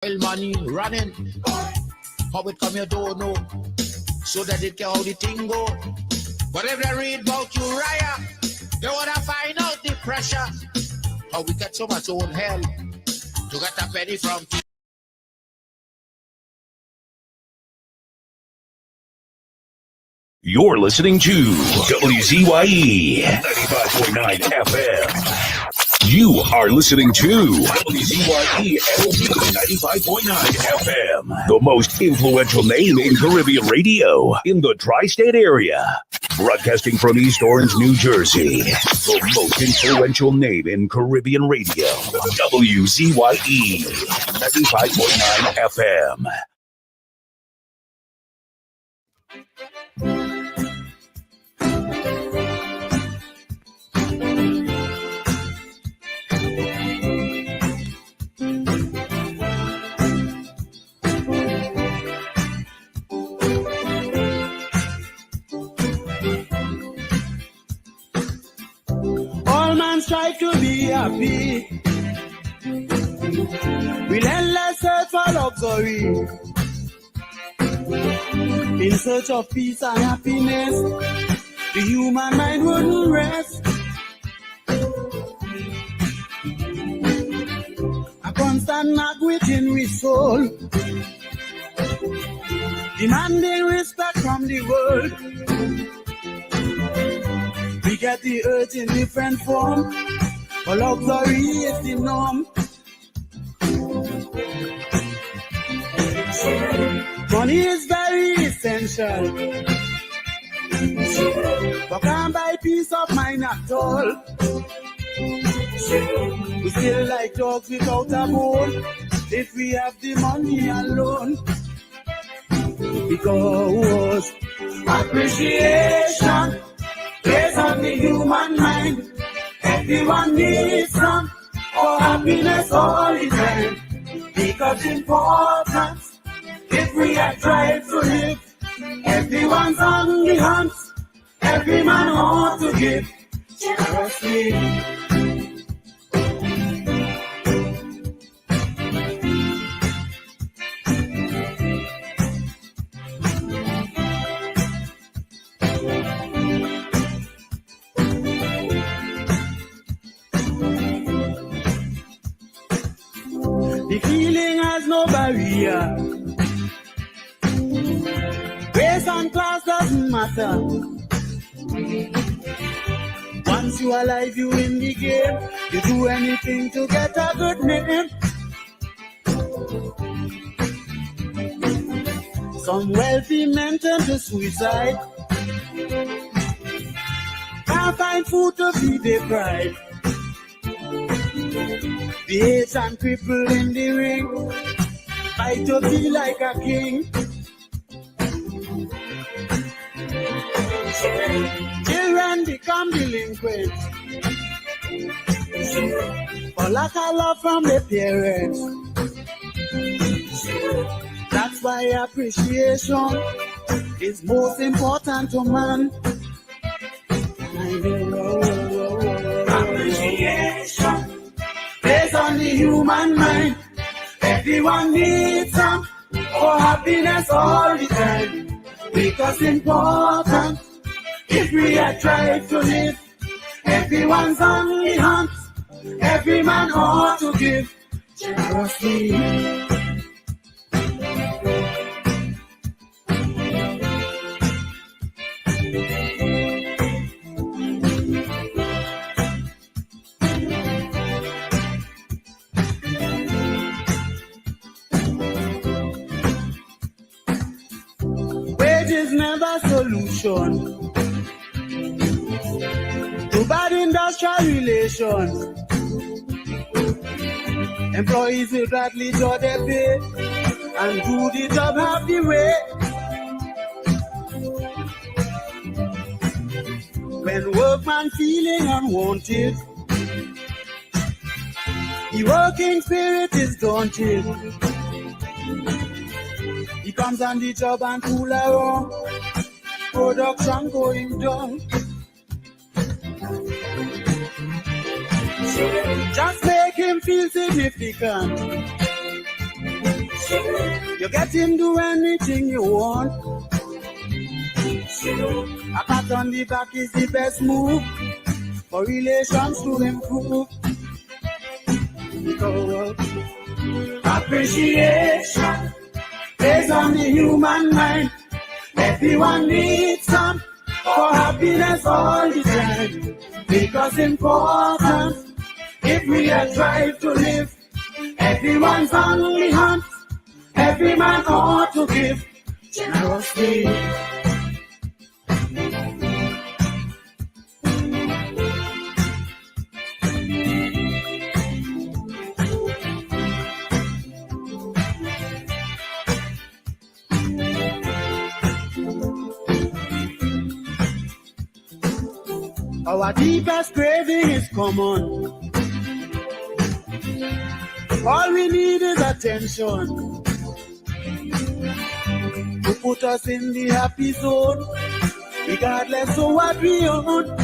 Oil money running. How it come you don't know. So that it can how the thing go. But if they read about Uriah, they wanna find out the pressure. How we get so much own hell to get a penny from. You're listening to WZYE 95.9 FM. You are listening to WZYE 95.9 FM, the most influential name in Caribbean radio in the tri-state area. Broadcasting from East Orange, New Jersey, the most influential name in Caribbean radio. WZYE 95.9 FM. All man strive to be happy. Relentless search for luxury. In search of peace and happiness, the human mind wouldn't rest. A constant knock within we soul, demanding respect from the world. We get the urge in different form, but luxury is the norm. Money is very essential, but can't buy peace of mind at all. We still like dogs without a bone, if we have the money alone. Because appreciation plays on the human mind. Everyone needs some for happiness all the time. Because importance, if we are trying to live, everyone's on the hunt. Every man ought to give generously. The feeling has no barrier. Race and class doesn't matter. Once you are alive, you in the game. You do anything to get a good name. Some wealthy men turn to suicide. Can't find food to feed their pride. The AIDS and cripple in the ring, fight to be like a king. Children become delinquent for lack of love from their parents. That's why appreciation is most important to man. Appreciation based on the human mind. Everyone needs some for happiness all the time. Because important, if we are trying to live, everyone's on the hunt. Every man ought to give generously. Is never solution to bad industrial relations. Employees will gladly draw their pay and do the job half the way. When workman feeling unwanted, the working spirit is daunted. He comes on the job and fool around, production going down. Just make him feel significant. You get him do anything you want. A pat on the back is the best move for relations to improve. Because appreciation is on the human mind. Everyone needs some for happiness all the time. Because important if we are trying to live. Everyone's on the hunt. Every man ought to give generously. Our deepest craving is common. All we need is attention to put us in the happy zone, regardless of what we own.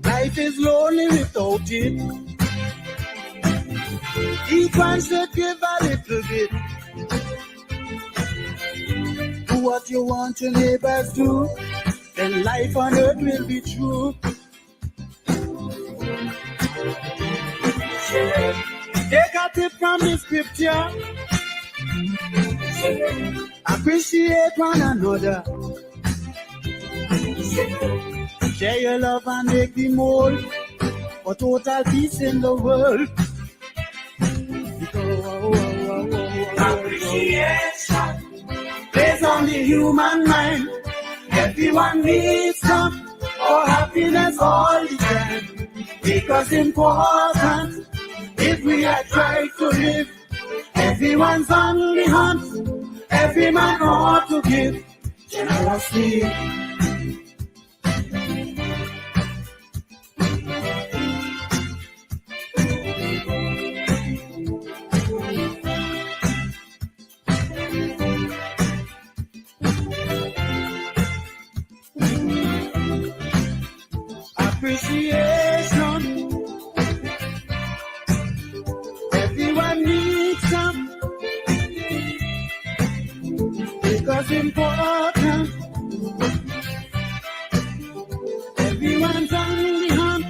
Life is lonely without it. Each one should give a little bit. Do what you want your neighbors do, then life on earth will be true. Take a tip from the scripture. Appreciate one another. Share your love and make the mold for total peace in the world. Appreciation plays on the human mind. Everyone needs some for happiness all the time. Because important if we are trying to live. Everyone's on the hunt. Every man ought to give generously. Appreciation. Everyone needs some. Because important. Everyone's on the hunt.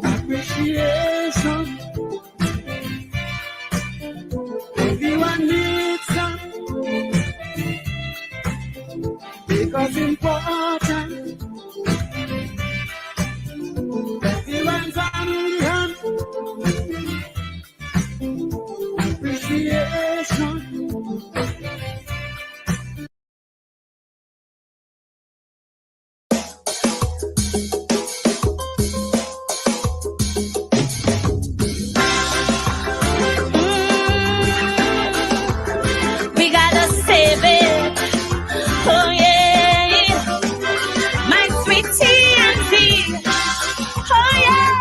Appreciation. Everyone needs some. Because important. Everyone's on the hunt. Appreciation. We gotta save it. Oh yeah, my sweet TNT. Oh yeah.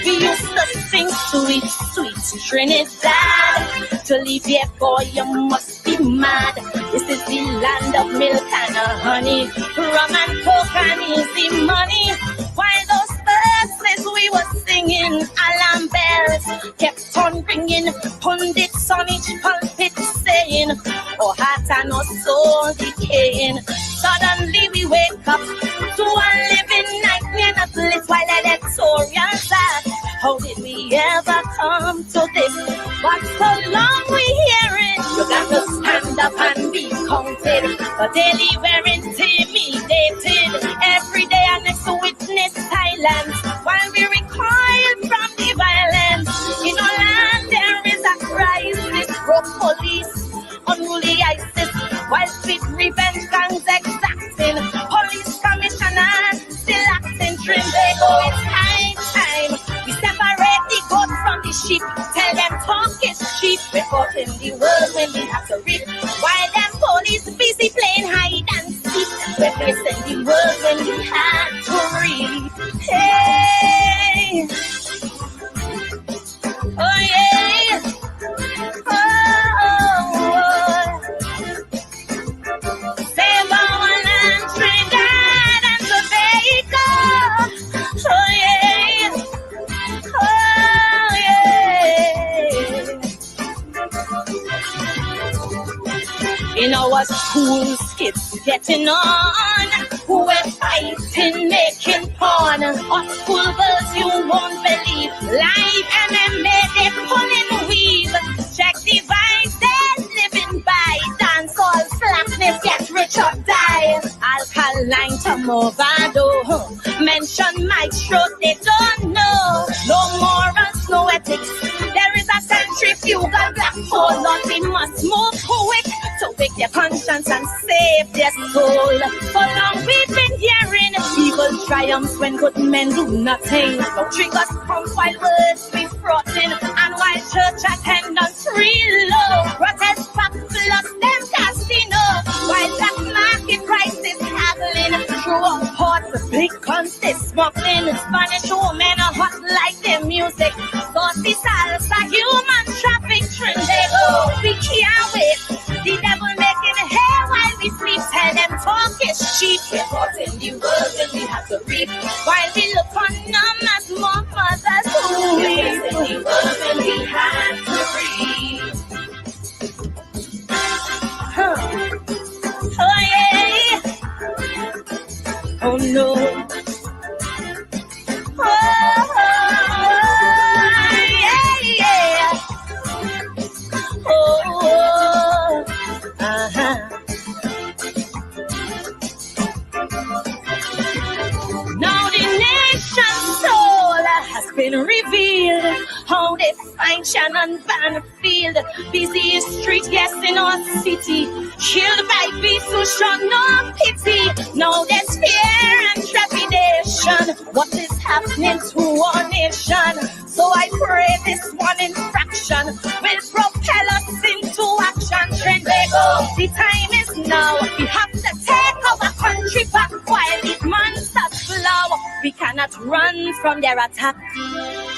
We used to sing sweet, sweet Trinidad. To leave here, boy, you must be mad. This is the land of milk and honey, rum and coke and easy money. While those verses we were singing, alarm bells kept on ringing. Pundits on each pulpit saying, oh heart and our soul decaying. Suddenly we wake up to a living nightmare, not bliss while electoral's at. How did we ever come to this? What's so long we hearing? You got to stand up and be counted. But daily we're intimidated. Every day I next to witness silence while we recoil from the violence. In our land there is a crisis. Broke police, unruly ISIS, while sweet revenge gangs exacting. Police commissioners still acting trim. They go, it's high time. We separate the goat from the sheep. Tell them talk is cheap. We're caught in the world when we have to reap. While them police busy playing hide and seek. We're facing the world when we have to reap. Hey. Oh yeah. Oh. In our schools, kids getting on. We're fighting, making porn. Our school girls, you won't believe. Live MMA, they pulling weave. Check the vibes, they're living by. Dance all slackness, get rich or die. Alkaline to Movado. Mention maestro, they don't know. No morals, no ethics. There is a centrifugal black hole. Lord, we must move quick to wake their conscience and save their soul. For long we've been hearing evil triumphs when good men do nothing. No triggers from while words be frotting, and while church attendance real low. Protest back plus them casino, while black market prices haggling. Through a pot with big guns they smuggling. Spanish women are hot like their music. Saucy salsa, human traffic trend. They go, we can't wait. The devil making hay while we sleep. Tell them talk is cheap. We're caught in the world and we have to reap. While we look on them as more mothers who weep. In the world and we have to reap. Oh yeah. Oh no. Oh yeah, yeah. Oh, Now the nation's soul has been revealed. How they find Shannon Banfield. Busy street, yes, in our city. Killed by beasts who show no pity. Now there's fear and trepidation. What is happening to our nation? So I pray this one infraction will propel us into action. Trend they go. The time is now. We have to take our country back while these monsters flow. We cannot run from their attack.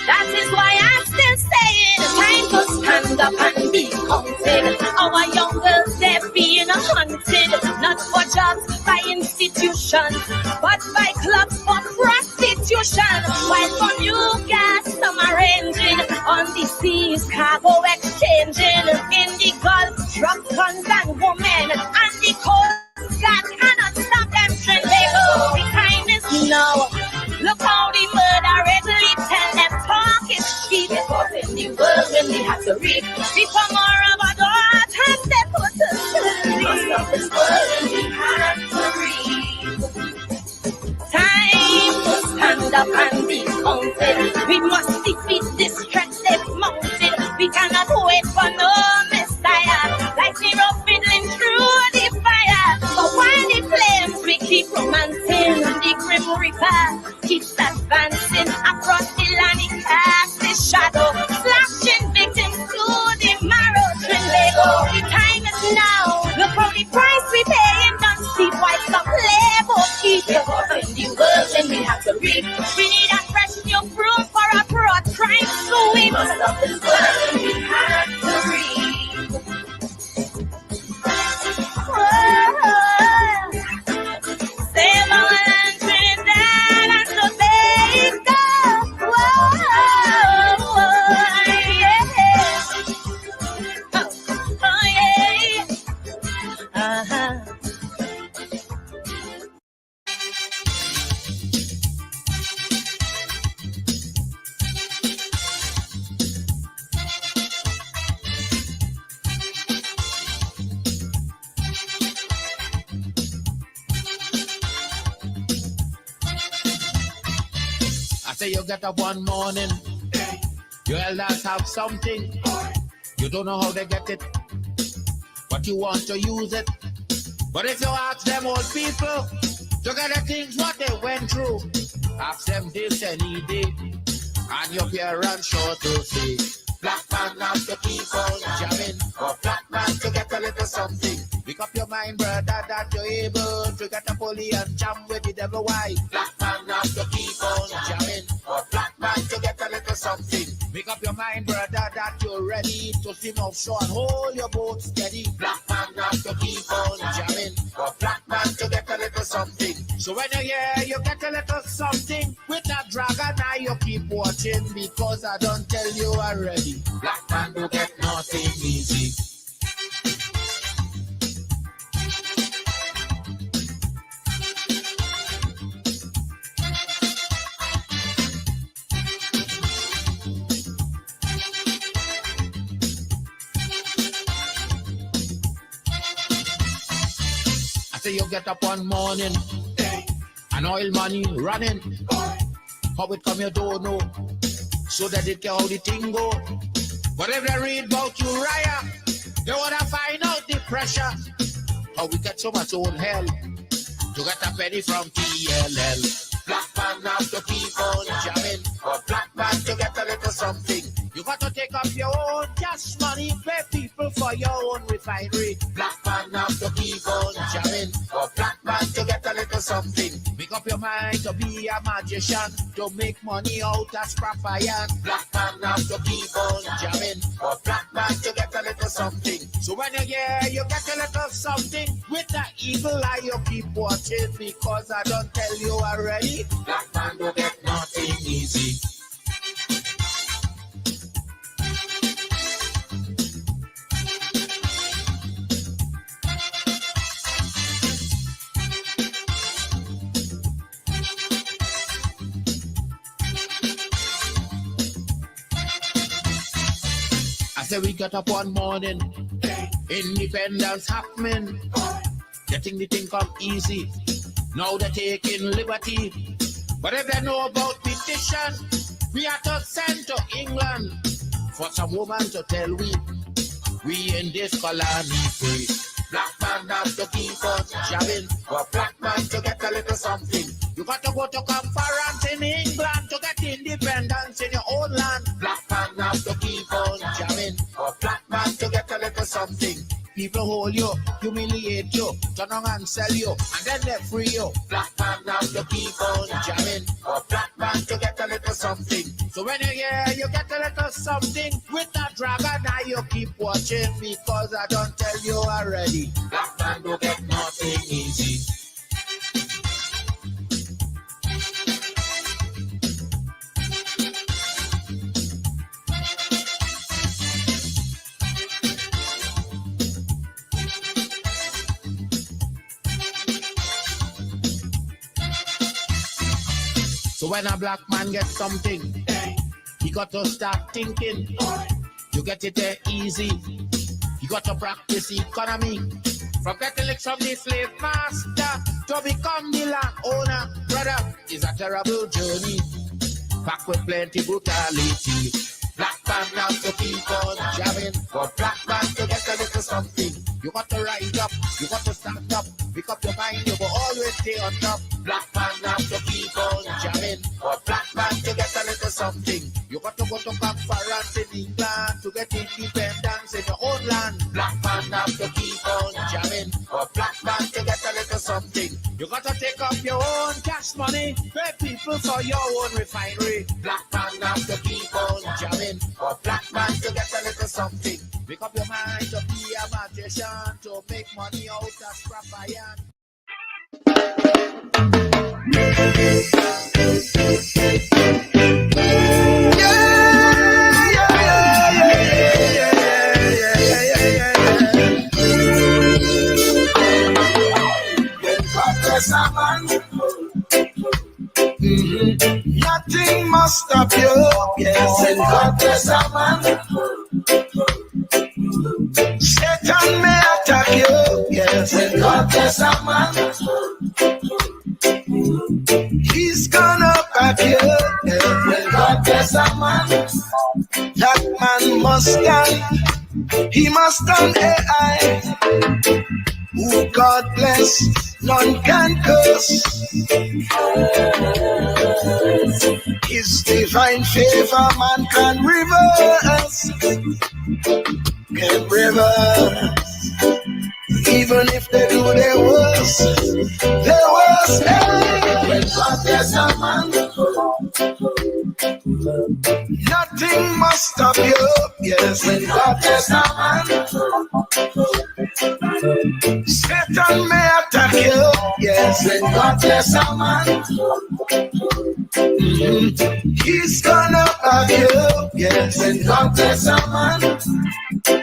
That is why I'm still saying time to stand up and be counted. Our young girls, they're being hunted. Not for jobs by institutions, but by clubs for prostitution. While for new gas, some arranging on the seas, cargo exchanging. In the Gulf, drugs, guns, and women. And the Coast Guard cannot stop them trend. They go, the time is now. Look how the murder readily tell them talk is cheap. We're caught in the world when we have to reap. Become more of a daughter, they put us to sleep. Must of this world and we have to reap. Time to stand up and be counted. We must defeat this threat they've mounted. We cannot wait for no messiah. Like zero fiddling through the fire. But while the flames we keep romancing, the grim reaper keeps advancing across the land. He casts his shadow, slashing victims to the marrow. Trend they go. The time is now. Look how the price we pay in don't see why some labor keep. We're caught in the world and we have to reap. We need a fresh new broom for a broad crime sweep. Must stop this world and we have to reap. Save our land, Trinidad and Tobago. Yeah. Say you get up one morning, your elders have something. You don't know how they get it, but you want to use it. But if you ask them old people to get the things what they went through, ask them this any day, and your parents sure to say, black man have to keep on jamming, or black man to get a little something. Make up your mind, brother, that you're able to get a pulley and jam with the devil. Why? Black man have to keep on jamming, or black man to get a little something. Make up your mind, brother, that you're ready to swim offshore and hold your boat steady. Black man have to keep on jamming, or black man to get a little something. So when you hear you get a little something with that dragon, now you keep watching, because I don't tell you already. Black man don't get nothing easy. say you get up one morning, and oil money running. How it come you don't know, so that it can how the thing go. But if they read about Uriah, they wanna find out the pressure. How we get so much own hell to get a penny from TLL. Black man have to keep on jamming, or black man to get a little something. You got to take up your own cash money, pay people for your own refinery. Black man have to keep on jamming, or black man to get a little something. Make up your mind to be a magician, to make money out of scrap iron. Black man have to keep on jamming, or black man to get a little something. So when you hear you get a little something, with that evil eye you keep watching, because I don't tell you already. Black man don't get nothing easy. I say we get up one morning, independence happening, getting the thing come easy. Now they're taking liberty. But if they know about petition, we have to send to England for some woman to tell we in this colony free. Black man have to keep on jamming, but black man to get a little something. You got to go to conference in England to get independence in your own land. Black man have to keep on jamming, but black man to get a little something. People hold you, humiliate you, turn on and sell you, and then they free you. Black man have to keep on jamming, or black man to get a little something. So when you hear you get a little something, with that dragon eye you keep watching, because I don't tell you already. Black man don't get nothing easy. So when a black man gets something, he got to start thinking. You get it there easy. You got to practice economy. From getting licks from the slave master to become the land owner. Brother, it's a terrible journey, packed with plenty brutality. Black man have to keep on jamming, for black man to get a little something. You got to rise up, you got to stand up, pick up your mind, you will always stay on top. Black man have to keep on jamming, for black man to get a little something. You got to go to conference in England to get independence in your own land. Black man have to keep on jamming, for black man to get a little something. You got to take up your own cash money, pay people for your own refinery. Black man have to keep on jamming, for black man to get a little something. Make up your mind to be a magician, to make money out of scrap iron. Nothing must stop you, yes, and God bless a man. Satan may attack you, yes, and God bless a man. He's gonna back you, yes, and God bless a man. That man must stand, he must stand AI. Who God bless, none can curse. His divine favor man can reverse. Can reverse. Even if they do their worst. Their worst. Hey. When God bless a man, nothing must stop you. Yes, when God bless a man, Satan may attack you. Yes, when God bless a man, he's gonna back you. Yes, when God bless a man,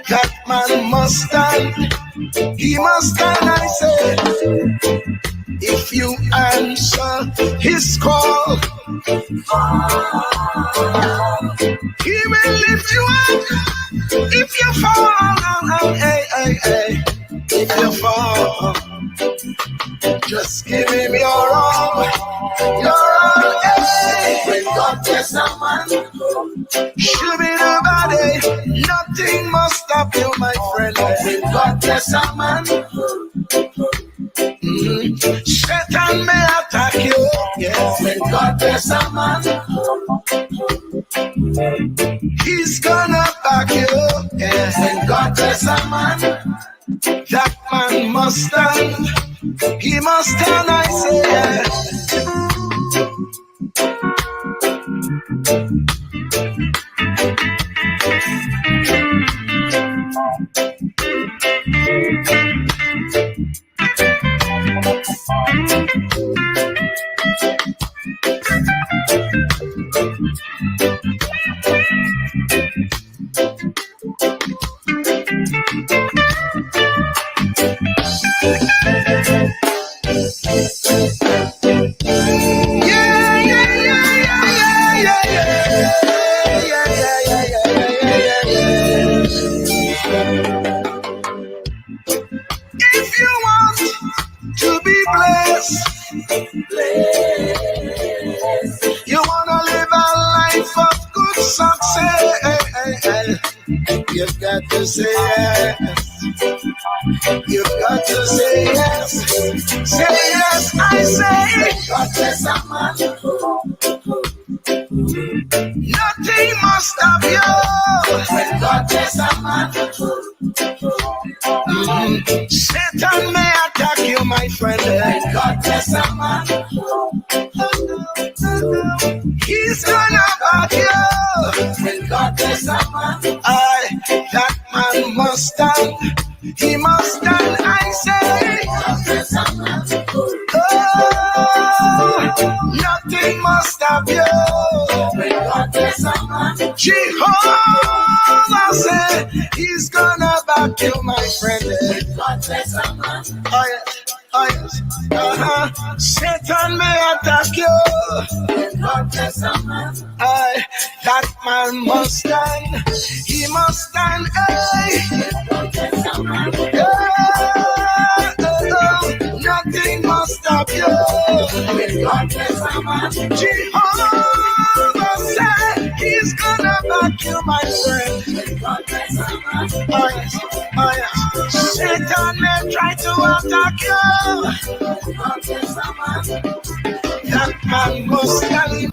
that man must stand. He must stand, I say. If you answer his call, he will lift you up. If you fall, hey, hey, hey. if you fall, just give him your all. Hey. When God bless a man, should be the body, nothing must stop you, my friend. When God bless a man, Satan may attack you, yes. When God bless a man, he's gonna back you, yes. When God bless a man, that man must stand. He must stand, I say, yes. You've got to say yes. You've got to say yes. Say yes, I say. God bless a man. Nothing must stop you. When God bless a man. Satan may attack you, my friend. When God bless a man. He's gonna back you. When God bless a man. That man must stand. He must stand, I say. Oh, nothing must stop you. Jehovah said he's gonna back you, my friend. Oh yes, oh yes. Satan may attack you. That man must stand. He must stand. Nothing must stop you. Jehovah said he's gonna back you, my friend. Oh yes, oh yes. Satan may try to attack you. That man must stand.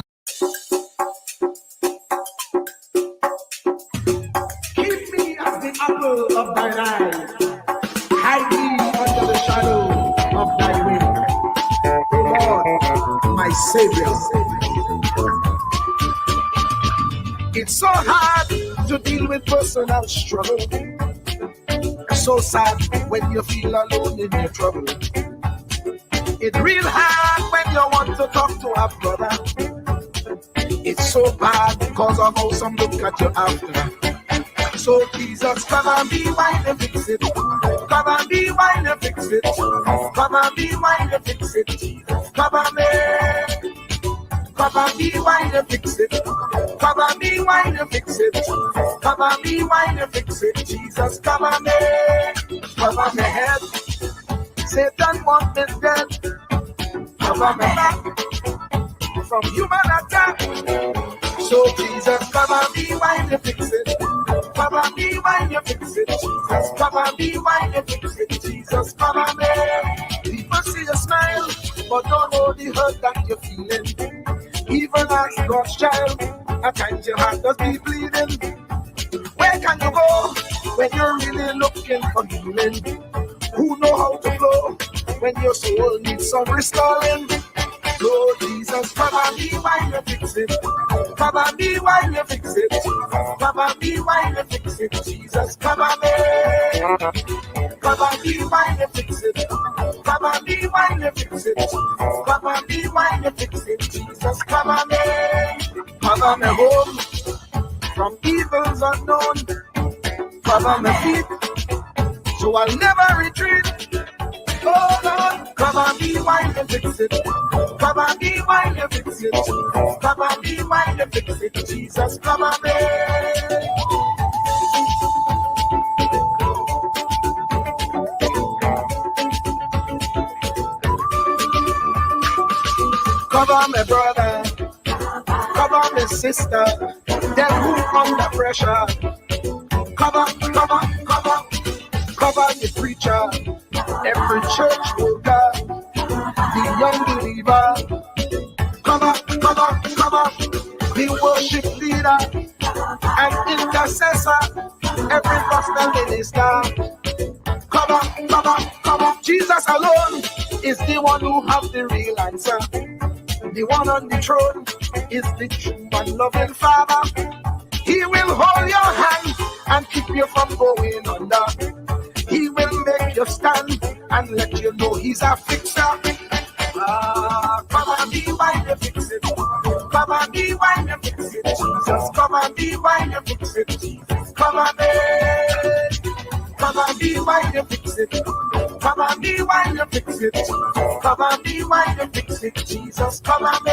Keep me as the apple of thine eye. Hide me under the shadow of thy wing. O Lord, my Savior. It's so hard to deal with personal struggle. It's so sad when you feel alone in your trouble. It's real hard when you want to talk to a brother. It's so bad because of how some look at you after. So Jesus, come and be wine and fix it. Come and be wine and fix it. Come and be wine and fix it. Come and be. Come and be wine and fix it. Come and be wine and fix it. Come and be wine and fix it. Jesus, come and be. Cover my head. Satan wants me dead. Cover my back from human attack. So Jesus, come and be wine and fix it. Come and be wine and fix it. Jesus, come and be wine and fix it. Jesus, come and be. People see you smile, but don't know the hurt that you're feeling. Even as God's child, at times your heart does be bleeding. Where can you go when you're really looking for healing? Who know how to flow when your soul needs some restoring? Lord Jesus, come and be wine and fix it. Come and be wine and fix it. Come and be wine and fix it. Jesus, come and be. Come and be wine and fix it. Come and be wine and fix it. Come and be wine and fix it. Jesus, come and be. Cover me home from evils unknown. Cover my feet so I'll never retreat. Oh Lord, come and be wine and fix it. Come and be wine and fix it. Come and be wine and fix it. Jesus, come and be. Cover my brother, cover my sister, them who under pressure. Cover the preacher, every church worker, the young believer. Cover the worship leader and intercessor, every gospel minister. Cover. Jesus alone is the one who has the real answer. The one on the throne is the true and loving Father. He will hold your hand and keep you from going under. He will make you stand and let you know he's a fixer. Come and be why you fix it. Come and be why you fix it, Jesus. Come and be why you fix it, Jesus. Come and be why you fix it. Come and be why you fix it. Come and be why you fix it, Jesus. Come and be.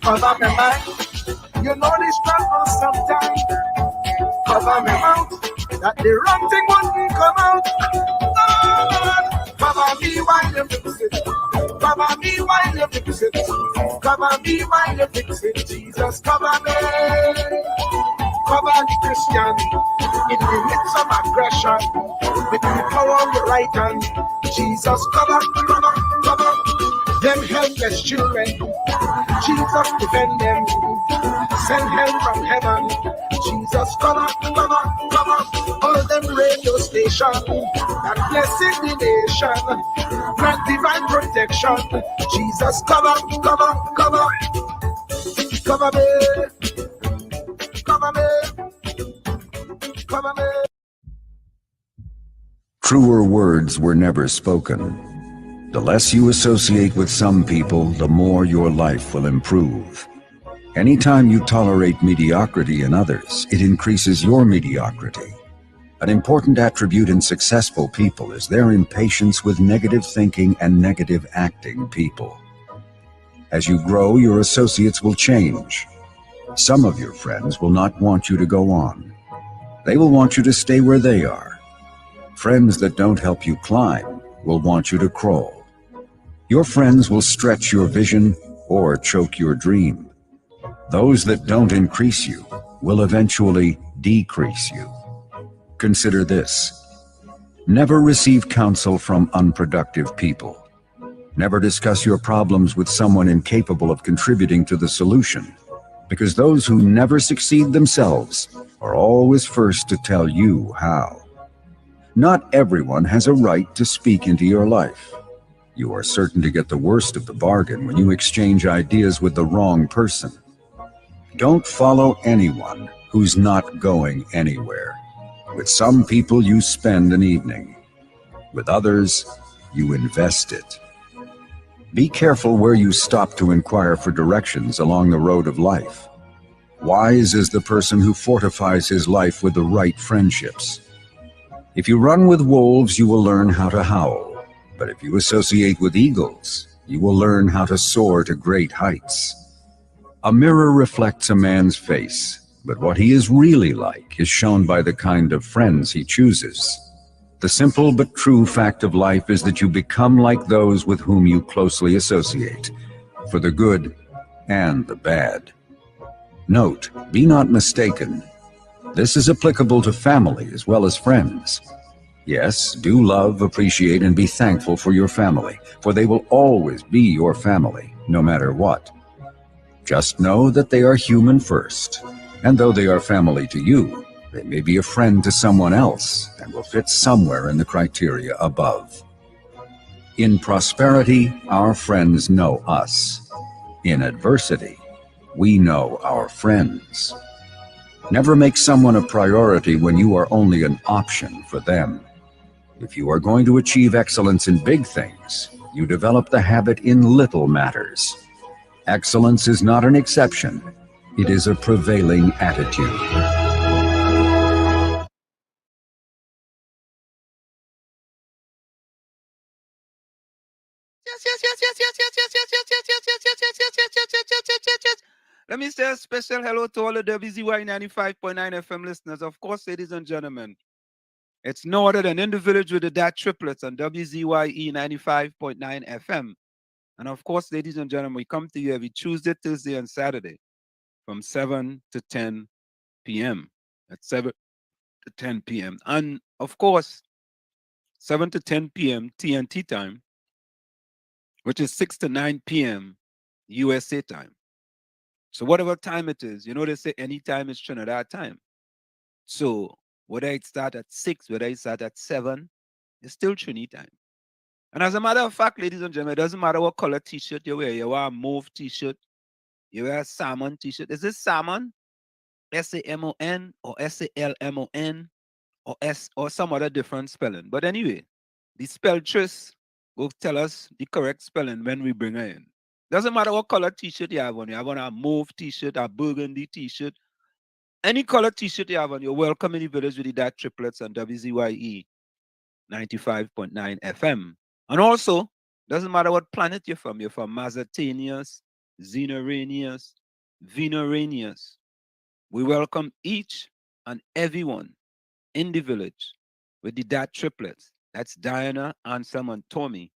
Cover my mind. You know the struggle sometimes. Cover my mouth. That the wrong thing wouldn't come out. Come and be why you fix it. Come and be why you fix it. Come and be why you fix it, Jesus. Come and be. Cover the Christian in the midst of aggression with the power of the right hand. Jesus, cover them helpless children. Jesus, defend them. Send help from heaven. Jesus, cover all them radio stations that blessing the nation. Grant divine protection. Jesus, cover me. Cover me. Truer words were never spoken. The less you associate with some people, the more your life will improve. Anytime you tolerate mediocrity in others, it increases your mediocrity. An important attribute in successful people is their impatience with negative thinking and negative acting people. As you grow, your associates will change. Some of your friends will not want you to go on. They will want you to stay where they are. Friends that don't help you climb will want you to crawl. Your friends will stretch your vision or choke your dream. Those that don't increase you will eventually decrease you. Consider this. Never receive counsel from unproductive people. Never discuss your problems with someone incapable of contributing to the solution, because those who never succeed themselves are always first to tell you how. Not everyone has a right to speak into your life. You are certain to get the worst of the bargain when you exchange ideas with the wrong person. Don't follow anyone who's not going anywhere. With some people, you spend an evening. With others, you invest it. Be careful where you stop to inquire for directions along the road of life. Wise is the person who fortifies his life with the right friendships. If you run with wolves, you will learn how to howl. But if you associate with eagles, you will learn how to soar to great heights. A mirror reflects a man's face, but what he is really like is shown by the kind of friends he chooses. The simple but true fact of life is that you become like those with whom you closely associate, for the good and the bad. Note, be not mistaken. This is applicable to family as well as friends. Yes, do love, appreciate, and be thankful for your family, for they will always be your family, no matter what. Just know that they are human first, and though they are family to you, they may be a friend to someone else and will fit somewhere in the criteria above. In prosperity, our friends know us. In adversity, we know our friends. Never make someone a priority when you are only an option for them. If you are going to achieve excellence in big things, you develop the habit in little matters. Excellence is not an exception. It is a prevailing attitude. Yes. Let me say a special hello to all the WZYE 95.9 FM listeners. Of course, ladies and gentlemen, it's no other than individuals with the DAT Triplets on WZYE 95.9 FM. And of course, ladies and gentlemen, we come to you every Tuesday, Thursday, and Saturday from 7 to 10 p.m. At 7 to 10 p.m. And of course, 7 to 10 p.m. TNT time, which is 6 to 9 p.m. USA time. So whatever time it is, they say any time is Trinidad time. So whether it start at 6, whether it start at 7, it's still Trini time. And as a matter of fact, ladies and gentlemen, it doesn't matter what color t-shirt you wear. You wear a mauve t-shirt, you wear a salmon t-shirt. Is this salmon? S-A-M-O-N or S-A-L-M-O-N or S or some other different spelling. But anyway, the spelltress will tell us the correct spelling when we bring her in. Doesn't matter what color t-shirt you have on. You have on a mauve t-shirt, a burgundy t-shirt, any color t-shirt you have on. You're welcome in the village with the DAT Triplets on WZYE 95.9 FM. And also, doesn't matter what planet you're from Mazatanius, Xenoranius, Venoranius. We welcome each and everyone in the village with the DAT Triplets. That's Diana, Anselm, and Tommy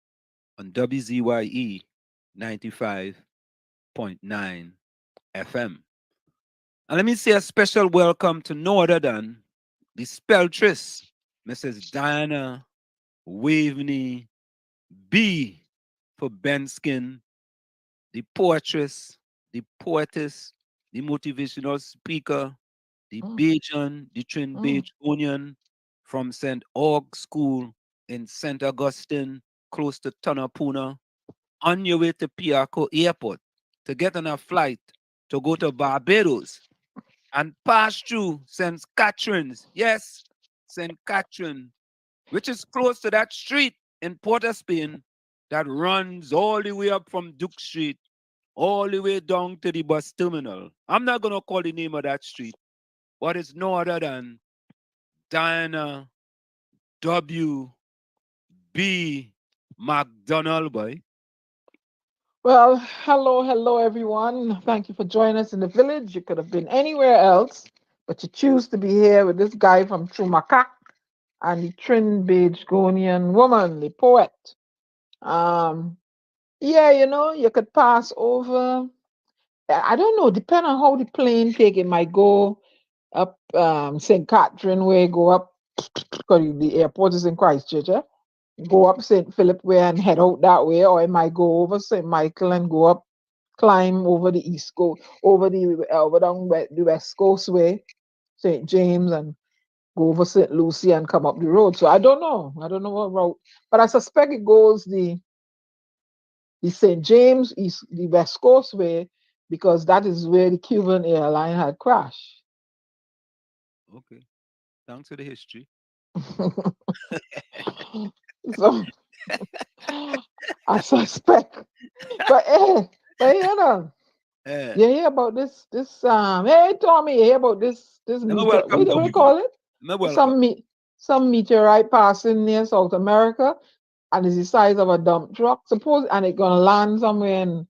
on WZYE 95.9 FM. And let me say a special welcome to no other than the spelltress, Mrs. Diana Waveney B for Benskin, the poetress, the poetess, the motivational speaker, the Bajan, the Trin Bajonian from St. Aug School in St. Augustine, close to Tanapuna, on your way to Piarco Airport to get on a flight to go to Barbados and pass through St. Catherine's. Yes, St. Catherine, which is close to that street in Port of Spain that runs all the way up from Duke Street, all the way down to the bus terminal. I'm not going to call the name of that street, but it's no other than Diana W. B. McDonald, boy. Well, hello, everyone. Thank you for joining us in the village. You could have been anywhere else, but you choose to be here with this guy from Chumaka and the Trin Bajonian woman, the poet. Yeah, you could pass over. I don't know, depending on how the plane take, it might go up St. Catherine way, go up because the airport is in Christchurch, go up St. Philip way and head out that way, or it might go over St. Michael and go up, climb over the east coast, over down the west coast way, St. James, and go over St. Lucie and come up the road. So I don't know what route, but I suspect it goes the St. James, the west coast way, because that is where the Cuban airline had crashed. Okay, thanks for the history. So I suspect, but you hear about this hey Tommy, you hear about this meteor, what do you call it? Some meteorite passing near South America, and it's the size of a dump truck. And it's gonna land somewhere in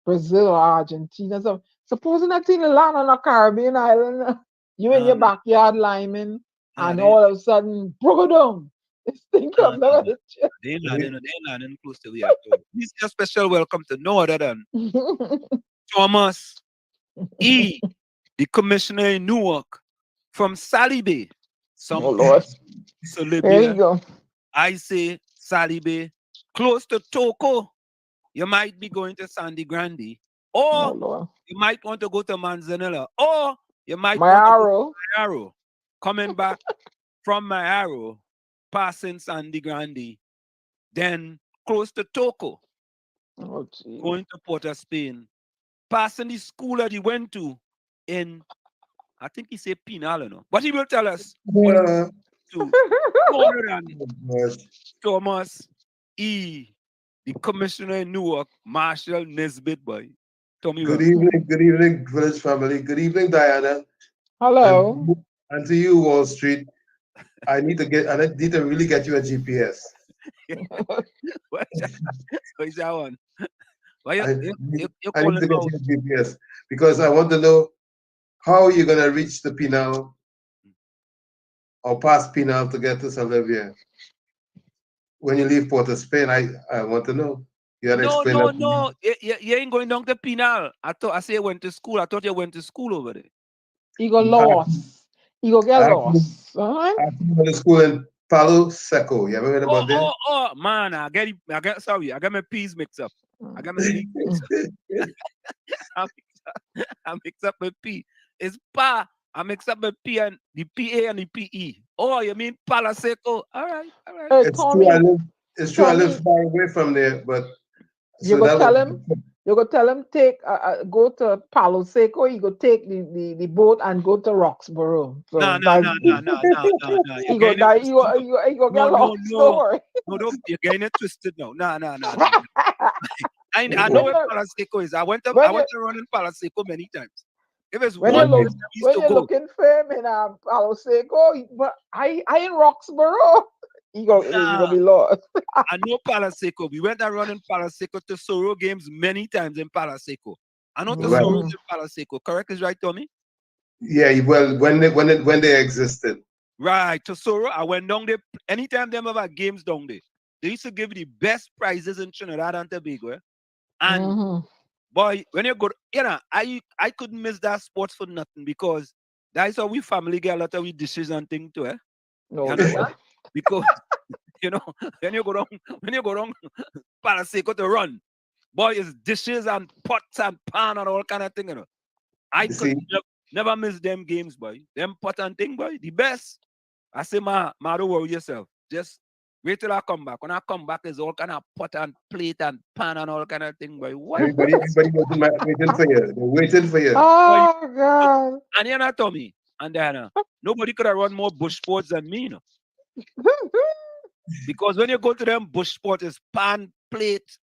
Brazil or Argentina. So supposing that thing land on a Caribbean island, you in your backyard liming, and all of a sudden, boom, this thing comes out of the chest. They landing close to the airport. This is a special welcome to no other than Thomas E., the commissioner in Newark from Sally Bay. Lord. There you go. I say Sally Bay, close to Toko. You might be going to Sandy Grande, or you might want to go to Manzanilla, or you might want to go to Mayaro. Coming back from Mayaro, passing Sandy Grande, then close to Toko, going to Port of Spain, passing the school that he went to in, I think he said Pinal, but he will tell us what to Thomas E., the commissioner in Newark, Marshall Nesbitt, boy. Good evening, village family. Good evening, Diana. Hello. And to you, Wall Street. I need to really get you a GPS. What is that one? Why I need to get you a GPS because I want to know how you're gonna reach the Pinal or past Pinal to get to Salivia. When you leave Port of Spain, I want to know. You had to No, explain no, that to me. no. You ain't going down to penal. I say you went to school. I thought you went to school over there. He got I lost. He go get actually, lost. Uh-huh. I actually went to school in Palo Seco. You ever heard about that? Man, sorry, I got my P's mixed up. I got my P mixed up. I mix up my P. It's Pa. I mix up my P and the PA and the PE. Oh, you mean Palo Seco? All right. Hey, It's true. Tommy, It's true. I live Tommy, far away from there, but you so go that tell was. him. You go tell him go to Palo Seco. You go take the boat and go to Roxborough. So No. he You're go getting it die. twisted. He go get No. lost. Don't worry. No, you're getting it twisted now. No. I know when where you Palo Seco is. I went to when you run in Palo Seco many times. If it's when you one look place that we used when to you're go. looking for him in Palo Seco, but I in Roxborough. You go be lost. I know Palo Seco. We went and run in Palo Seco to Soro games many times in Palo Seco. I know the Right. Soros in Palo Seco. Correct is right, Tommy? Yeah. Well, when they existed. Right. To Soro, I went down there. Anytime they ever had games down there, they used to give the best prizes in Trinidad and Tobago. Eh? And boy, when you go, I couldn't miss that sports for nothing because that's how we family get a lot of we dishes and things too. Eh? No, You understand? Because when you go down Palo Seco to run, boy, it's dishes and pots and pan and all kind of thing. I could never miss them games, boy. Them pot and thing, boy, the best. I say, don't worry yourself. Just wait till I come back. When I come back, there's all kind of pot and plate and pan and all kind of thing, boy. What? Everybody waiting for you. They're waiting for you. Oh God! And you know, Tommy, and then nobody could have run more bush sports than me, because when you go to them bush sports, it's pan, plate,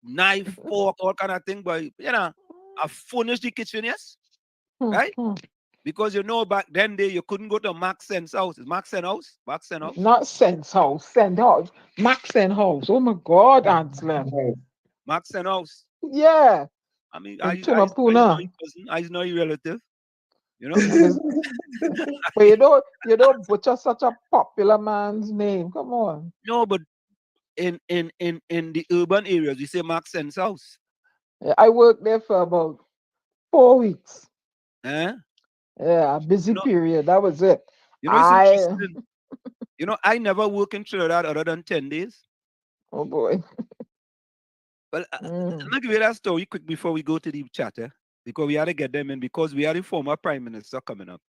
knife, fork, all kind of thing, but I furnished the kitchen, yes, right? Because back then you couldn't go to Max Sense house. Is Max Sense house? Not Sense House, Sense House, Max Sense House. Oh my God, Anselm. Max Sense house. Yeah. I mean, In I know your Tunapuna. cousin. I know your relative. But you don't butcher such a popular man's name. Come on. No, but in the urban areas, we say Max Sense house. I worked there for about 4 weeks. Eh? Yeah, a busy period. That was it. It's interesting. I never work in Trinidad other than 10 days. Oh boy. Well, let me give you that story quick before we go to the chat, because we had to get them in because we had a former prime minister coming up.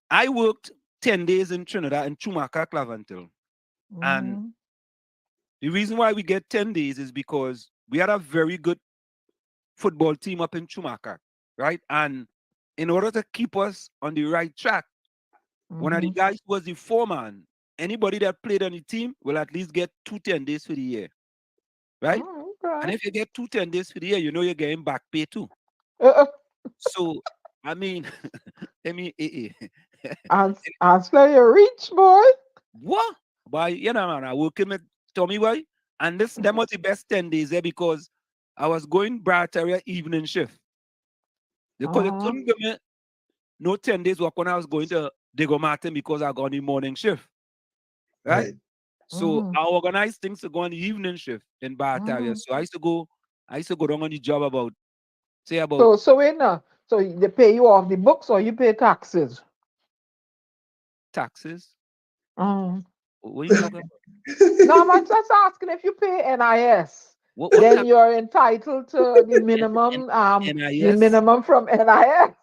I worked 10 days in Trinidad in Chumaka, Clavantil. And the reason why we get 10 days is because we had a very good football team up in Chumaka, right? And in order to keep us on the right track, one of the guys who was the foreman, anybody that played on the team will at least get 2 10 days for the year, right? And if you get 2 10 days for the year, you're getting back pay too. So, I mean, Answer you're rich, boy. What? But man, I work with Tommy boy, and them was the best 10 days there because I was going bright area evening shift. Because they couldn't give me no 10 days work when I was going to Diego Martin because I got the morning shift. Right? So I organized things to go on the evening shift in Barataria. So I used to go down on the job about. So wait now. So they pay you off the books or you pay taxes? Taxes? What are you talking about? No, I'm just asking if you pay NIS. What then you're entitled to the minimum NIS? The minimum from NIS.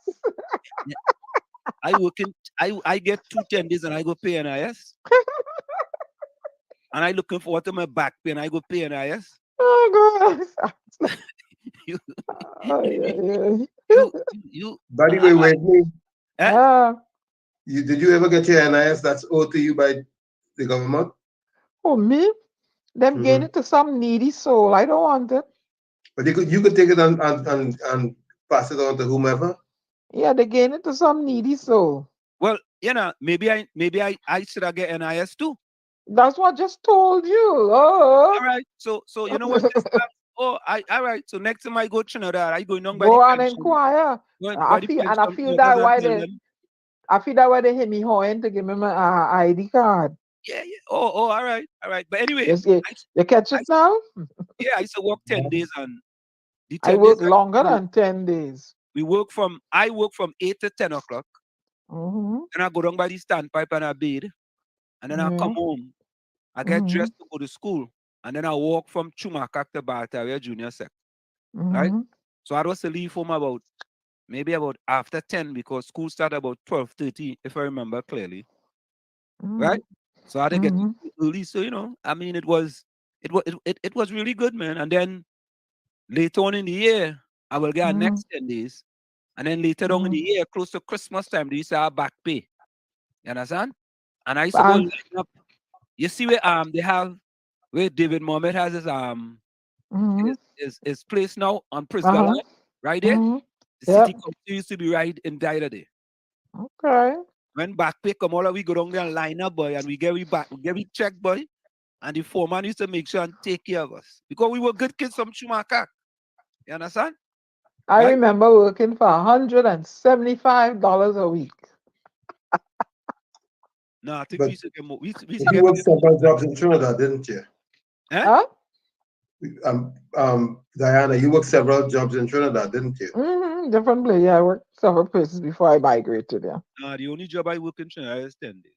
I get 2 10 days and I go pay NIS. And I looking forward to my back pay and I go pay NIS. Oh God. By the way, wait. Did you ever get your NIS that's owed to you by the government? Oh, me? Them gain it to some needy soul. I don't want it. But you could take it and pass it on to whomever. Yeah, they gain it to some needy soul. Well, maybe I should have get NIS too. That's what I just told you. Oh. All right. So you know what? All right. So next time I go to Trinidad, I go down by go the and inquire. I feel that why they hit me horn to give me my ID card. Yeah. Oh, all right. But anyway, Yes, you catch it now? I used to work 10 days on the I 10 days. work longer than 10 days. I work from 8 to 10 o'clock. Mm-hmm. And I go down by the standpipe and I bathe. And then I come Yeah. home. I get Mm-hmm. dressed to go to school. And then I walk from Chumakak to Bartaria Junior Sec. Right? Mm-hmm. So I was to leave home maybe about after 10 because school started about 12:30, if I remember clearly. Right? So I had to get to Mm-hmm. school early. So, I mean, it was really good, man. And then later on in the year, I will get our Mm-hmm. next 10 days. And then later on in the year, close to Christmas time, they used to have back pay. You understand? And I used to go And, line up. You see where David Mohammed has mm-hmm. his place now on Prisca Uh-huh. line, right there. Mm-hmm. The city Yep. council used to be right in there. Okay. When back pay come all, we go down there and line up, boy, and we get check, boy. And the foreman used to make sure and take care of us. Because we were good kids from Chumaka. You understand? I Right? remember working for $175 a week. No, I think But we used to get more. We used to you get worked several jobs in Trinidad, didn't you? Huh? Diana, you worked several jobs in Trinidad, didn't you? Mm-hmm. Different place. Yeah, I worked several places before I migrated there. No, the only job I work in Trinidad is 10 days.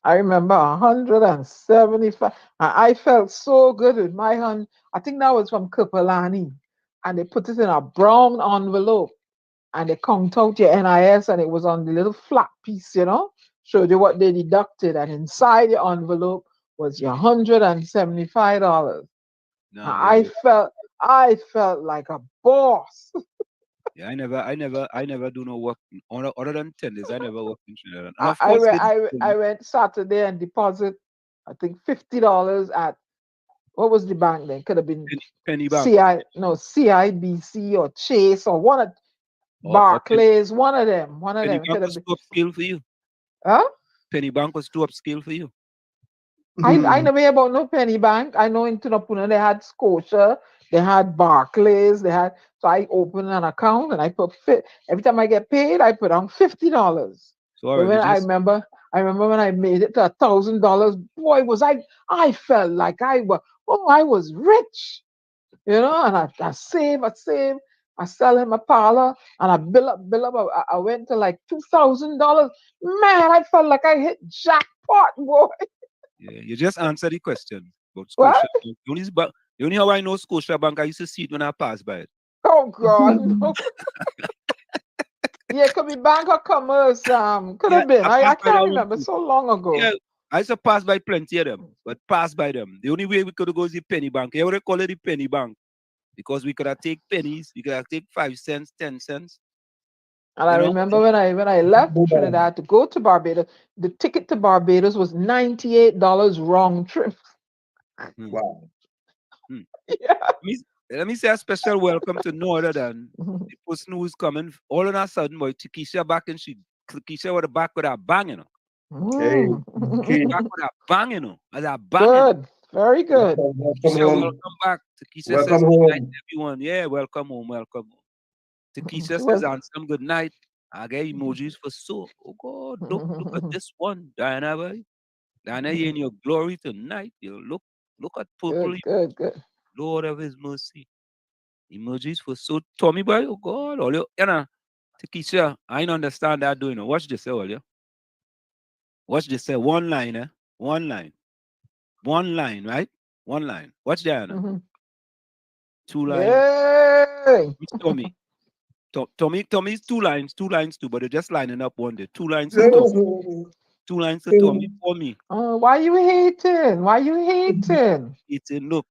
I remember 175. And I felt so good with my hand. I think that was from Kupalani. And they put it in a brown envelope. And they count out your NIS, and it was on the little flat piece, showed you what they deducted. And inside the envelope was your $175. No, I felt like a boss. Yeah, I never do no work other than 10 days. I never work in Trinidad. And I, of I, course, went, I, I went Saturday and deposit, I think $50 at, what was the bank then? Could have been penny bank CIBC or Chase or one of or Barclays, one of them. penny It bank could have was been. too upscale for you. Huh? Penny bank was too upscale for you. I never hear about no penny bank. I know in Tunapuna they had Scotia, they had Barclays, so I opened an account and I put every time I get paid, I put on $50. So all But right, when I remember when I made it to $1,000, boy, I felt like I was rich, and I save, I sell him a parlor and I bill up. I went to like $2,000. Man, I felt like I hit jackpot, boy. yeah, you just answer the question about What? Scotia. The only how I know Scotia Bank, I used to see it when I passed by it. Oh God, no. Yeah, could be Bank of Commerce. Could have been. I passed by that can't one remember. too. So long ago. Yeah, I used to pass by plenty of them, but pass by them. The only way we could go is the penny bank. You would call it the penny bank because we could have take pennies, we could have take 5 cents, 10 cents. And I remember when I left Trinidad to go to Barbados, the ticket to Barbados was $98 round trip. Wow. Yeah. Let me say a special welcome to no other than the person who's coming all of a sudden, boy, Tikisha back and Tikisha with a back with a bang, Hey, Back with a bang, With a bang. Good. Very good. Tikisha, welcome back. Tikisha says home. good night, everyone. Yeah, welcome home. Tikisha says Anselm, good night. I get emojis for so. Oh God, look at this one, Diana, boy. Diana, you in your glory tonight. You look at purple. Good. Lord of His mercy. Emojis for so Tommy boy. Oh God, all you Tikisha, I don't understand that doing. Watch this, all you. Watch this, one line, one line, right? One line. Watch that, 2 lines. Yay! Tommy. Tommy's 2 lines too, but they're just lining up one day. 2 lines for Tommy. 2 lines for Tommy for me. Oh, why you hating? Hating. Look.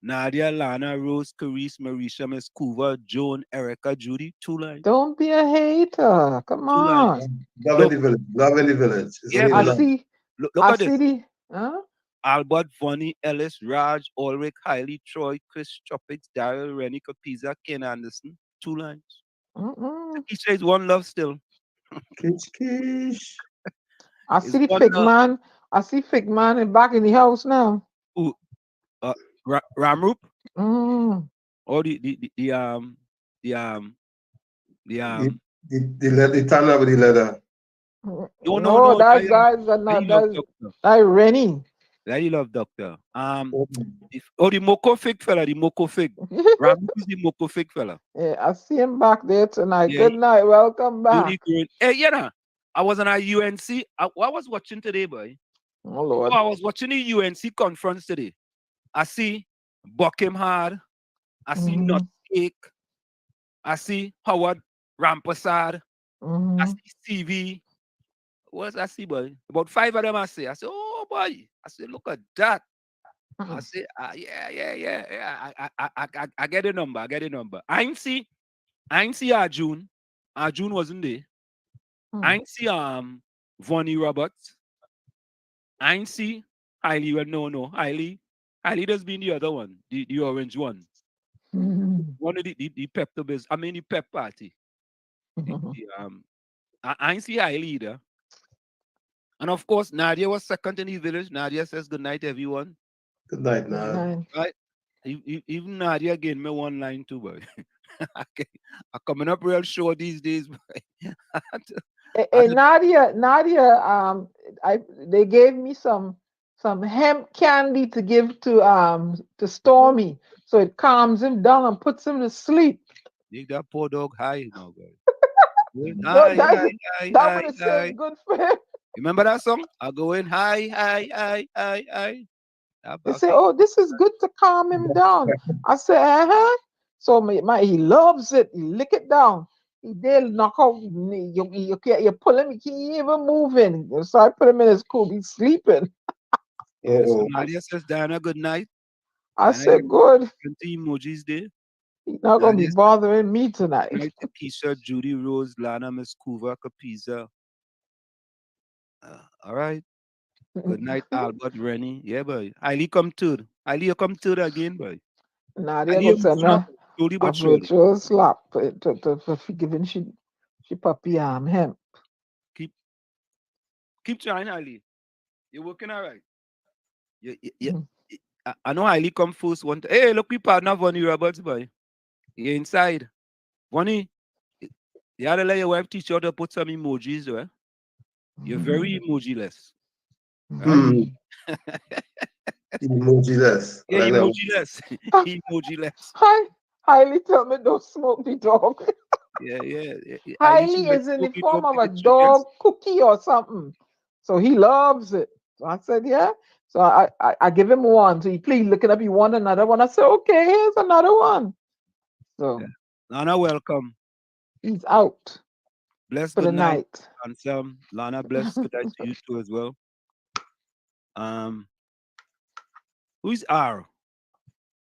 Nadia, Lana, Rose, Carice, Marisha, Miss Coover, Joan, Erica, Judy. 2 lines. Don't be a hater. Come 2 lines. on. Love in the village. Yeah, I see. Look at this. Huh? Albert, Vonnie, Ellis, Raj, Ulrich, Hailey, Troy, Chris, Tropics, Daryl, Rennie, Capiza, Ken Anderson. 2 lines. He says one love still. Kish. I see the fig man. I see fig man back in the house now. Ooh, Ramrup. Or the The tanner with the leather. No, No, that's doctor. Rennie. That love doctor. The Moko Fig fella, the Moko Fig. Ram is the Moko Fig fella. Yeah, I see him back there tonight. Yeah, Good night, welcome back. Hey, I was on a UNC. I was watching today, boy. Oh Lord. I was watching the UNC conference today. I see Buckham Hard. I see Nutcake. I see Howard Rampasad. I see CV. What I see, boy? About 5 of them I see. I say, oh boy. I say, look at that. I say, yeah. I get a number. I ain't see Arjun. Arjun wasn't there. I ain't see Vonnie Roberts. I ain't see Hailey. Well, no. Hailey does been the other one, the orange one. One of the pep the pep party. I ain't see Hailey either. And of course, Nadia was second in the village. Nadia says good night, everyone. Good night, Nadia. Right? Even Nadia again, me one line too, boy. I'm coming up real short these days, boy. Hey, Nadia, they gave me some hemp candy to give to Stormy, so it calms him down and puts him to sleep. Make that poor dog high now, boy. That would have good for him. Remember that song? I go in high. They say, oh, this is good to calm him down. I said, So he loves it. He lick it down. He did knock out. You pull him, he can't even moving. So I put him in his coop. He's sleeping. So Nadia says, Diana, good night. I said, good. 20 emojis there. He's not going to be bothering me tonight. Good night to Keisha, Judy, Rose, Lana, Miss Kuva, Capiza. All right. Good night, Albert, Rennie. Yeah, boy. Hailey come to. Hailey, you come to again, boy. Nadia will send her a virtual slap for giving she puppy hemp. Keep trying, Hailey. You're working all right. I know Hailey come first one. Hey, look, we partner Vonnie Roberts, boy. You're inside. Vonnie, you had to let your wife teach you how to put some emojis, right? You're very emoji-less. Right? Emoji-less. Yeah, emoji-less. Emoji-less. Hailey tell me don't smoke the dog. Yeah. Hailey is in the form of a dog cookie or something. So he loves it. So I said, yeah. So I give him one. So he please looking up, you want another one? I said, okay, here's another one. So Lana, welcome. He's out. Bless for good the night. night. Anselm. Lana, bless good night to you too as well. Who is R?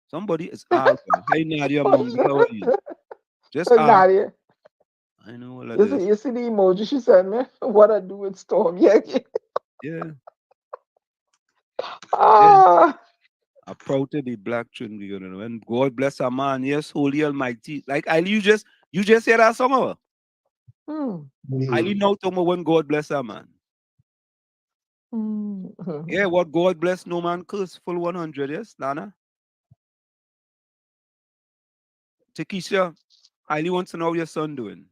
Somebody is R. Hey Nadia Mongi, how are you? Just R. Nadia. I know what that is. You see the emoji she sent me? What I do with Storm? Yeah. I'm proud to be black Trinity, and God bless our man. Yes, Holy Almighty. Like you just hear that song over. I know Tomo when God bless our man. Yeah, what God bless no man curse. Full 100, yes, Lana. Takesha, I really want to know how your son doing.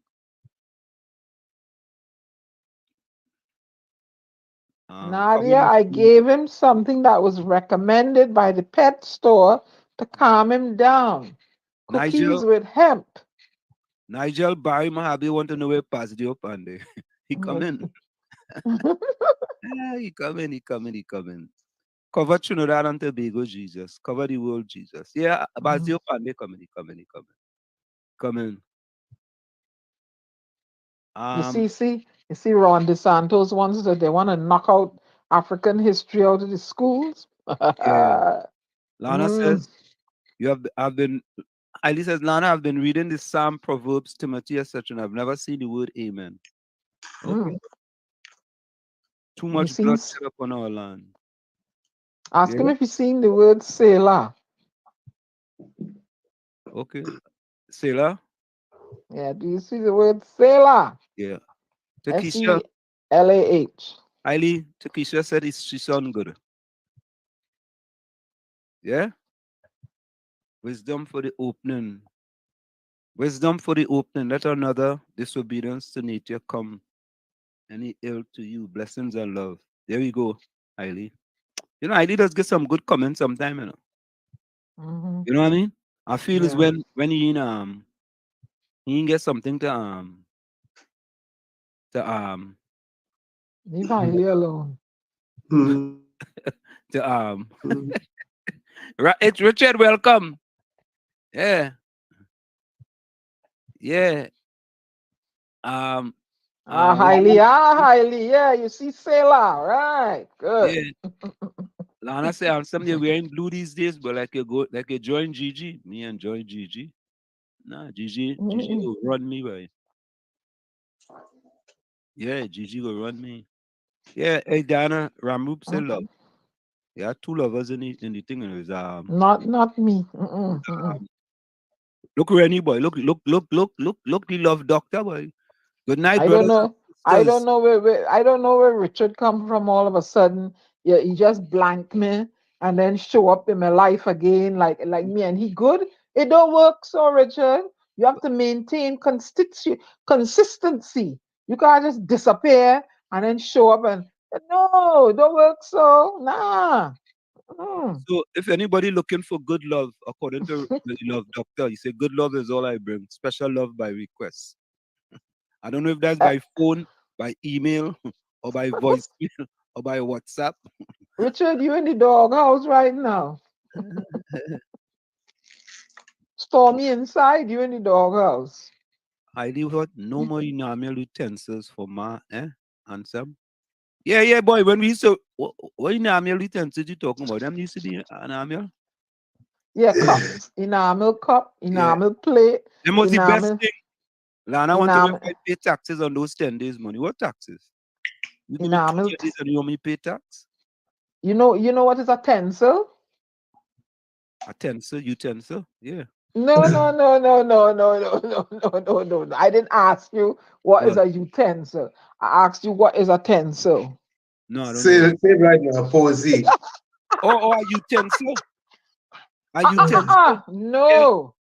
Nadia, I gave him something that was recommended by the pet store to calm him down. Cookies with hemp. Nigel Barry Mahabi want to know where Basdeo Panday. He coming. He coming. Cover Trinidad and Tobago, Jesus. Cover the world, Jesus. Yeah, Basdeo Panday coming. You see Ron DeSantos ones that they want to knock out African history out of the schools. Yeah. Lana says, Ali says, Lana, I've been reading the Psalm, Proverbs, Timothy, etc. and I've never seen the word amen. Okay. Too much blood set up on our land. Ask him if he's seen the word Selah. Okay. Selah? Yeah, do you see the word Selah? Yeah. S-E-L-A-H. Hailey, Takesha said she sound good. Yeah? Wisdom for the opening. Let another disobedience to nature come Any ill to you, blessings and love. There we go, Hailey. You know, Hailey does get some good comments sometime, you know. Mm-hmm. You know what I mean? I feel is Yeah. when he get something to Leave Hailey alone. Mm. to it's Richard, welcome. Yeah, yeah. Um Hailey, Lana, Hailey. Yeah, you see Sailor. Right. Good. yeah. Lana say Anselm they're wearing blue these days, but like you join Gigi. Me and join Gigi. Nah, Gigi Mm-mm. will run me, boy. Yeah, Gigi will run me. Yeah, hey Diana, Ramoop say love. Yeah, two lovers in the thing. Is Not me. Mm-mm. Mm-mm. look Rennie boy, look the love doctor boy. Good night, I don't brothers and know. I don't sisters. know I don't know where Richard come from all of a sudden. Yeah, he just blank me and then show up in my life again like me and he good. It don't work so, Richard. You have to maintain consistency. You can't just disappear and then show up and no, it don't work so. Nah. Mm. So if anybody looking for good love, according to the love doctor, he said good love is all I bring. Special love by request. I don't know if that's Uh, by phone, by email, or by voicemail, or by WhatsApp. Richard, you in the doghouse right now. Stormy inside, you in the doghouse. I leave what no more enamel utensils for my Anselm. Yeah, boy. When we used to what enamel utensils you talking about? Them used to be enamel. Yeah, cups, enamel cup, Yeah. enamel plate, Them was the best enamel, thing. Lana want to know if enamel, I pay taxes on those 10 days money. What taxes? You give me two enamel. 10 days and you want me pay tax? You know what is a tensile? A tensor, utensil? Yeah. No, no, no, no, no, no, no, no, no, no, no, no. I didn't ask you what is What? a utensil. I asked you what is a tensile. No, I don't know Say, what. say it right now, Posey. Oh, a utensil. A utensil. Yeah. No,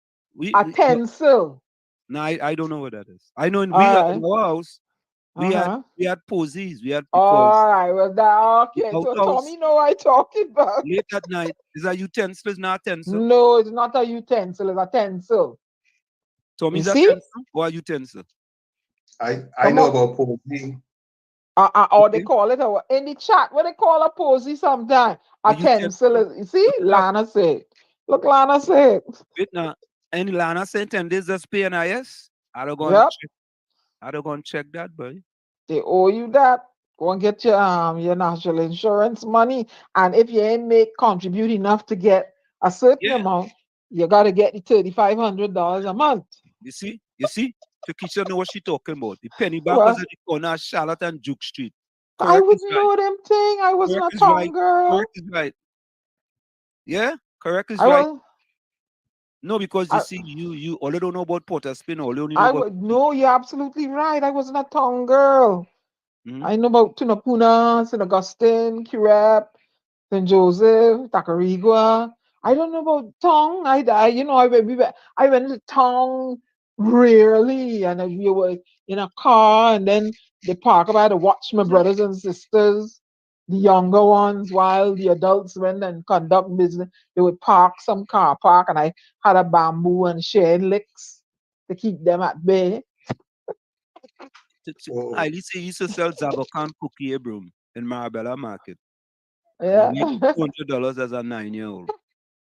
a We tensile. no, I don't know what that is. I know in All in right. our house Uh-huh. we had posies. We had because All right. Well, that the okay. So outhouse Tommy know what I talking about. late at night is a utensil, is not a tensor. No, it's not a utensil. It's a tensile. You Tommy's a see? tensor or a utensil. I Come know on. about Posey. Or they Okay. call it in the chat. What they call a posy sometimes. A A tensile. utensil. You see? What's that? Lana said. Look, Lana said. Wait now. Any Lana saying 10 days just pay NIS? I don't go and Yep. check. I don't go and check that, boy. They owe you that. Go and get your national insurance money. And if you ain't contribute enough to get a certain Yeah. amount, you gotta get the $3,500 a month. You see? Takesha know what she talking about. The penny bankers Well, at the corner of Charlotte and Duke Street. I Correct is wouldn't right. know them thing. I wasn't Correct a is tongue right. girl. Correct is right. Yeah, correct is I right. was No, because you I, see, you all don't know about Porter Spin, all you only know I about. would no, you're absolutely right. I wasn't a tongue girl. Mhm. I know about Tunapuna, St. Augustine, Curep, St. Joseph, Tacarigua. I don't know about Tong. I went to Tong rarely, and then we were in a car, and then they park about to watch my brothers and sisters, the younger ones, while the adults went and conduct business. They would park some car park, and I had a bamboo and shade licks to keep them at bay. Oh, I say he used to sell Zabakan cookie broom in Marabella Market, and he Yeah, made $200 as a 9-year-old.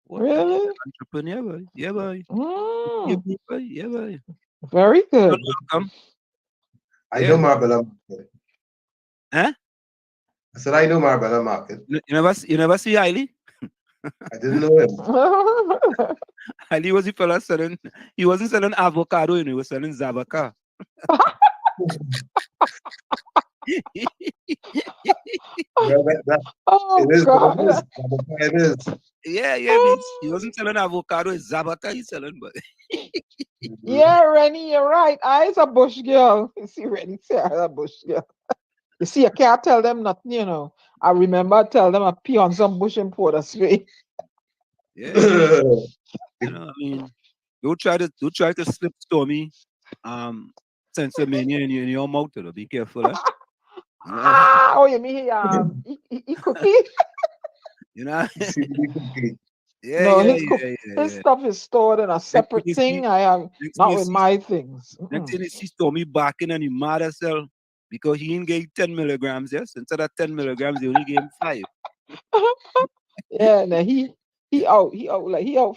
What a really. entrepreneur, boy. Yeah, boy. Yeah, Mm, boy. Yeah, boy. very You're good. welcome. I know Yeah. Marbella Market. Huh? I said I know Marbella Market. You never see Hailey? I didn't know him. Hailey was the fella selling. He wasn't selling avocado, he was selling Zabaka. Well, Oh it is what it is. God. That's why it is. Yeah, he wasn't selling avocado, it's Zabaka he's selling, but Yeah, Rennie, you're right. I's a bush girl. You see, Rennie say I's a bush girl. You see, I can't tell them nothing. I remember I tell them I pee on some bush in Port of Spain. yeah, I mean, don't try to slip Stormy sense of mania in your mouth, be careful, huh? You know, Oh, you mean he cookie? you know. CBD cookie. Yeah, No, yeah, his yeah, yeah, his yeah. stuff is stored in a Next thing separate you see, thing. I am next thing not you with see, my things. next thing you see Tommy backing and he mad as hell because he didn't get 10 milligrams, yes. Instead of 10 milligrams, he only gave him 5. Yeah, now he out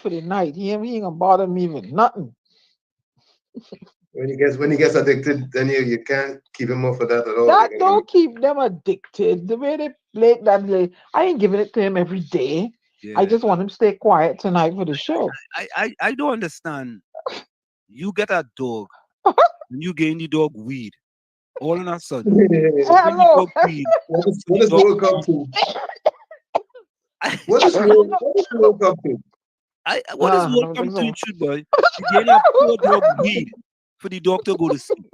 for the night. He ain't gonna bother me with nothing. When he gets addicted, then you can't keep him off of that at all. That You're don't keep them addicted. The way they play that play, I ain't giving it to him every day. I Yeah. just want him to stay quiet tonight for the show. I don't understand. You get a dog and you gain the dog weed. All in a sudden, gonna- you gain the Hello. dog weed. What does So the dog world come to? What does world come to? what is what Don't come think to so. you, shoot boy? You gain a poor dog weed for the dog to go to sleep.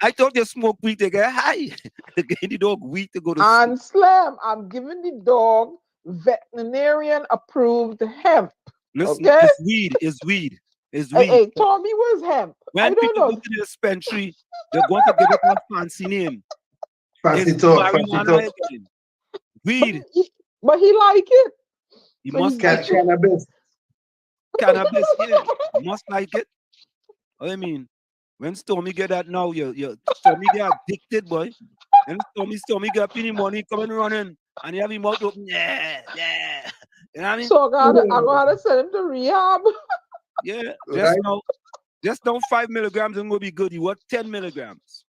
I thought they smoke weed, they get high. They gain the dog weed to go to sleep. Anselm, I'm giving the dog veterinarian approved hemp. Listen, Okay? it's weed, it's weed, it's Hey, weed. hey, Tommy, where's hemp? I When don't people go know. to the dispensary, they're going to give it a fancy name. Fancy It's talk, fancy marijuana talk. again. Weed. But he like it. You So must he like it. Cannabis. Cannabis, yeah. You must like it. I mean, when Stormy get that now, you Stormy get addicted, boy. And Stormy get up in the morning, coming running, and you have him mouth open. Yeah, yeah. You know what I mean? So I gotta send him to rehab. Yeah. Right? Just now 5 milligrams ain't gonna be good. You want 10 milligrams.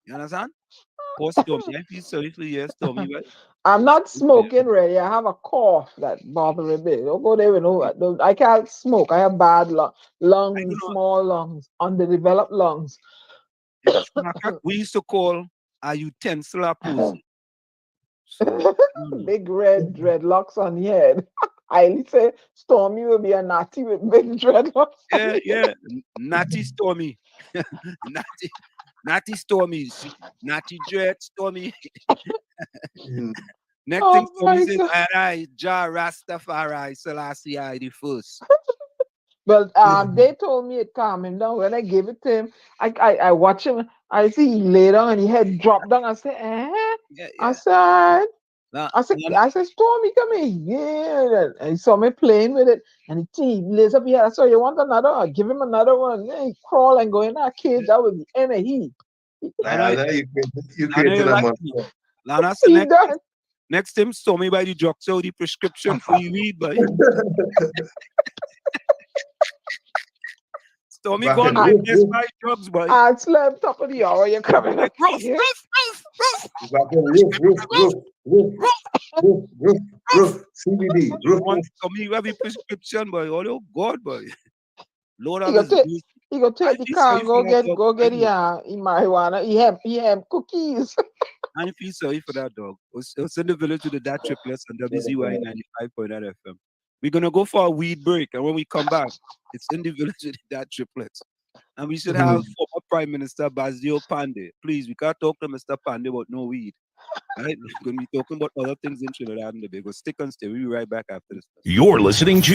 You understand? Poor Stormy. I feel sorry for you, Stormy, right? I'm not smoking ready. I have a cough that bothering me. Don't go there with no. I can't smoke. I have bad lungs, small lungs, underdeveloped lungs. We used to call a utensil a pussy. So, Big red dreadlocks on the head. I say Stormy will be a natty with big dreadlocks. Yeah. Natty Stormy. Natty Stormy. Natty Dread Stormy. Next thing Stormy says, I Jah Rastafari Selassie I the first. But they told me it calmed him down. When I gave it to him, I watch him. I see he lay down and his head dropped down. I said, Yeah. I said, Now, I said, Stormy, come here. Yeah. And he saw me playing with it. And he lays up here. I said, you want another? I'll give him another one. Yeah, he crawl and go in that cage. That was the end of he. You created a monster. Lana, so next time, Stormy by the drug, so the prescription for you weed, boy. Stormy gone by this by drugs, boy. I slept top of the hour. You're coming like roof. CBD. Stormy, you have a prescription, boy. Oh God, boy. Lord He have his go take the car and go get the marijuana. He have cookies. I feel sorry for that dog. It's in the village with the DAT Triplets on WZYE 95.9 FM. We're gonna go for a weed break, and when we come back, it's in the village with the DAT Triplets. And we should have former Prime Minister Basdeo Panday. Please, we can't talk to Mr. Panday about no weed. Right? We're going to be talking about other things in Trinidad and Tobago. Stick and stay. We'll be right back after this. You're listening to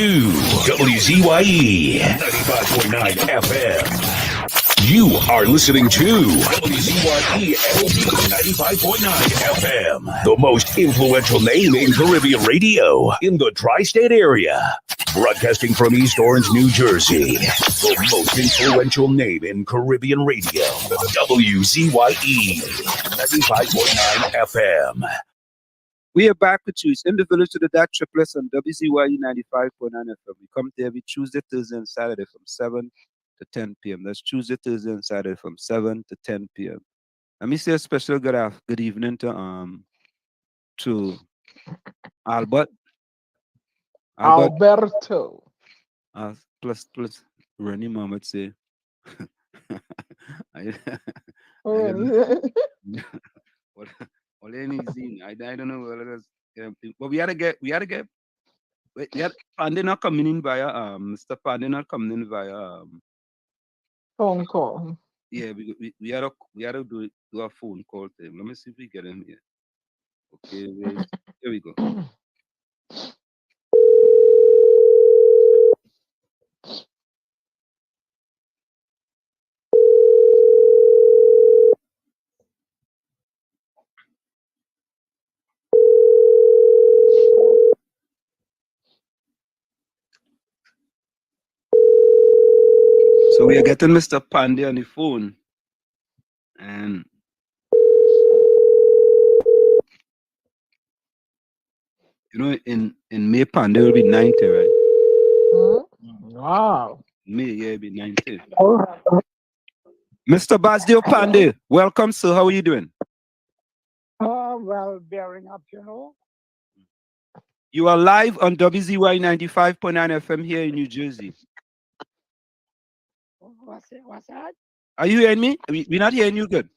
WZYE 95.9 FM. You are listening to WZYE 95.9 FM, the most influential name in Caribbean radio in the tri-state area. Broadcasting from East Orange, New Jersey, the most influential name in Caribbean radio, WZYE 95.9 FM. We are back with you. It's in the village to the DAT Triplets on WZYE 95.9 FM. We come there every Tuesday, Thursday, and Saturday from 7 to 10 p.m. That's Tuesday, Thursday, and Saturday from 7 to 10 p.m. Let me say a special good evening to Albert. Alberto. Plus Rennie Mohammed say. What anything? I don't know what it is. But we had to get Panday not coming in via Mr. Panday not coming in via phone call. Yeah, we had to do a phone call to him. Let me see if we get him here. Okay, wait. Here we go. So we are getting Mr. Pandey on the phone. And you know, in May, Pandey will be 90, right? Wow. May, yeah, it'll be 90. Mr. Basdeo Panday, welcome, sir. How are you doing? Well, bearing up, you know. You are live on WZYE 95.9 FM here in New Jersey. What's that? Are you hearing me? We're not hearing you good.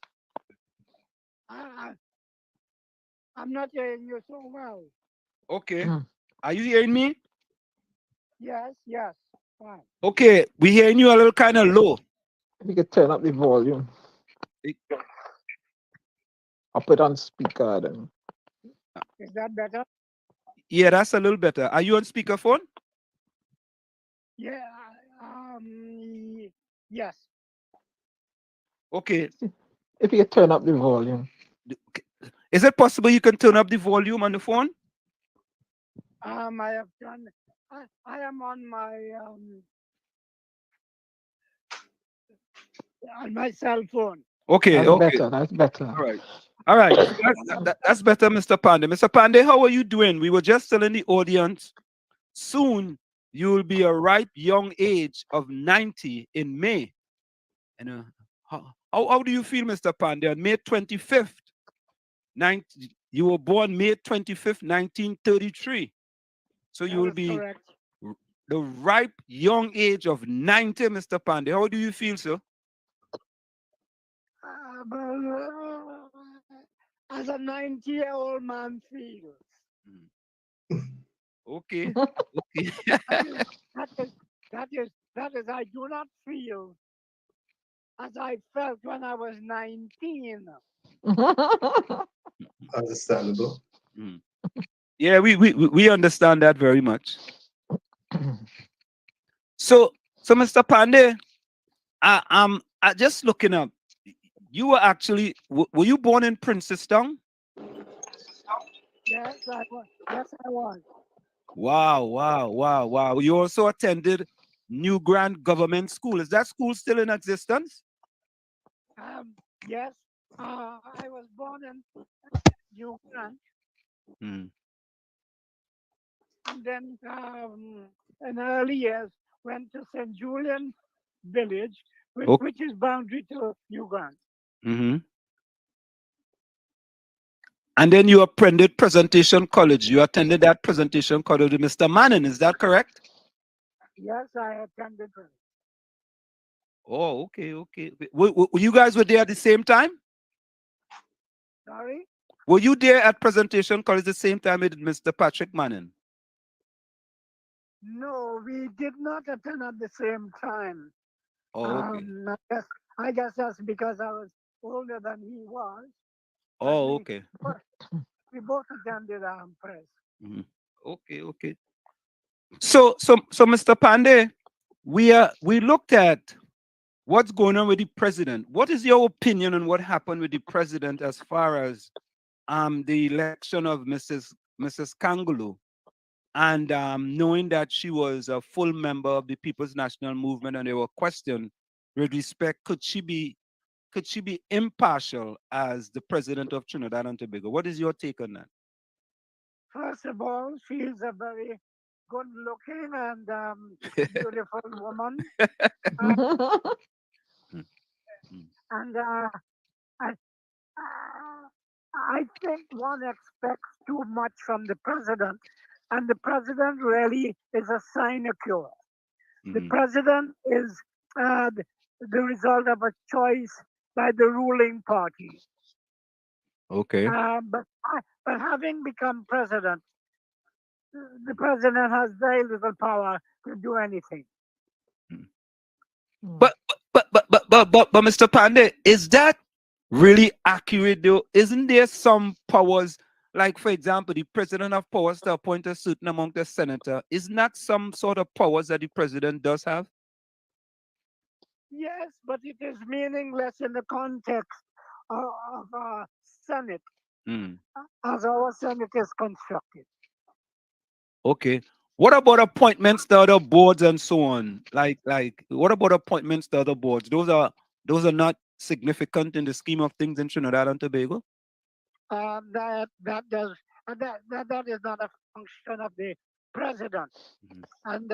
I'm not hearing you so well. Okay. Are you hearing me? Yes, fine. Okay, we're hearing you a little kind of low. You can turn up the volume. I'll put on speaker then. Is that better? Yeah, that's a little better. Are you on speakerphone? Yeah, yes. Okay. If you can turn up the volume. Is it possible you can turn up the volume on the phone? I have done. I am on my cell phone. Okay, That's okay. better. That's better. All right. That's better, Mr. Pandey. Mr. Pandey, how are you doing? We were just telling the audience, soon you will be a ripe young age of 90 in May. And how do you feel, Mr. Pandey? On May 25th, you were born May 25th, 1933. So you will be correct. the ripe young age of 90, Mr. Pandey. How do you feel, sir? As a 90-year-old man feels. Okay. Okay. that is, I do not feel as I felt when I was 19. Understandable. Yeah, we understand that very much. So Mr. Pandey, I just looking up. You were actually were you born in Princeton? Yes, I was. Yes, I was. Wow. You also attended New Grand Government School. Is that school still in existence? Yes, I was born in New Grand. And then in early years went to St. Julian Village, which is boundary to New Grand. And then you attended Presentation College. You attended that Presentation College with Mr. Manning. Is that correct? Yes, I attended. Oh, okay. You guys were there at the same time? Sorry? Were you there at Presentation College the same time with Mr. Patrick Manning? No, we did not attend at the same time. Oh, okay. I guess that's because I was older than he was. Oh, okay. We both attended press. Okay. So, Mr. Pandey, we looked at what's going on with the president. What is your opinion on what happened with the president as far as the election of Mrs. Kangulu, and knowing that she was a full member of the People's National Movement, and there were questions with respect, could she be impartial as the president of Trinidad and Tobago? What is your take on that? First of all, she is a very good-looking and beautiful woman. And I think one expects too much from the president, and the president really is a sinecure. The president is the result of a choice by the ruling party. Okay. But having become president, the president has very little power to do anything. But Mr. Pandey, is that really accurate though? Isn't there some powers, like for example, the president have powers to appoint a certain amount of senator? Isn't that some sort of powers that the president does have? Yes, but it is meaningless in the context of Senate, as our Senate is constructed. Okay. What about appointments to other boards and so on? Like, what about appointments to other boards? Those are not significant in the scheme of things in Trinidad and Tobago. That is not a function of the president, and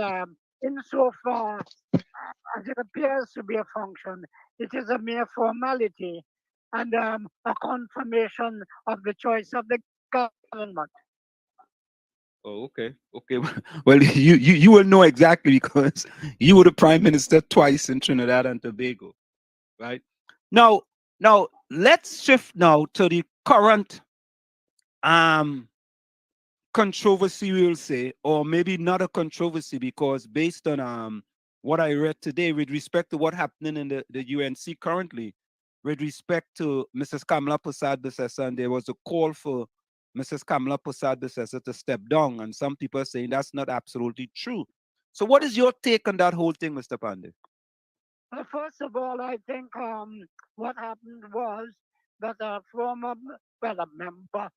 insofar as it appears to be a function, it is a mere formality and a confirmation of the choice of the government. Oh, okay. Okay. Well, you will know exactly because you were the prime minister twice in Trinidad and Tobago, right? Now let's shift now to the current controversy, we'll say, or maybe not a controversy, because based on what I read today with respect to what happening in the UNC currently, with respect to Mrs. Kamala Persad-Bissessar, and there was a call for Mrs. Kamala Persad-Bissessar to step down, and some people are saying that's not absolutely true. So what is your take on that whole thing, Mr. Pandey? First of all, I think what happened was that a former, well, a member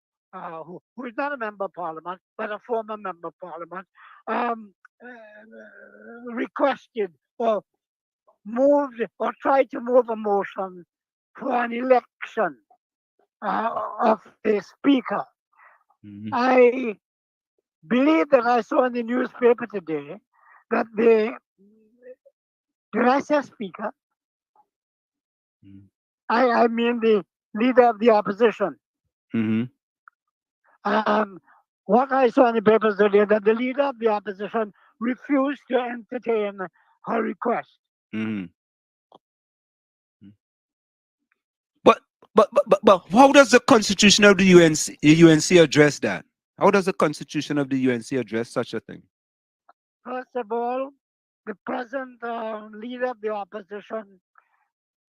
who is not a member of parliament, but a former member of parliament, requested or moved or tried to move a motion for an election of the speaker. I believe that I saw in the newspaper today that did I say speaker? I mean the leader of the opposition. What I saw in the papers today, that the leader of the opposition refused to entertain her request. But how does the constitution of the UNC address that? How does the constitution of the UNC address such a thing? First of all, the present leader of the opposition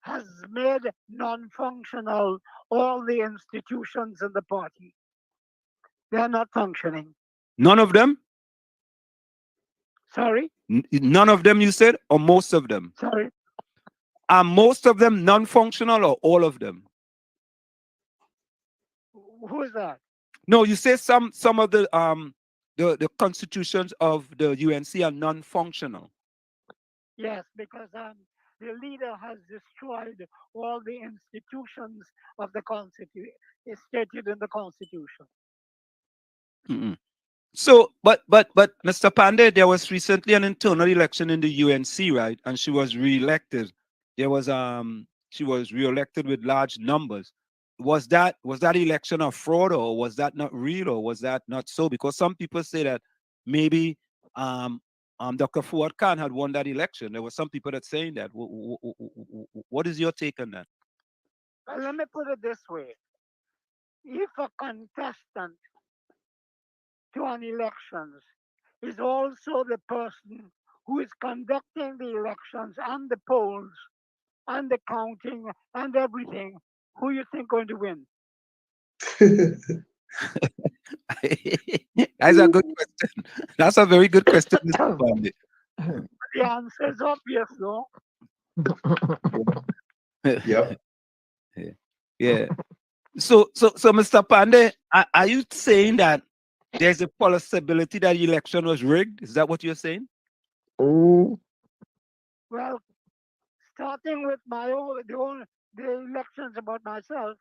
has made non-functional all the institutions in the party. They are not functioning. None of them? Sorry? None of them, you said, or most of them? Sorry. Are most of them non-functional or all of them? Who is that? No, you say some of the constitutions of the UNC are non-functional. Yes, because the leader has destroyed all the institutions of the Constitution, stated in the Constitution. So, but Mr. Pandey, there was recently an internal election in the UNC, right? And she was re-elected. There was she was re-elected with large numbers. Was that election a fraud, or was that not real, or was that not so? Because some people say that maybe Dr. Fuad Khan had won that election. There were some people that saying that. What is your take on that? Well, let me put it this way. If a contestant to an elections is also the person who is conducting the elections and the polls and the counting and everything, who you think going to win? That's a good question. That's a very good question, Mr. Pandey. The answer is obvious, though. Yep. Yeah. So, Mr. Pandey, are you saying that there's a possibility that the election was rigged? Is that what you're saying? Oh. Well, starting with my own, the elections about myself,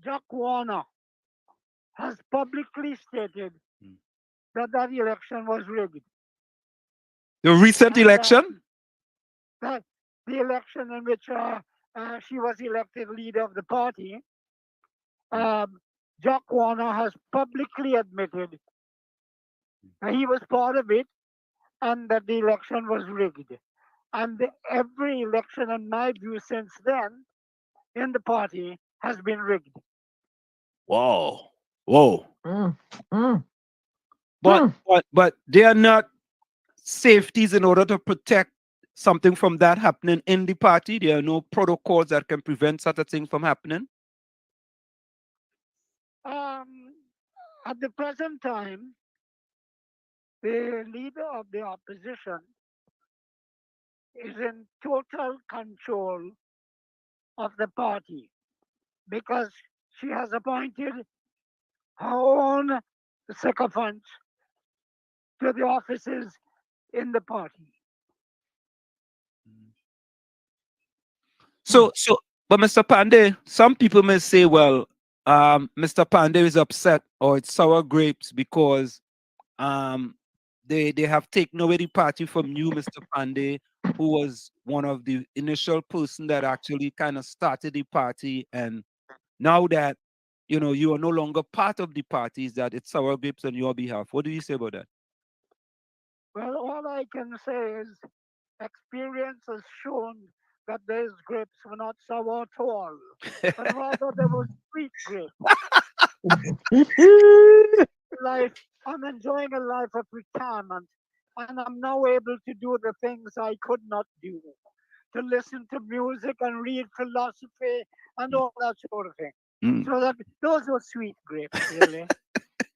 Jack Warner has publicly stated that election was rigged. The recent election? That the election in which she was elected leader of the party, Jack Warner has publicly admitted that he was part of it and that the election was rigged. And every election, in my view, since then, in the party has been rigged. Whoa. But they are not safeties in order to protect something from that happening in the party. There are no protocols that can prevent such a thing from happening. At the present time, the leader of the opposition is in total control of the party because she has appointed her own sycophants to the offices in the party. But Mr. Panday, some people may say, well, Mr. Panday is upset or it's sour grapes because they have taken away the party from you, Mr. Panday, who was one of the initial person that actually kind of started the party, and now that you are no longer part of the party, is that it's sour grapes on your behalf. What do you say about that? Well, all I can say is experience has shown that those grapes were not sour at all, but rather they were sweet grapes. Life, I'm enjoying a life of retirement, and I'm now able to do the things I could not do, to listen to music and read philosophy and all that sort of thing. So that those were sweet grapes, really.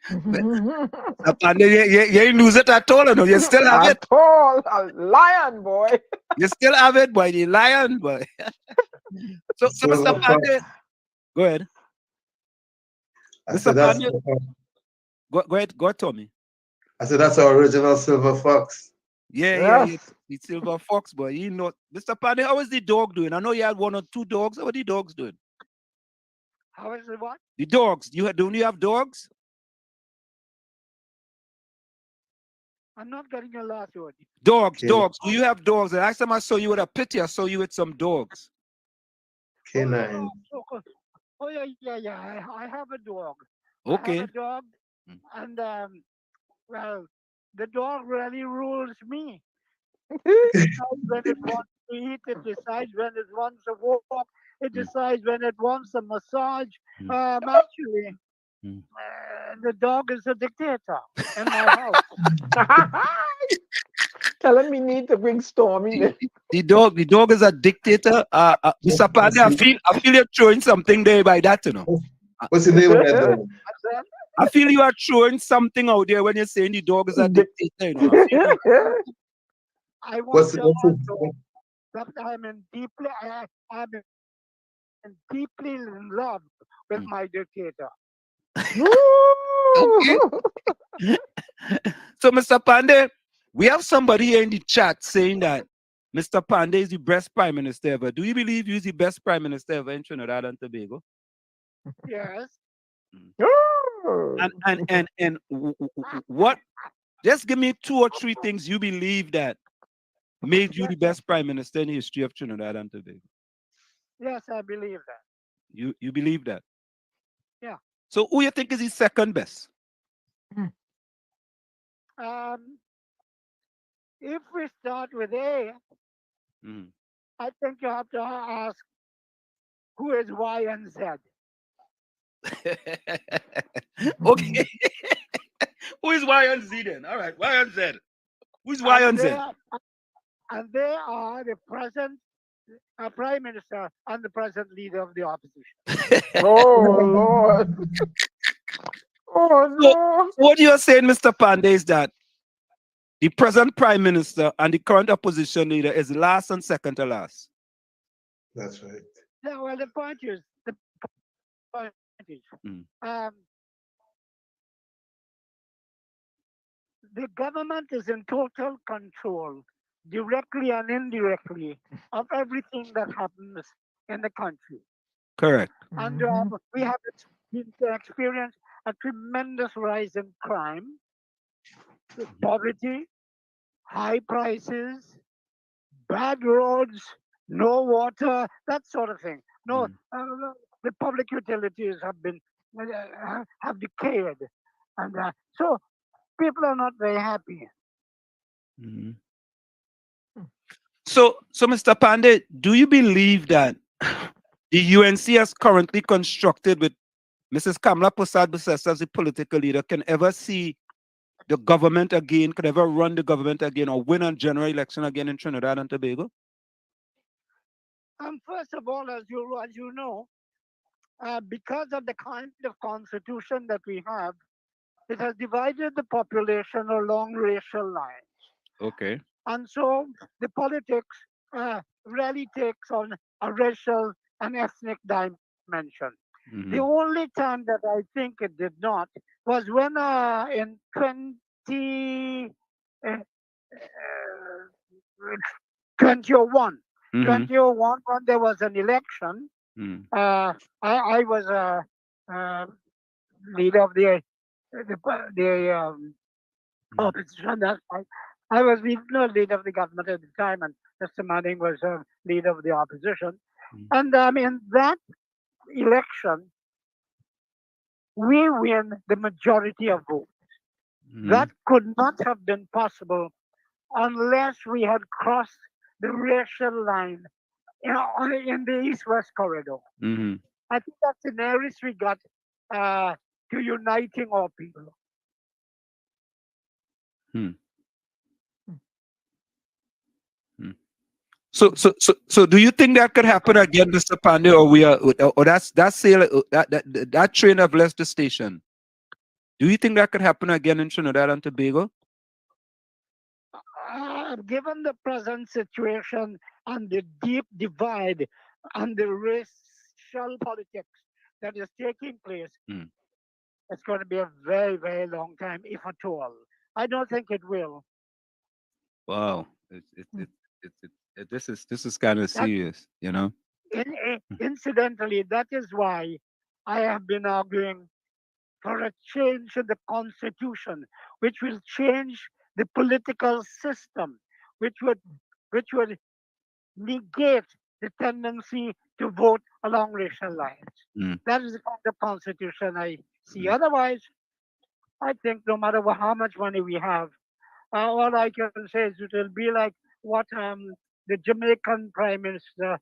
You ain't lose it at all, no? You still have it. At all, a lion, boy. You still have it, boy. The lion, boy. so Mr. Panday, go ahead. Mr. Panday, go ahead, Tommy. I said that's our original silver fox. Yeah, the silver fox, boy. You know, Mr. Panday, how is the dog doing? I know you had 1 or 2 dogs. How are the dogs doing? How is it what? The dogs. Don't you have dogs? I'm not getting your last word. Dogs. Do you have dogs? The last time I saw you with a pity, I saw you with some dogs. Canine. Oh yeah. I have a dog. Okay. I have a dog, and well, the dog really rules me. It decides when it wants to eat. It decides when it wants to walk. It decides when it wants a massage. Actually, the dog is a dictator in my house. Telling me need to bring Stormy. The dog is a dictator. Mr. Panday, I feel you're throwing something there by that, you know. What's the name of that dog? I feel you are throwing something out there when you're saying the dog is a dictator. You know? I want to know that I'm deeply in love with my dictator. So, Mr. Panday, we have somebody here in the chat saying that Mr. Panday is the best prime minister ever. Do you believe he's the best prime minister ever in Trinidad and Tobago? Yes. And what? Just give me 2 or 3 things you believe that made you the best prime minister in the history of Trinidad and Tobago. Yes, I believe that. You believe that? Yeah. So who you think is the second best? If we start with A, I think you have to ask who is Y and Z. Okay. Who is Y and Z then? All right, Y and Z. Who's Y and Z? And they are the present prime minister and the present leader of the opposition. Oh Lord. Oh no. So what you're saying, Mr. Panday, is that the present prime minister and the current opposition leader is last and second to last. That's right. Yeah, well, the point is, the government is in total control, directly and indirectly, of everything that happens in the country. Correct. And we have experienced a tremendous rise in crime, poverty, high prices, bad roads, no water, that sort of thing. No, the public utilities have decayed, and so people are not very happy. So, Mr. Panday, do you believe that the UNC as currently constructed with Mrs. Kamla Persad-Bissessar as the political leader can ever see the government again, could ever run the government again or win a general election again in Trinidad and Tobago? First of all, as you know, because of the kind of constitution that we have, it has divided the population along racial lines. Okay. And so the politics really takes on a racial and ethnic dimension. The only time that I think it did not was when in 2010, 2001. Mhm. 2001, when there was an election, Mm. I was leader of the opposition. I was leader of the government at the time, and Mr. Manning was leader of the opposition. Mm. And in that election, we win the majority of votes. Mhm. That could not have been possible unless we had crossed the racial line in the East-West corridor. Mhm. I think that's the nearest we got to uniting our people. Hmm. Hmm. So, do you think that could happen again, Mr. Pandey, or that sail that train have left the station? Do you think that could happen again in Trinidad and Tobago? Given the present situation and the deep divide and the racial politics that is taking place, Mm. it's going to be a very, very long time, if at all. I don't think it will. Wow, this is kind of serious, you know. Incidentally, that is why I have been arguing for a change in the constitution, which will change the political system, which would negate the tendency to vote along racial lines. Mm. That is the kind of constitution I see. Otherwise, I think no matter how much money we have, all I can say is it will be like what the Jamaican Prime Minister,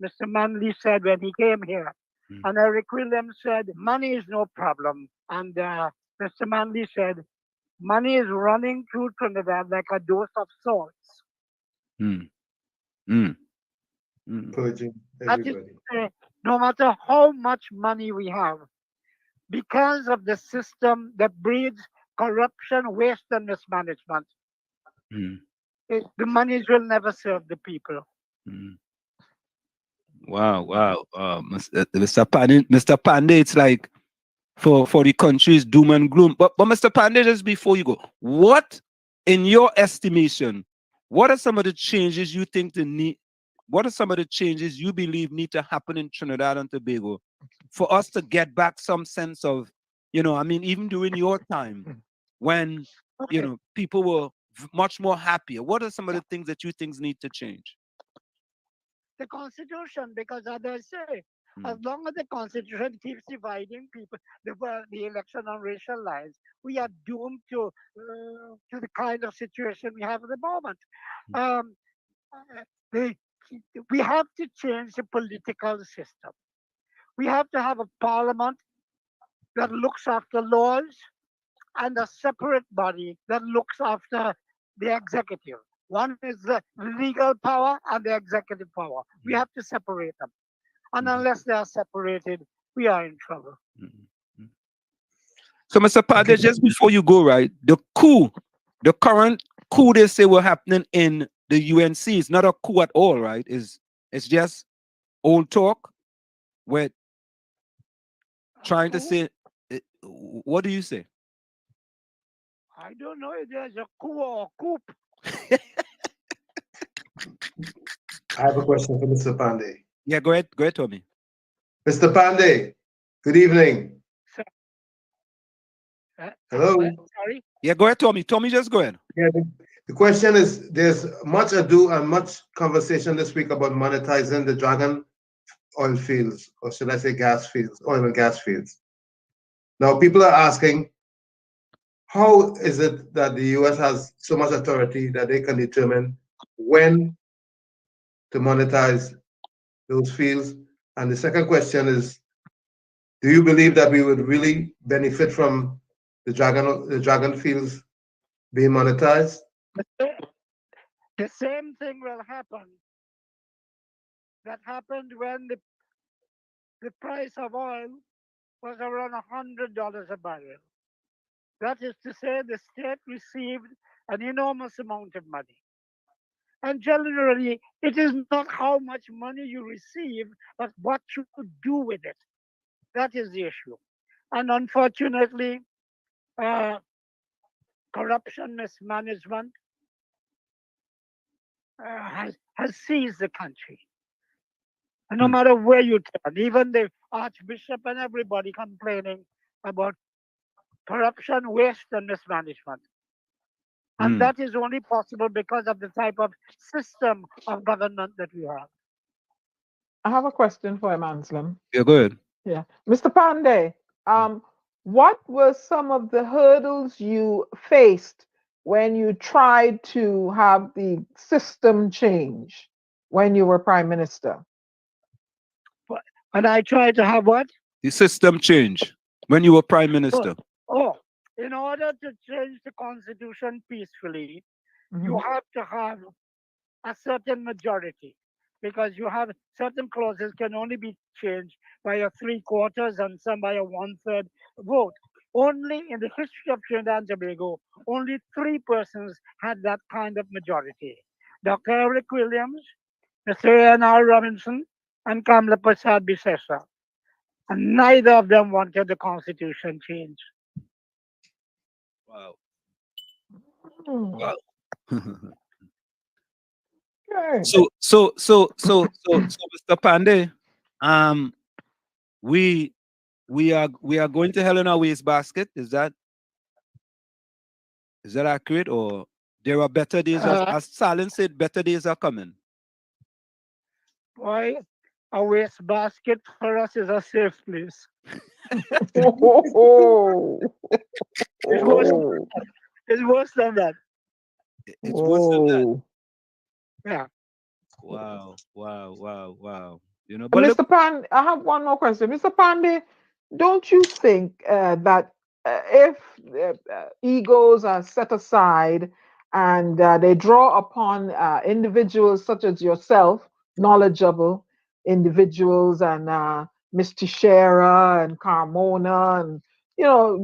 Mr. Manley, said when he came here. Mm. And Eric Williams said, money is no problem. And Mr. Manley said, money is running through Trinidad like a dose of salts. Mm. Mm. Purging That is, everybody. no matter how much money we have, because of the system that breeds corruption, waste, and mismanagement, Mm. the monies will never serve the people. Mm. Wow. Mr. Pandey, it's like for the country's doom and gloom. But Mr. Pandey, just before you go, what, in your estimation, what are some of the changes you think what are some of the changes you believe need to happen in Trinidad and Tobago for us to get back some sense of, even during your time when, people were much more happier? What are some of the things that you think need to change? The Constitution, because as I say, as long as the Constitution keeps dividing people, the election on racial lines, we are doomed to the kind of situation we have at the moment. We have to change the political system. We have to have a parliament that looks after laws and a separate body that looks after the executive. One is the legal power and the executive power. We have to separate them. And unless they are separated, we are in trouble. So, Mr. Pandey, just before you go, right, the current coup they say were happening in the UNC is not a coup at all, right? It's just old talk with trying to say, what do you say? I don't know if there's a coup or a coup. I have a question for Mr. Pandey. Yeah, go ahead, Tommy. Mr. Pandey, good evening. Hello. Sorry. Yeah, go ahead, Tommy. Tommy, just go ahead. Yeah, the question is: there's much ado and much conversation this week about monetizing the Dragon oil fields, or should I say gas fields, oil and gas fields. Now, people are asking, how is it that the U.S. has so much authority that they can determine when to monetize those fields? And the second question is, do you believe that we would really benefit from the Dragon fields being monetized? The same thing will happen that happened when the price of oil was around $100 a barrel. That is to say, the state received an enormous amount of money. And generally, it is not how much money you receive, but what you do with it. That is the issue. And unfortunately, corruption, mismanagement, has seized the country. And no matter where you turn, even the Archbishop and everybody complaining about corruption, waste, and mismanagement. And that is only possible because of the type of system of government that we have. I have a question for him, Anselm. Yeah, go ahead. Yeah. Mr. Pandey, what were some of the hurdles you faced when you tried to have the system change when you were Prime Minister? And I tried to have what? The system change when you were Prime Minister. In order to change the constitution peacefully, you have to have a certain majority, because you have certain clauses can only be changed by a 3/4 and some by a 1/3 vote. Only in the history of Trinidad and Tobago, only 3 persons had that kind of majority: Dr. Eric Williams, Mr. N.R. Robinson, and Kamla Prasad Bisesa. And neither of them wanted the constitution changed. Wow. Wow. So, Mr. Pandey, we are going to hell in our waste basket. Is that accurate, or there are better days? As Stalin said, better days are coming. Why? A waste basket for us is a safe place. It's worse than that. It's worse than that. Yeah. Wow. You know, but Mr. Pandey, I have one more question. Mr. Pandey, don't you think that if egos are set aside and they draw upon individuals such as yourself, knowledgeable individuals, and Mr. Shera and Carmona, and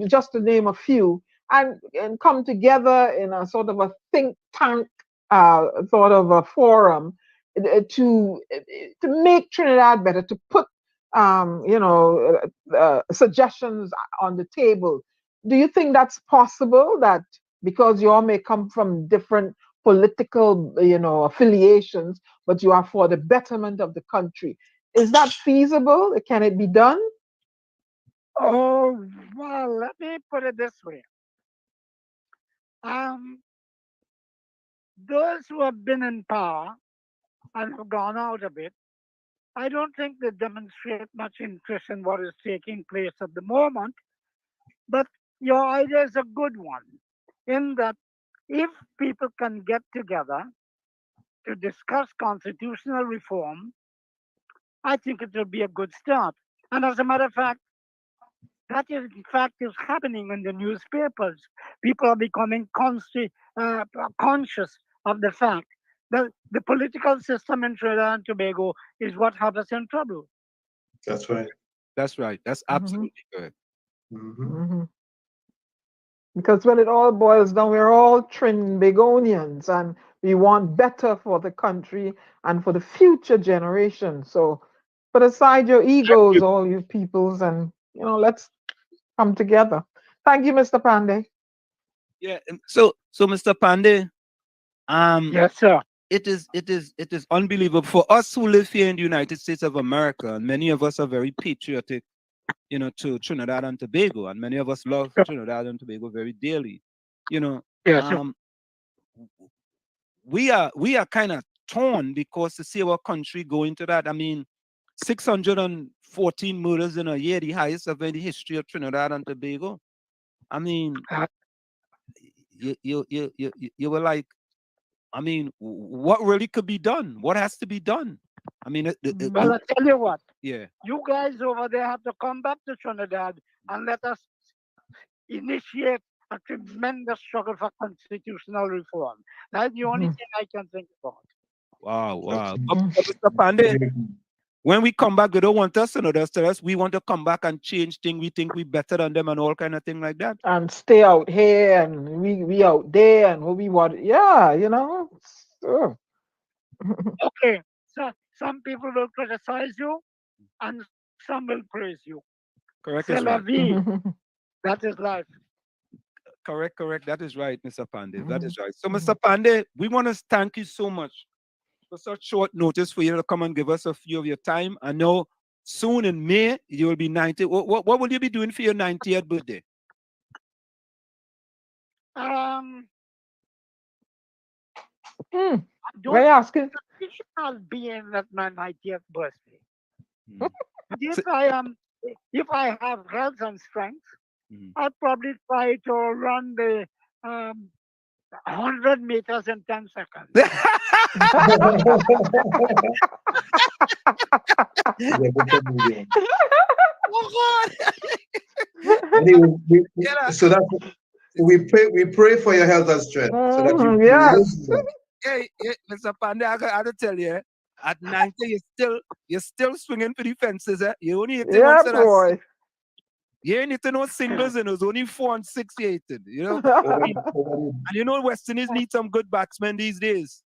just to name a few, and come together in a sort of a think tank sort of a forum to make Trinidad better, to put suggestions on the table. Do you think that's possible? That because you all may come from different political, affiliations, but you are for the betterment of the country. Is that feasible? Can it be done? Oh, well, let me put it this way. Those who have been in power and have gone out of it, I don't think they demonstrate much interest in what is taking place at the moment. But your idea is a good one, in that if people can get together to discuss constitutional reform, I think it will be a good start. And as a matter of fact, that is in fact is happening in the newspapers. People are becoming conscious of the fact that the political system in Trinidad and Tobago is what has us in trouble. That's right. That's right. That's absolutely correct. Because when it all boils down, we're all Trinbagonians and we want better for the country and for the future generations. So put aside your egos, all you peoples, and let's come together. Thank you, Mr. Pandey. Yeah. So Mr. Pandey, yes, sir. It is unbelievable for us who live here in the United States of America, and many of us are very patriotic, to Trinidad and Tobago, and many of us love Trinidad and Tobago very dearly. We are kind of torn because to see our country go into that. I mean, 614 murders in a year, the highest of any history of Trinidad and Tobago. I mean, you were like, I mean, what really could be done? What has to be done? I mean, well, I tell you what. Yeah. You guys over there have to come back to Trinidad and let us initiate a tremendous struggle for constitutional reform. That's the only thing I can think about. Wow. Mr. Pandey, when we come back, they don't want us to know that. Tell us we want to come back and change things. We think we're better than them and all kind of thing like that. And stay out here and we out there and what we want. Yeah, Sure. Okay. So some people will criticize you and some will praise you. Correct. C'est la vie. That is life. Correct. That is right, Mr. Pandey. That is right. So, Mr. Pandey, we want to thank you so much for such short notice for you to come and give us a few of your time. I know soon in May you will be 90. What will you be doing for your 90th birthday? What are you asking? I'll be in at my 90th birthday. Mm. If I have health and strength, Mm. I'll probably try to run the 100 meters in 10 seconds. Oh God! Anyway, Yeah. so that we pray for your health and strength so that you Yes. Hey, Mr. Pandey, I got to tell you, at 90, you're still swinging for the fences. You only hitting Yeah, once boy. you ain't hitting no singles, and it was only 4 and 6 you hitting, you know. over And you know, West Indies need some good batsmen these days.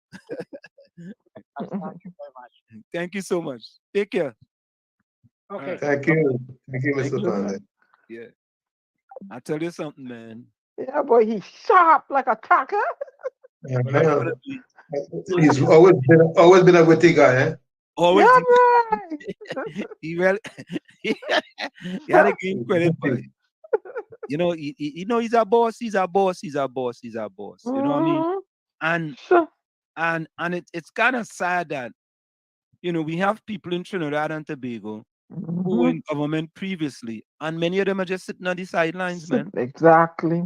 Thank you very much. Thank you so much. Take care. Okay. Alright. Thank you. Thank you, Thank Mr. you. Pandey. Yeah. I'll tell you something, man. Yeah, boy, he's sharp like a tacker. I'm gonna be He's always been a witty guy, eh? always Yeah, boy. he really he had to give him credit for it. You know, he's a boss, he's a boss, he's a boss, he's a boss. You know what I mean? And Sure. and it's kind of sad that, you know, we have people in Trinidad and Tobago who were in government previously, and many of them are just sitting on the sidelines, man. Exactly.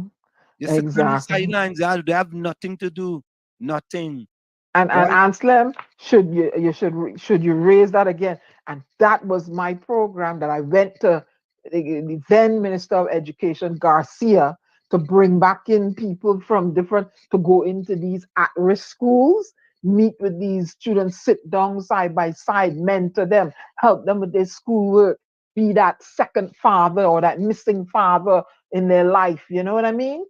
Just sitting on the Exactly. sidelines. They have nothing to do. Nothing. And Right. Anselm, should you raise that again? And that was my program that I went to the then Minister of Education Garcia to bring back in people from different to go into these at-risk schools, meet with these students, sit down side by side, mentor them, help them with their schoolwork, be that second father or that missing father in their life. You know what I mean?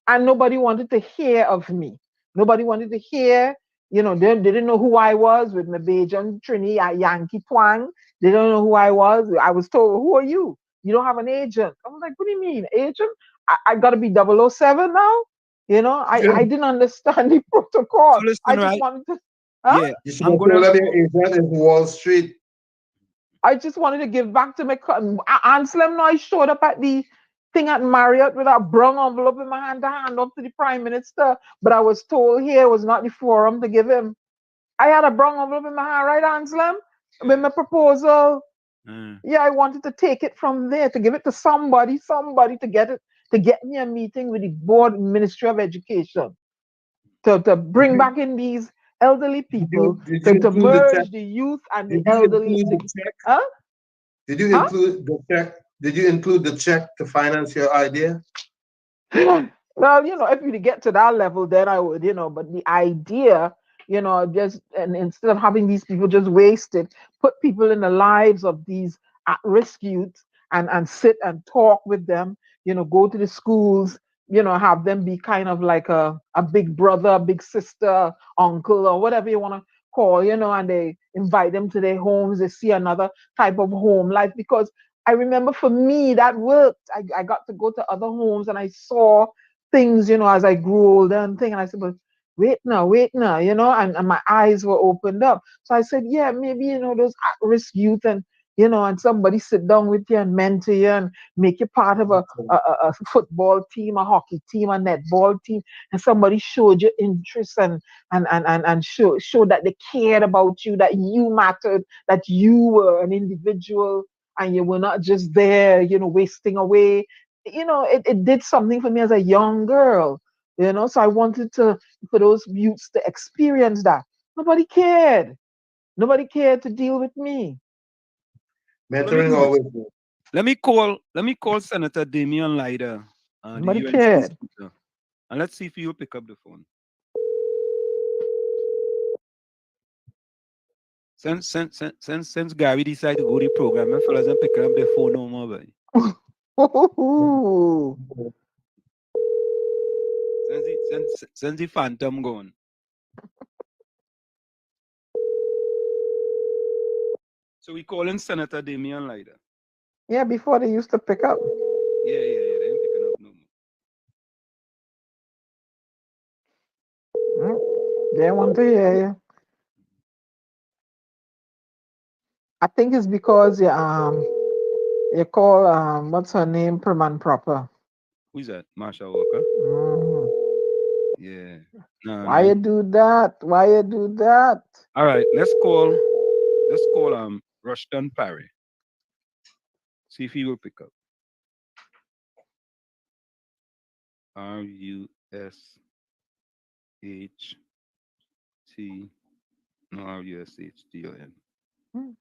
And nobody wanted to hear of me. Nobody wanted to hear. You know, they didn't know who I was with my Bajan Trini at Yankee Twang. They don't know who I was. I was told, who are you? You don't have an agent. I was like, what do you mean, agent? I got to be 007 now? You know, I didn't understand the protocol. So listen, I just right? wanted to, huh? Yeah, You should I'm have gonna. told them your agent is Wall Street. I just wanted to give back to my Anselm. Now I showed up at the thing at Marriott with a brown envelope in my hand to hand up to the Prime Minister, but I was told here was not the forum to give him. I had a brown envelope in my hand, right, Anselm, with my proposal. Yeah, I wanted to take it from there to give it to somebody to get me a meeting with the board Ministry of Education to bring back in these elderly people Did you to include the check? merge the youth and the Did you elderly. include the check? Huh? Did you include the check? Did you include the check to finance your idea? Well, you know, if you get to that level, then I would, you know, but the idea, you know, just and instead of having these people just wasted, put people in the lives of these at-risk youths and sit and talk with them, you know, go to the schools, you know, have them be kind of like a big brother, a big sister, uncle, or whatever you want to call, you know, and they invite them to their homes, they see another type of home life. Because I remember for me that worked. I got to go to other homes and I saw things, you know, as I grew older and thing. And I said, but wait now, you know, and my eyes were opened up. So I said, yeah, maybe, you know, those at-risk youth and, you know, and somebody sit down with you and mentor you and make you part of a football team, a hockey team, a netball team, and somebody showed you interest and show that they cared about you, that you mattered, that you were an individual and you were not just there, you know, wasting away. You know, it did something for me as a young girl, you know, so I wanted for those youths to experience that. Nobody cared. Nobody cared to deal with me. Mentoring always. Let me call Senator Damian Leiter, the Nobody UNC cared. speaker, and let's see if he'll pick up the phone. Since Gary decided to go to the program, my fellas ain't picking up their phone no more, boy. Since the phantom gone. So we calling Senator Damian Leiter. Yeah, before they used to pick up. Yeah, they ain't picking up no more. They want to hear you. I think it's because you call what's her name prim and proper. Who's that? Marsha Walker? Mhm. Yeah. No, Why you do that? Why you do that? All right, let's call Rushton Parry. See if he will pick up. RUSHT. No, RUSHTON. Hmm.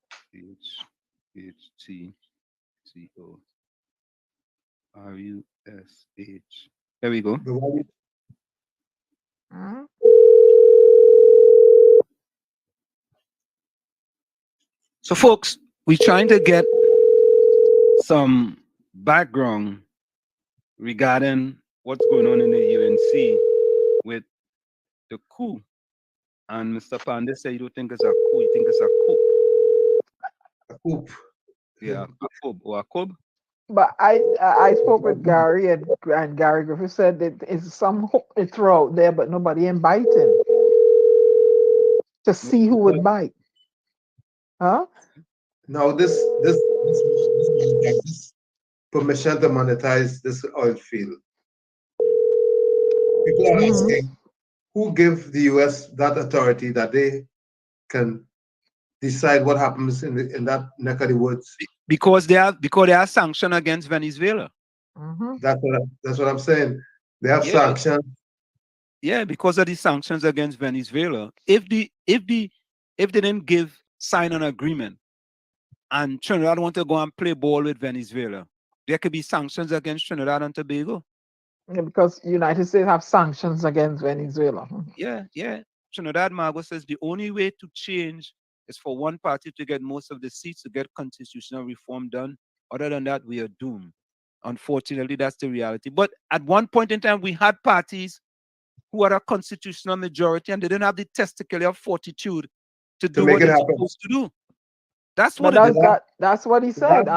HHTCO. RUSH. There we go. Hmm. So, folks, we're trying to get some background regarding what's going on in the UNC with the coup. And Mr. Pandey said you don't think it's a coup, you think it's a coup. A coup. Yeah, a coup or a coup. But I spoke with Gary and Gary Griffith said that it's some hook they throw out there, but nobody ain't biting to see who would bite. Huh? Now this permission to monetize this oil field. People are asking who gave the US that authority that they can decide what happens in that neck of the woods. Because they are sanctioned against Venezuela. That's what I'm saying. They have Yeah. sanctions. Yeah, because of the sanctions against Venezuela. If they didn't sign an agreement and Trinidad want to go and play ball with Venezuela, there could be sanctions against Trinidad and Tobago. Yeah, because United States have sanctions against Venezuela. Yeah. Trinidad Margo says the only way to change is for one party to get most of the seats to get constitutional reform done. Other than that, we are doomed. Unfortunately, that's the reality. But at one point in time, we had parties who had a constitutional majority and they didn't have the testicular fortitude to do make what it they're happen. supposed to do. That's But what that's what he said.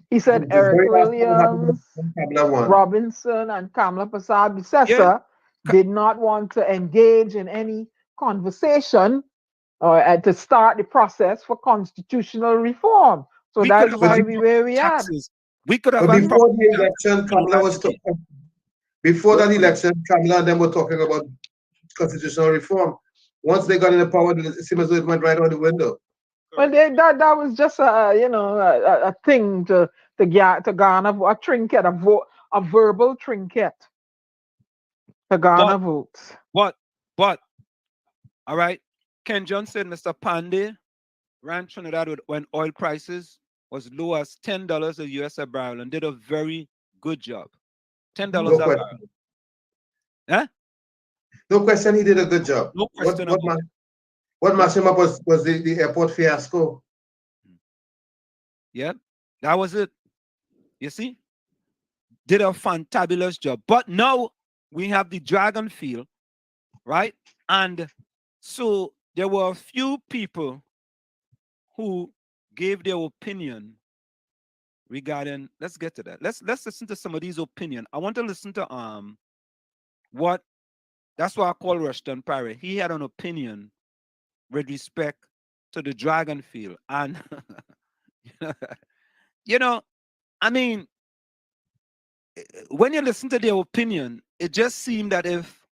He said Eric Williams, Robinson, and Kamala Prasad Bissessa did not want to engage in any conversation or to start the process for constitutional reform. So that's why we where we are. We could have. But before the election, Kamala was talking. Before that election, Kamala and them were talking about constitutional reform. Once they got in the power, it seems as though it went right out the window. Well, that was just a thing to garner a trinket, a verbal trinket to garner votes. But all right, Ken John said Mr. Pandey ran Trinidad when oil prices was low as $10 a US a barrel and did a very good job. $10 a barrel. Huh? No question, he did a good job. No question about it. What messed him up was the airport fiasco. Yeah, that was it. You see? Did a fantabulous job. But now we have the Dragon Field, right? And so there were a few people who gave their opinion regarding, let's get to that. Let's listen to some of these opinions. I want to listen to that's why I call Rushton Parry. He had an opinion with respect to the Dragon Field. And I mean, when you listen to their opinion, it just seemed that if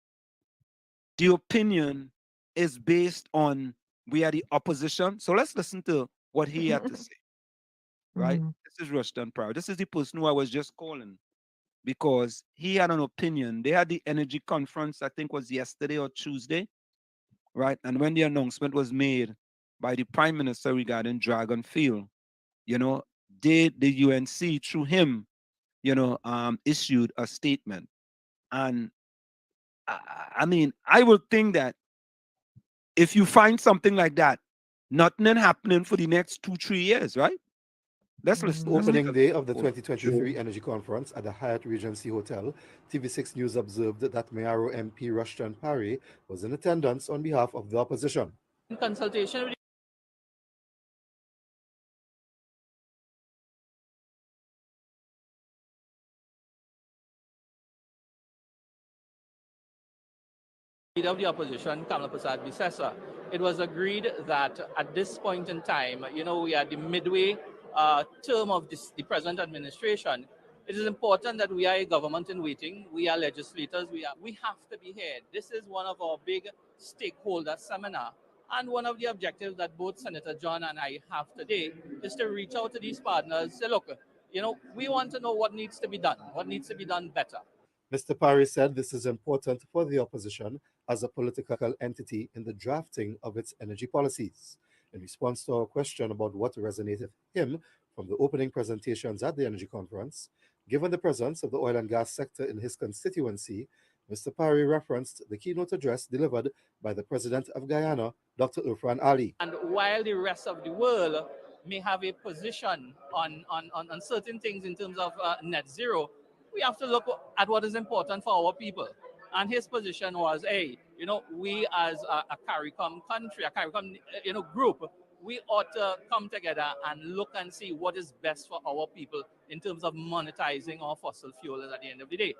the opinion is based on we are the opposition. So let's listen to what he had to say. Right? This is Rushton Parry. This is the person who I was just calling because he had an opinion. They had the energy conference, I think was yesterday or Tuesday. Right? And when the announcement was made by the Prime Minister regarding Dragon Field, the UNC through him, issued a statement. And I mean, I would think that if you find something like that, nothing happening for the next 2-3 years, right? Let's listen. Opening day of the 2023 Energy Conference at the Hyatt Regency Hotel, TV6 News observed that Mayaro MP Rushton Parry was in attendance on behalf of the opposition. In consultation with Leader of the opposition, Kamal Prasad Bisesa, it was agreed that at this point in time, we are the midway term of the present administration. It is important that we are a government in waiting. We are legislators. We have to be heard. This is one of our big stakeholder seminar. And one of the objectives that both Senator John and I have today is to reach out to these partners, say, look, we want to know what needs to be done, what needs to be done better. Mr. Parry said this is important for the opposition as a political entity in the drafting of its energy policies. In response to our question about what resonated him from the opening presentations at the energy conference, given the presence of the oil and gas sector in his constituency, Mr. Parry referenced the keynote address delivered by the President of Guyana, Dr. Irfan Ali. And while the rest of the world may have a position on certain things in terms of net zero, we have to look at what is important for our people. And his position was, we as a CARICOM country, a CARICOM group, we ought to come together and look and see what is best for our people in terms of monetizing our fossil fuels at the end of the day.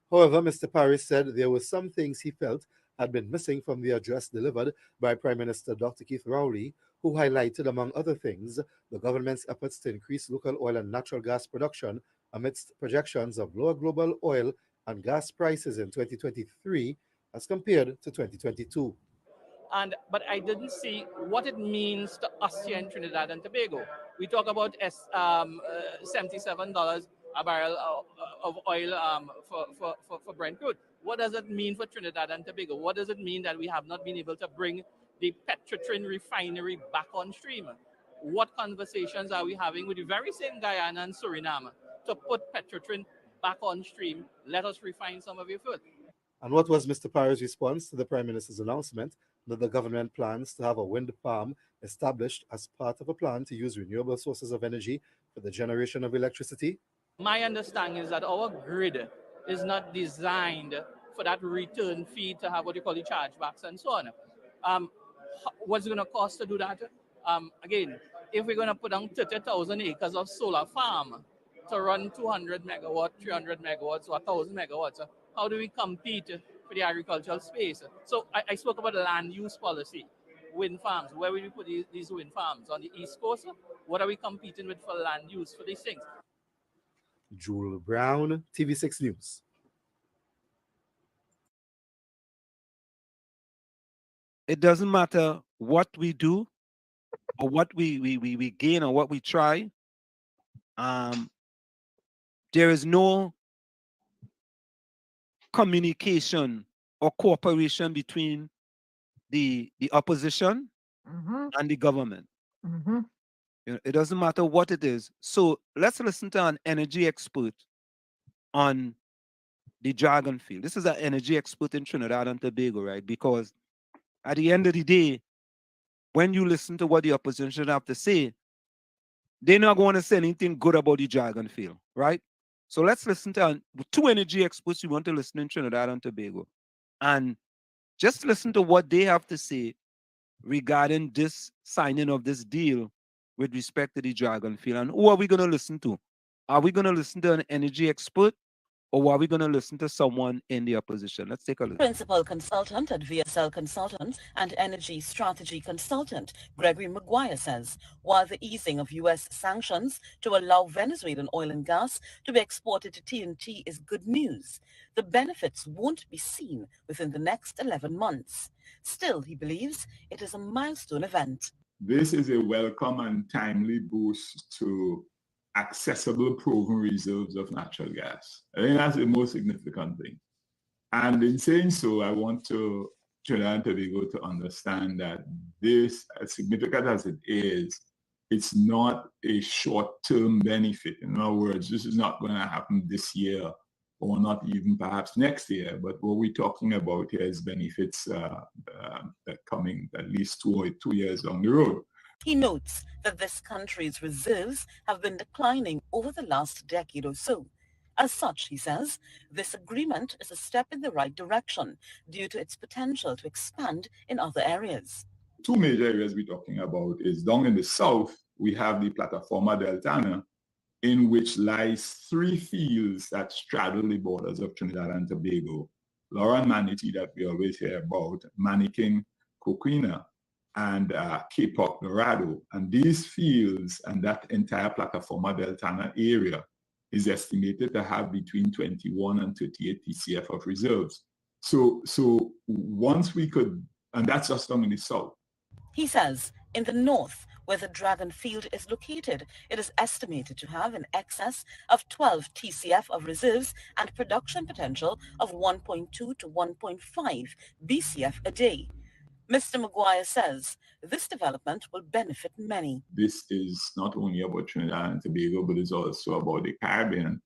However, Mr. Parry said there were some things he felt had been missing from the address delivered by Prime Minister Dr. Keith Rowley, who highlighted, among other things, the government's efforts to increase local oil and natural gas production amidst projections of lower global oil and gas prices in 2023 as compared to 2022. But I didn't see what it means to us here in Trinidad and Tobago. We talk about $77 a barrel of oil for Brent crude. What does it mean for Trinidad and Tobago? What does it mean that we have not been able to bring the Petrotrin refinery back on stream? What conversations are we having with the very same Guyana and Suriname to put Petrotrin back on stream? Let us refine some of your food. And what was Mr. Parry's response to the Prime Minister's announcement that the government plans to have a wind farm established as part of a plan to use renewable sources of energy for the generation of electricity? My understanding is that our grid is not designed for that return feed to have what you call the chargebacks and so on. What's it going to cost to do that? Again, if we're going to put on 30,000 acres of solar farm to run 200 megawatt, 300 megawatts, or 1,000 megawatts, how do we compete for the agricultural space? So I spoke about the land use policy, wind farms. Where will we put these wind farms? On the East Coast? What are we competing with for land use for these things? Jewel Brown, TV6 News. It doesn't matter what we do or what we gain or what we try. There is no communication or cooperation between the opposition and the government. It doesn't matter what it is. So let's listen to an energy expert on the Dragon field. This is an energy expert in Trinidad and Tobago, right? Because at the end of the day, when you listen to what the opposition have to say, they're not going to say anything good about the Dragon field, right? So let's listen to two energy experts we want to listen in Trinidad and Tobago. And just listen to what they have to say regarding this signing of this deal with respect to the Dragon field. And who are we going to listen to? Are we going to listen to an energy expert, or are we going to listen to someone in the opposition? Let's take a look. Principal consultant at VSL Consultants and energy strategy consultant Gregory Maguire says, while the easing of U.S. sanctions to allow Venezuelan oil and gas to be exported to TNT is good news, the benefits won't be seen within the next 11 months. Still, he believes it is a milestone event. This is a welcome and timely boost to accessible proven reserves of natural gas. I think that's the most significant thing. And in saying so, I want to Trinidad and Tobago to understand that this, as significant as it is, it's not a short-term benefit. In other words, this is not going to happen this year or not even perhaps next year, but what we're talking about here is benefits that coming at least 2 years down the road. He notes that this country's reserves have been declining over the last decade or so. As such, he says, this agreement is a step in the right direction due to its potential to expand in other areas. Two major areas we're talking about is down in the south, we have the Plataforma Deltana, in which lies 3 fields that straddle the borders of Trinidad and Tobago. Lauren Manatee that we always hear about, Manikin, Coquina, and Cape Dorado. And these fields and that entire Plataforma Deltana area is estimated to have between 21 and 38 TCF of reserves. So once we could, and that's just down in the south. He says in the north, where the Dragon Field is located, it is estimated to have in excess of 12 TCF of reserves and production potential of 1.2 to 1.5 BCF a day. Mr. Maguire says this development will benefit many. This is not only about Trinidad and Tobago, but it's also about the Caribbean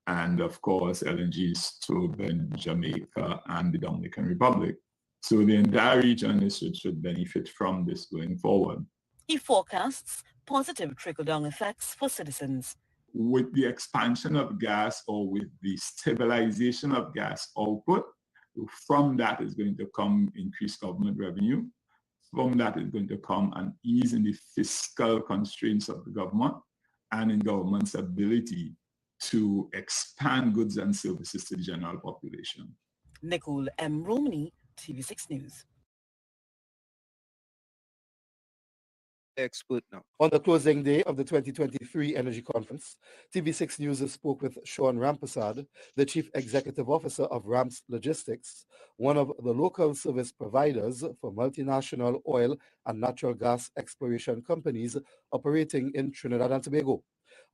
and, of course, LNGs to Jamaica and the Dominican Republic. So the entire region should benefit from this going forward. He forecasts positive trickle-down effects for citizens. With the expansion of gas or with the stabilization of gas output, from that is going to come increased government revenue. From that is going to come an ease in the fiscal constraints of the government and in government's ability to expand goods and services to the general population. Nicole M. Romney, TV6 News. Expert now. On the closing day of the 2023 Energy Conference, TV6 News spoke with Sean Rampasad, the Chief Executive Officer of Ramps Logistics, one of the local service providers for multinational oil and natural gas exploration companies operating in Trinidad and Tobago.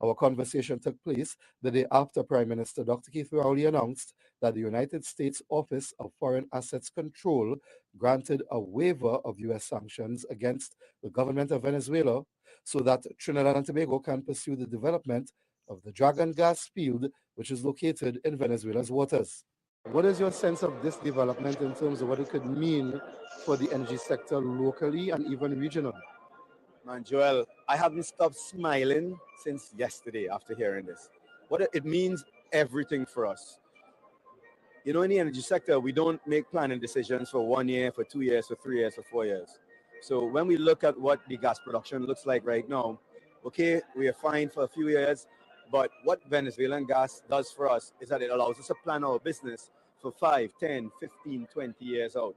Our conversation took place the day after Prime Minister Dr. Keith Rowley announced that the United States Office of Foreign Assets Control granted a waiver of U.S. sanctions against the government of Venezuela so that Trinidad and Tobago can pursue the development of the Dragon gas field, which is located in Venezuela's waters. What is your sense of this development in terms of what it could mean for the energy sector locally and even regionally? Man, Joel, I haven't stopped smiling since yesterday after hearing this. What it means everything for us. You know, in the energy sector, we don't make planning decisions for 1 year, for 2 years, for 3 years, for 4 years. So when we look at what the gas production looks like right now, okay, we are fine for a few years, but what Venezuelan gas does for us is that it allows us to plan our business for 5, 10, 15, 20 years out.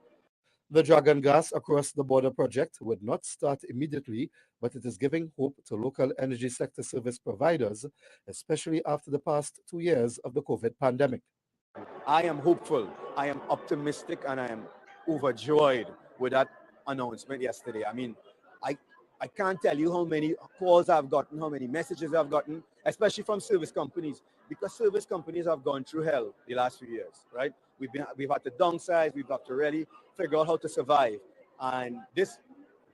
The Dragon Gas Across the Border project would not start immediately, but it is giving hope to local energy sector service providers, especially after the past 2 years of the COVID pandemic. I am hopeful, I am optimistic, and I am overjoyed with that announcement yesterday. I mean, I can't tell you how many calls I've gotten, how many messages I've gotten, especially from service companies, because service companies have gone through hell the last few years, right? We've had to downsize, we've had to really figure out how to survive. And this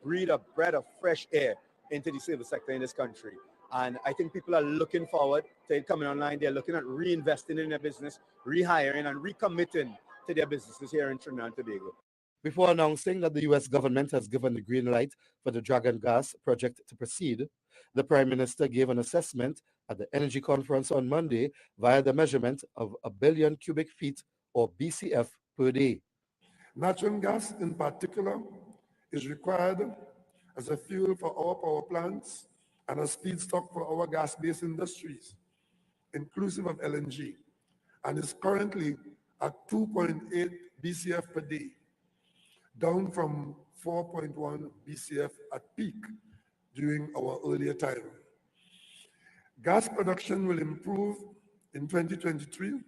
breathe a breath of fresh air into the service sector in this country. And I think people are looking forward to it coming online. They're looking at reinvesting in their business, rehiring and recommitting to their businesses here in Trinidad and Tobago. Before announcing that the U.S. government has given the green light for the Dragon Gas project to proceed, the Prime Minister gave an assessment at the Energy Conference on Monday via the measurement of 1 billion cubic feet or BCF per day. Natural gas in particular is required as a fuel for our power plants and as feedstock for our gas-based industries, inclusive of LNG, and is currently at 2.8 BCF per day, down from 4.1 BCF at peak during our earlier time. Gas production will improve in 2023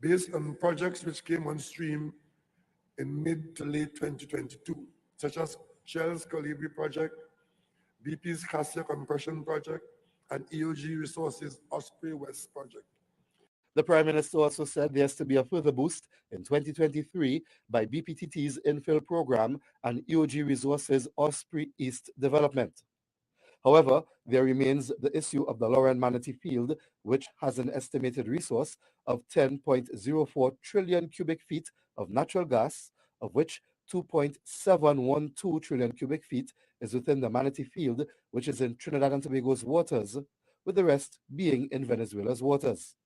based on projects which came on stream in mid to late 2022, such as Shell's Colibri project, BP's Cassia compression project, and EOG Resources Osprey West project. The Prime Minister also said there's to be a further boost in 2023 by BPTT's infill program and EOG Resources Osprey East development. However, there remains the issue of the Lauren Manatee field, which has an estimated resource of 10.04 trillion cubic feet of natural gas, of which 2.712 trillion cubic feet is within the Manatee field, which is in Trinidad and Tobago's waters, with the rest being in Venezuela's waters.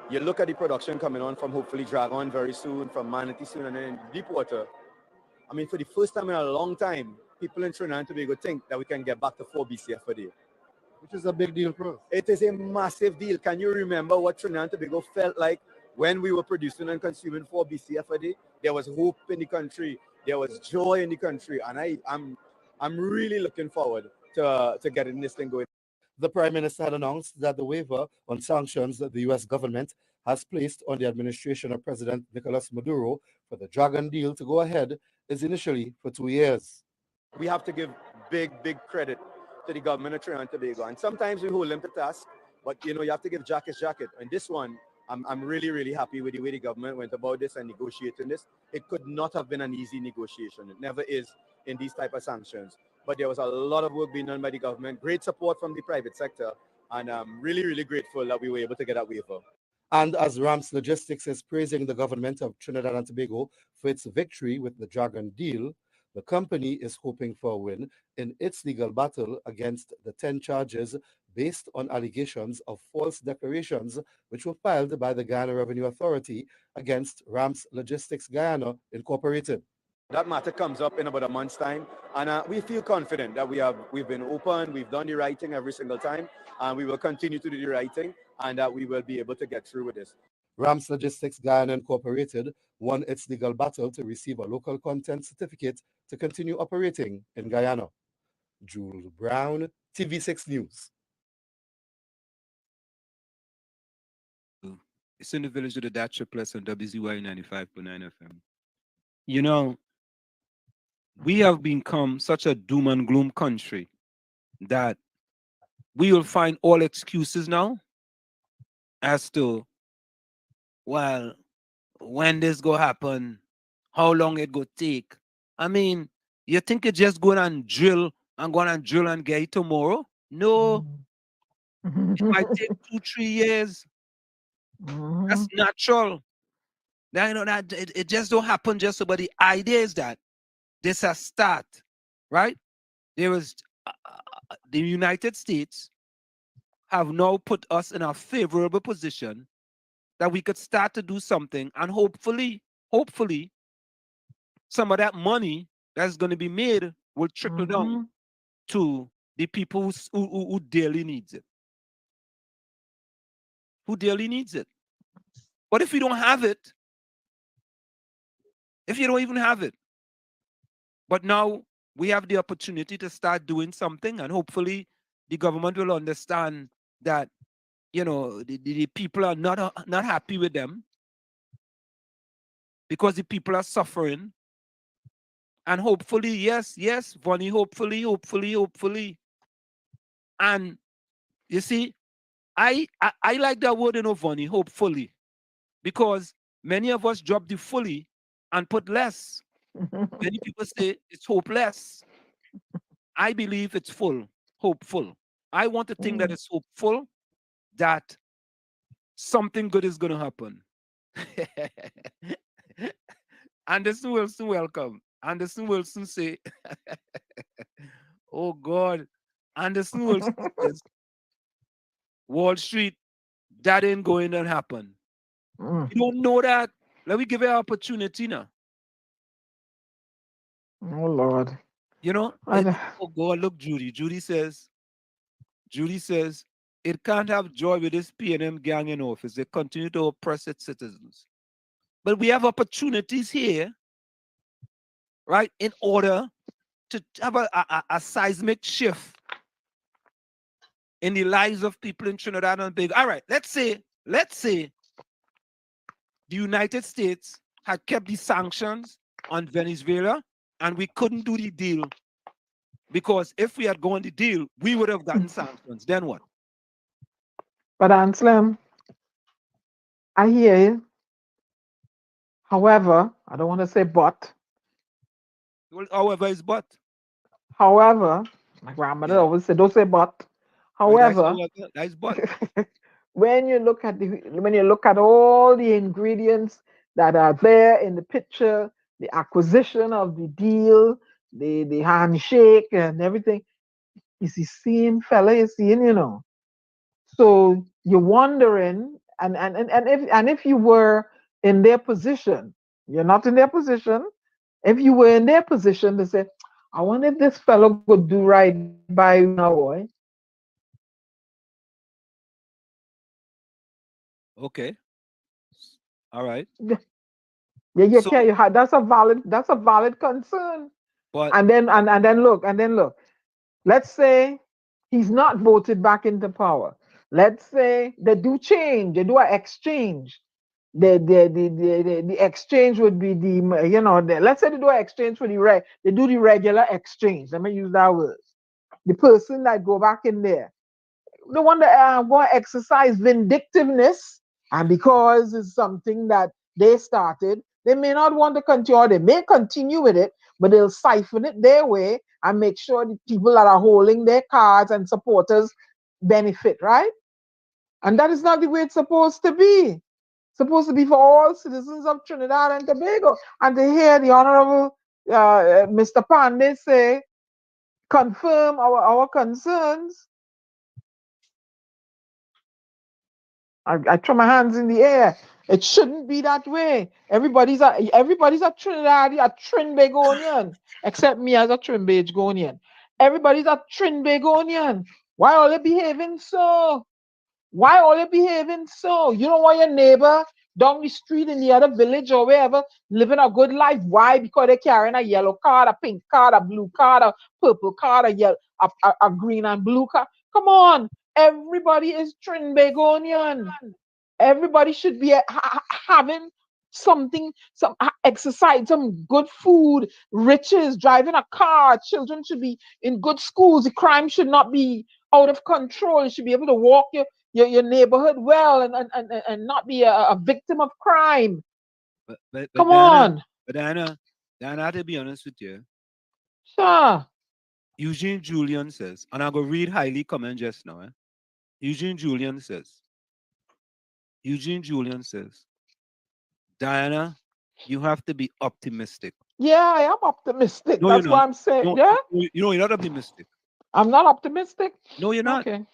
You look at the production coming on from hopefully Dragon very soon, from Manatee soon, and then in deep water. I mean, for the first time in a long time, people in Trinidad and Tobago think that we can get back to 4 BCF a day. Which is a big deal for us. It is a massive deal. Can you remember what Trinidad and Tobago felt like when we were producing and consuming 4 BCF a day, there was hope in the country, there was joy in the country, and I'm really looking forward to getting this thing going. The Prime Minister had announced that the waiver on sanctions that the U.S. government has placed on the administration of President Nicolas Maduro for the Dragon deal to go ahead is initially for 2 years. We have to give big credit to the government of Trinidad and Tobago, and sometimes we hold them to task, but you have to give Jack his jacket. And this one, I'm really happy with the way the government went about this and negotiating this. It could not have been an easy negotiation. It never is in these type of sanctions. But there was a lot of work being done by the government, great support from the private sector, and I'm really grateful that we were able to get that waiver. And as Rams Logistics is praising the government of Trinidad and Tobago for its victory with the Dragon deal, the company is hoping for a win in its legal battle against the 10 charges based on allegations of false declarations which were filed by the Guyana Revenue Authority against Rams Logistics Guyana Incorporated. That matter comes up in about a month's time, and we feel confident that we've been open, we've done the right thing every single time, and we will continue to do the right thing, and that we will be able to get through with this. Rams Logistics Guyana Incorporated won its legal battle to receive a local content certificate to continue operating in Guyana. Jules Brown, TV6 News. It's in the village of the DAT Triplets on WZYE 95.9 FM. We have become such a doom and gloom country that we will find all excuses now as to, well, when this go happen, how long it go take. I mean, you think it just going and drill and get it tomorrow? No. It might take 2-3 years. That's natural. That it just don't happen just so. But the idea is that this has start, right? There was the United States have now put us in a favorable position that we could start to do something, and hopefully, some of that money that's going to be made will trickle down to the people who dearly needs it. Who dearly needs it. But if you don't have it, if you don't even have it, but now we have the opportunity to start doing something, and hopefully the government will understand that, the people are not happy with them because the people are suffering. And hopefully, yes, Vonnie, hopefully. And you see, I like that word, Vonnie, hopefully, because many of us drop the fully and put less. Many people say it's hopeless. I believe it's full, hopeful. I want to think that it's hopeful that something good is going to happen. Anderson Wilson, welcome. Anderson Wilson say, oh God, Anderson Wilson says, Wall Street, that ain't going to happen. You don't know that. Let me give you an opportunity now. Oh Lord. Oh God, look, Judy. Judy says, it can't have joy with this PNM gang in office. They continue to oppress its citizens. But we have opportunities here, right, in order to have a seismic shift in the lives of people in Trinidad and Tobago. All right, let's say the United States had kept the sanctions on Venezuela and we couldn't do the deal, because if we had gone the deal, we would have gotten sanctions. Then what? But Anselm, I hear you. However, I don't want to say but. Well, however is but. However, my grandmother always said, don't say but. However, that's but. when you look at all the ingredients that are there in the picture, the acquisition of the deal, the handshake and everything, it's the same fella you're seeing, So you're wondering, and if you were in their position, you're not in their position. If you were in their position to say, I wonder if this fellow could do right by you now, boy. Okay. All right. Yeah, you So, can't. That's a valid concern. but And then look. Let's say he's not voted back into power. Let's say they do change. They do an exchange. The exchange would be let's say they do an exchange for they do the regular exchange. Let me use that word. The person that go back in there, the one that want to exercise vindictiveness, and because it's something that they started, they may not want to continue, or they may continue with it, but they'll siphon it their way and make sure the people that are holding their cards and supporters benefit, right? And that is not the way it's supposed to be. It's supposed to be for all citizens of Trinidad and Tobago. And to hear the Honorable Mr. Panday say, confirm our concerns, I throw my hands in the air. It shouldn't be that way. Everybody's a Trinidad, a Trinbagonian, except me as a Trinbagonian. Everybody's a Trinbagonian. Why are they behaving so? Why are they behaving so? You don't want your neighbor down the street in the other village or wherever living a good life. Why? Because they're carrying a yellow card, a pink card, a blue card, a purple card, a green and blue card. Come on. Everybody is Trinbagonian. Everybody should be having something, some exercise, some good food, riches, driving a car. Children should be in good schools. The crime should not be out of control. You should be able to walk your neighborhood well and not be a victim of crime. But Come Diana, on. but Diana, I have to be honest with you. Sure. Eugene Julian says, and I'll go read highly comment just now. Eugene Julian says, Diana, you have to be optimistic. Yeah, I am optimistic. No, That's you're what not. I'm saying. No, Yeah, you're not optimistic. I'm not optimistic. No, you're not. Okay.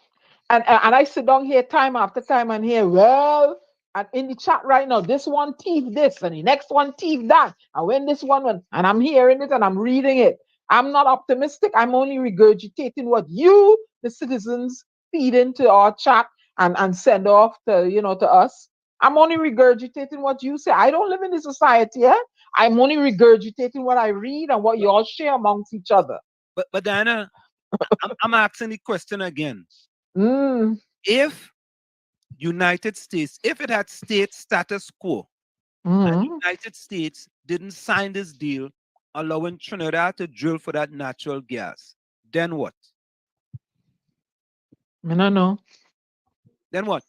And I sit down here time after time and hear, well, and in the chat right now, this one thief this and the next one thief that. And when this one went, and I'm hearing it and I'm reading it. I'm not optimistic. I'm only regurgitating what you, the citizens, feed into our chat and send off to us. I'm only regurgitating what you say. I don't live in this society, yeah? I'm only regurgitating what I read and what you all share amongst each other. But Diana, I'm asking the question again. If United States, if it had state status quo, and United States didn't sign this deal allowing Trinidad to drill for that natural gas, then what? I don't know. Then what?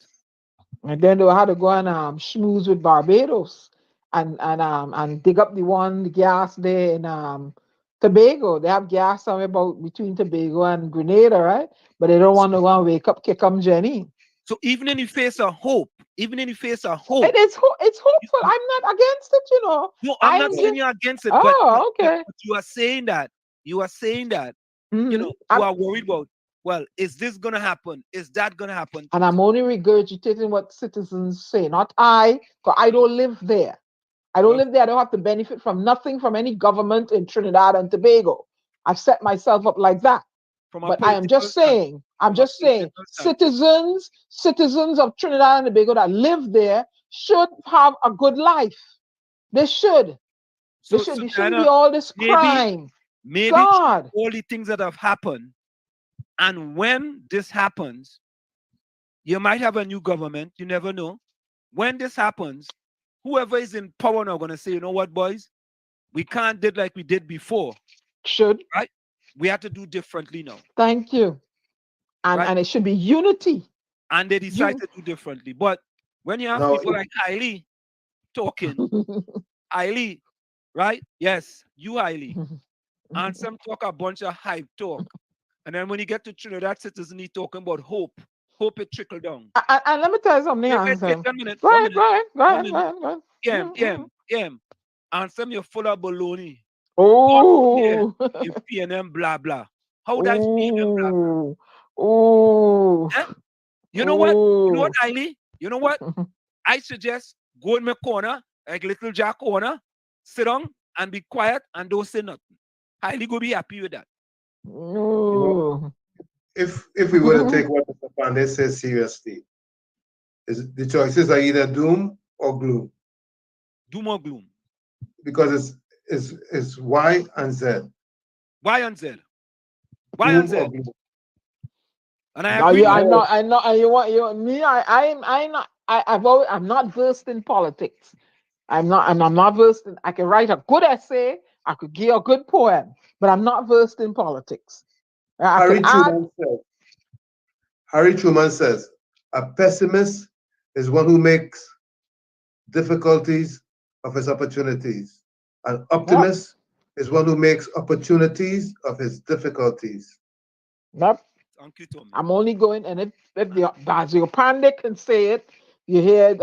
And then they'll have to go and schmooze with Barbados and dig up the gas there in Tobago. They have gas somewhere about between Tobago and Grenada, right? But they don't want to go and wake up Kickum Jenny. So even in the face of hope, it is hopeful. I'm not against it, you know. No, I'm not saying you're against it. Okay. But you are saying that. You know, you are worried about, well, is this going to happen? Is that going to happen? And I'm only regurgitating what citizens say, not I, because I don't live there. I don't live there. I don't have to benefit from nothing from any government in Trinidad and Tobago. I've set myself up like that. But I am just saying, citizens of Trinidad and Tobago that live there should have a good life. They should. There shouldn't be all this crime. Maybe God. all the things that have happened. And when this happens, you might have a new government. You never know. When this happens, whoever is in power now going to say, you know what, boys? We can't do it like we did before. Should. Right? We have to do differently now. Thank you. And it should be unity. And they decide to do differently. But when you have people like Hailey talking, Hailey, right? Yes, you Hailey. Anselm talk a bunch of hype talk. And then when you get to Trinidad citizen, he talking about hope. Hope it trickle down. And let me tell you something, Anselm. Go ahead. Anselm, you're full of baloney. Oh. You PNM blah blah. How that's PNM blah blah? Oh. You know what? You know what, Hailey? You know what? I suggest go in my corner, like little Jack corner, sit down and be quiet and don't say nothing. Hailey go be happy with that. Oh. If we were to take what Mr. Panday says seriously, the choices are either doom or gloom. Do more gloom. Because it's Y and Z. Y and Z. Y and Z. And I No, agree. I know. And you want me? I'm not versed in politics. I'm not versed in. I can write a good essay. I could give a good poem, but I'm not versed in politics. Harry Truman says, a pessimist is one who makes difficulties of his opportunities. An optimist is one who makes opportunities of his difficulties. Yep. I'm only going, and if the WZYE Panday can say it, you hear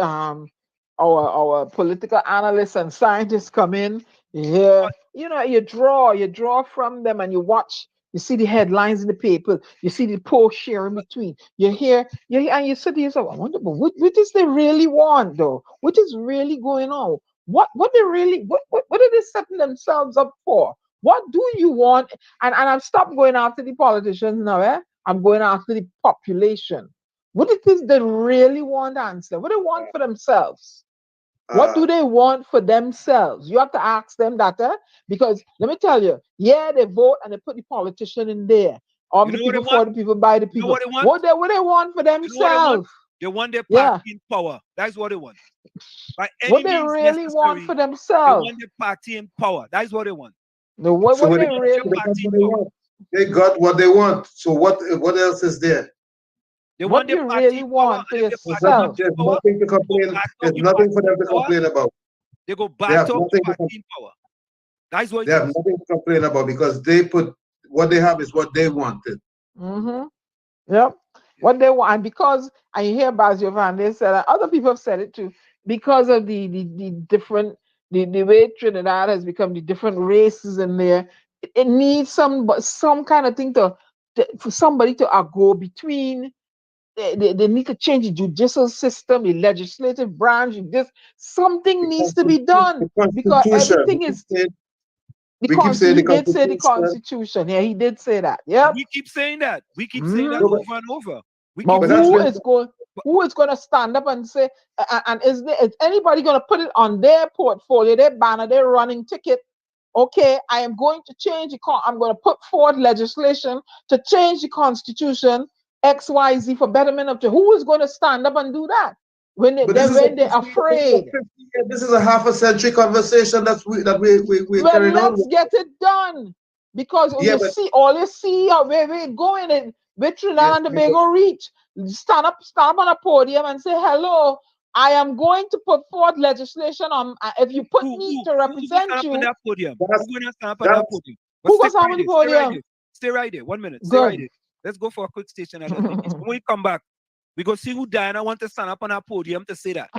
our political analysts and scientists come in. You hear, you draw from them, and you watch. You see the headlines in the paper. You see the post share in between. You hear, and you sit to yourself, I wonder, but what does they really want, though? What is really going on? What they really, what are they setting themselves up for? What do you want? And I've stopped going after the politicians now, I'm going after the population. What it is they really want, Anselm? What do they want for themselves? What do they want for themselves? You have to ask them that, because let me tell you, they vote and they put the politician in there. Of the people, for the people, by the people. What they want for themselves? They want their party in power. That's what they want. By any what they means really want for themselves. They want their party in power. That's what they want. No, what they really want. They got what they want. So what else is there? What you really want for yourself. There's nothing to complain. There's nothing for them to complain about. They go back to party in power. That's what they have nothing to complain about, because they put what they have is what they wanted. Yep. What they want, and because I hear WZYE Panday said, and other people have said it too, because of the different the way Trinidad has become, the different races in there, it needs some kind of thing for somebody to go between. They need to change the judicial system, the legislative branch. Something needs to be done, because everything is. He did say the Constitution. Yeah, he did say that. Yeah, we keep saying that. We keep saying that over and over. Who is going to stand up and say? And is anybody going to put it on their portfolio, their banner, their running ticket? Okay, I am going to change I'm going to put forward legislation to change the Constitution XYZ for betterment of. Who is going to stand up and do that when they're afraid? This is a half a century conversation that we're carrying on. Let's get it done, because you see how where we're going in with Trinidad and Tobago reach. Stand up on a podium and say, hello, I am going to put forward legislation on. If you put me to represent you, who's going to stand up on that podium? Who goes on the podium? Stay right there. 1 minute. Stay right there. Let's go for a quick station. When we come back, we go see who Diana wants to stand up on that podium to say that.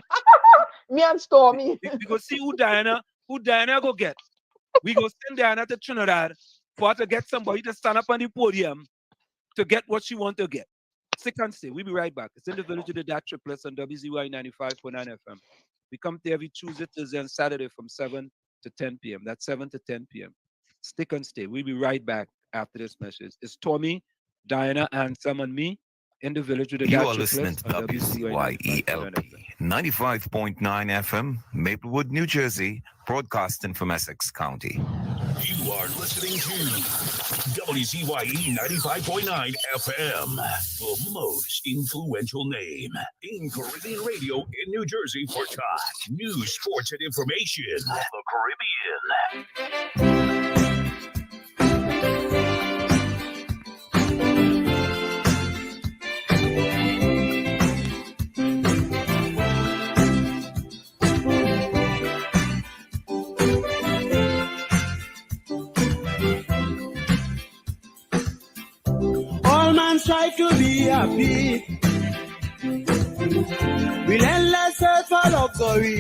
Me and Stormy. We go see who Diana go get. We go send Diana to Trinidad for her to get somebody to stand up on the podium to get what she wants to get. Stick and stay. We'll be right back. It's in the village of the DAT Triplets on WZYE 95.9 FM. We come to every Tuesday, Thursday, and Saturday from 7 to 10 p.m. That's 7 to 10 p.m. Stick and stay. We'll be right back after this message. It's Tommy, Diana, Anselm, and me in the village of the DAT Triplets. You are listening to WZYE 95.9 FM, Maplewood, New Jersey, broadcasting from Essex County. You are listening to WZYE 95.9 FM, the most influential name in Caribbean radio in New Jersey for talk, news, sports, and information from the Caribbean. Try to be happy. Relentless search for luxury.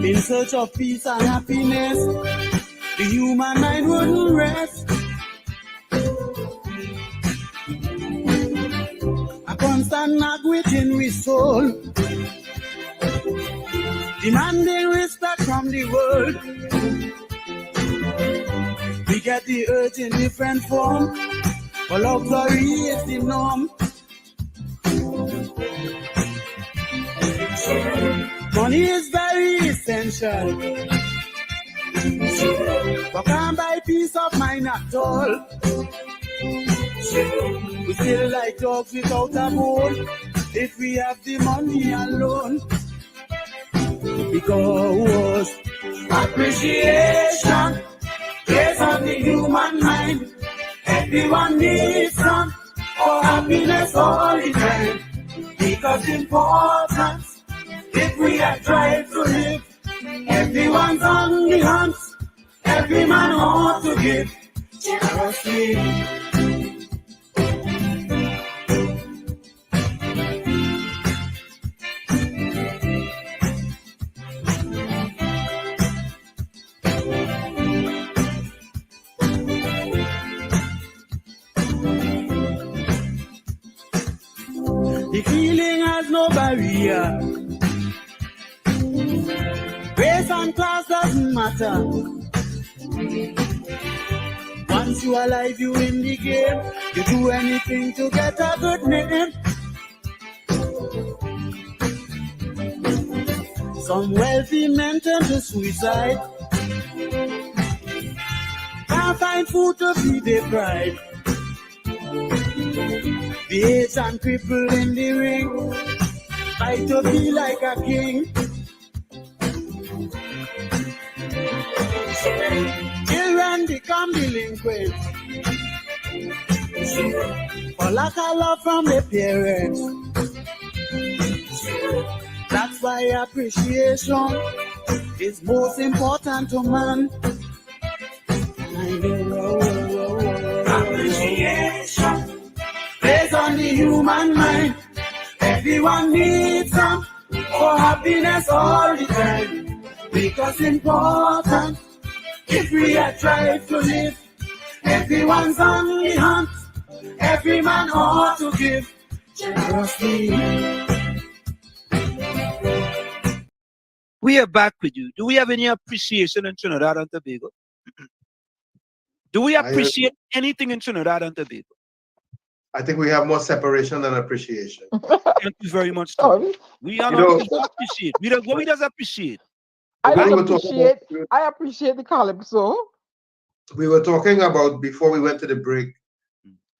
In search of peace and happiness, the human mind wouldn't rest. A constant knock within we soul, demanding respect from the world. We get the urge in different form, but luxury is the norm. Money is very essential, but can't buy peace of mind at all. We feel like dogs without a bone if we have the money alone. Because appreciation is on the human mind. Everyone needs some for happiness all the time. Because importance, if we are trying to live, everyone's on the hunt. Every man ought to give generously. The feeling has no barrier. Race and class doesn't matter. Once you are alive, you in the game. You do anything to get a good name. Some wealthy men turn to suicide. Can't find food to feed their pride. The aged and crippled in the ring, fight to be like a king. Children become delinquent for lack of love from their parents. That's why appreciation is most important to man. Appreciation based on the human mind. Everyone needs some for happiness all the time. Because important, if we are trying to live, everyone's on the hunt. Every man ought to give generously. We are back with you. Do we have any appreciation in Trinidad and Tobago? Do we appreciate anything in Trinidad and Tobago? I think we have more separation than appreciation. Thank you very much. We are not appreciate. We don't. What we does appreciate. I appreciate the calypso. We were talking about before we went to the break,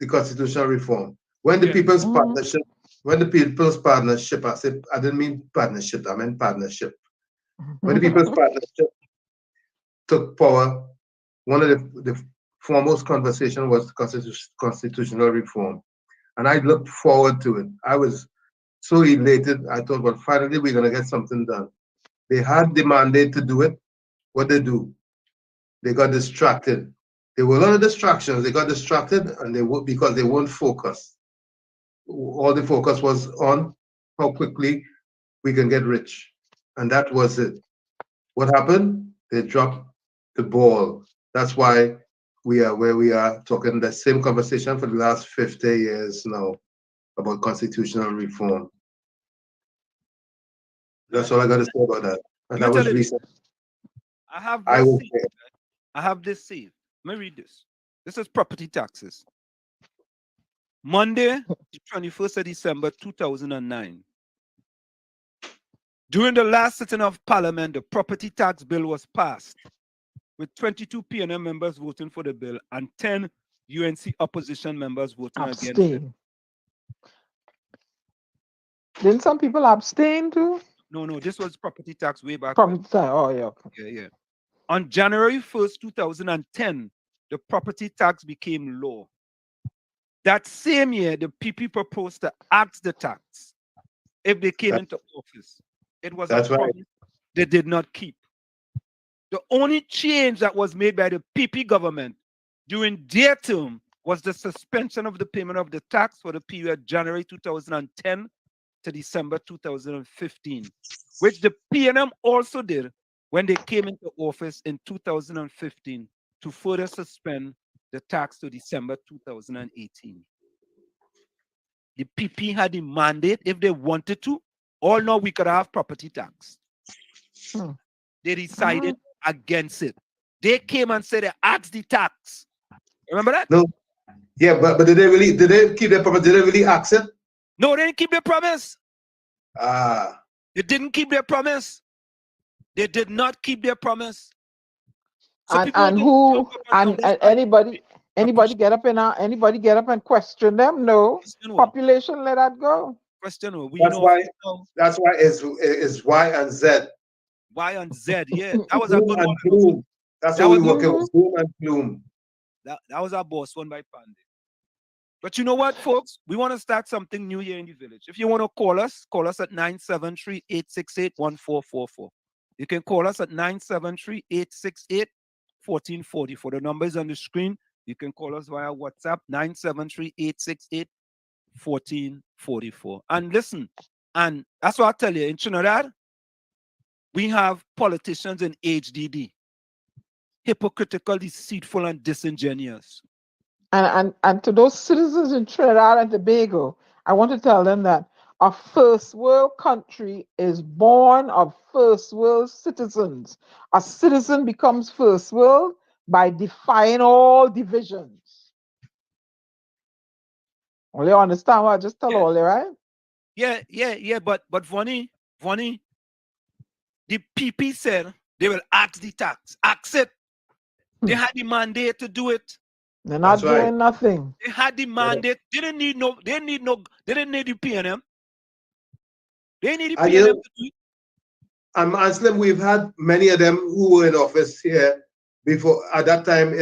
the constitutional reform. When the People's Partnership, I didn't mean partnership, I meant partnership. When the People's Partnership took power, one of the foremost conversation was constitutional reform. And I looked forward to it. I was so elated. I thought, well, finally we're going to get something done. They had the mandate to do it. What they do? They got distracted. There were a lot of distractions. They got distracted and because they weren't focused. All the focus was on how quickly we can get rich. And that was it. What happened? They dropped the ball. That's why we are where we are, talking the same conversation for the last 50 years now about constitutional reform. That's all I got to say about that. And that was recent. I have this saved. Let me read this. This is property taxes. Monday, the 21st of December, 2009. During the last sitting of Parliament, the property tax bill was passed, with 22 PNM members voting for the bill and 10 UNC opposition members voting against it. Didn't some people abstain too? No, this was property tax way back. Oh, yeah. Yeah. On January 1st, 2010, the property tax became law. That same year, the PP proposed to axe the tax if they came into office. It was a promise they did not keep. The only change that was made by the PP government during their term was the suspension of the payment of the tax for the period January 2010 to December 2015, which the PNM also did when they came into office in 2015 to further suspend the tax to December 2018. The PP had the mandate, if they wanted to, or no, we could have property tax. They decided against it. They came and said they axed the tax. Remember that? No. Yeah, but did they keep their promise? Did they really axe it? No, they didn't keep their promise. They didn't keep their promise. They did not keep their promise. So and who and anybody get up and question them? No. Population let that go. Question. That's why it's Y and Z. Y and Z, yeah. That was a Doom good and one. gloom. That's what we working with. Doom and gloom. That was our boss one by Panday. But you know what, folks? We want to start something new here in the village. If you want to call us at 973-868-1444. You can call us at 973-868-1444. The number is on the screen. You can call us via WhatsApp, 973-868-1444. And listen, and that's what I tell you, in Trinidad, we have politicians in HDD. Hypocritical, deceitful, and disingenuous. And to those citizens in Trinidad and Tobago, I want to tell them that a first world country is born of first world citizens. A citizen becomes first world by defying all divisions. Well, you understand what I just tell all, right? Yeah. But Vonnie, the PP said they will ask the tax. Ask it. They had the mandate to do it. They're not doing nothing. They had the mandate. They didn't need the PNM. They need the PNM to do it. Anselm, we've had many of them who were in office here before at that time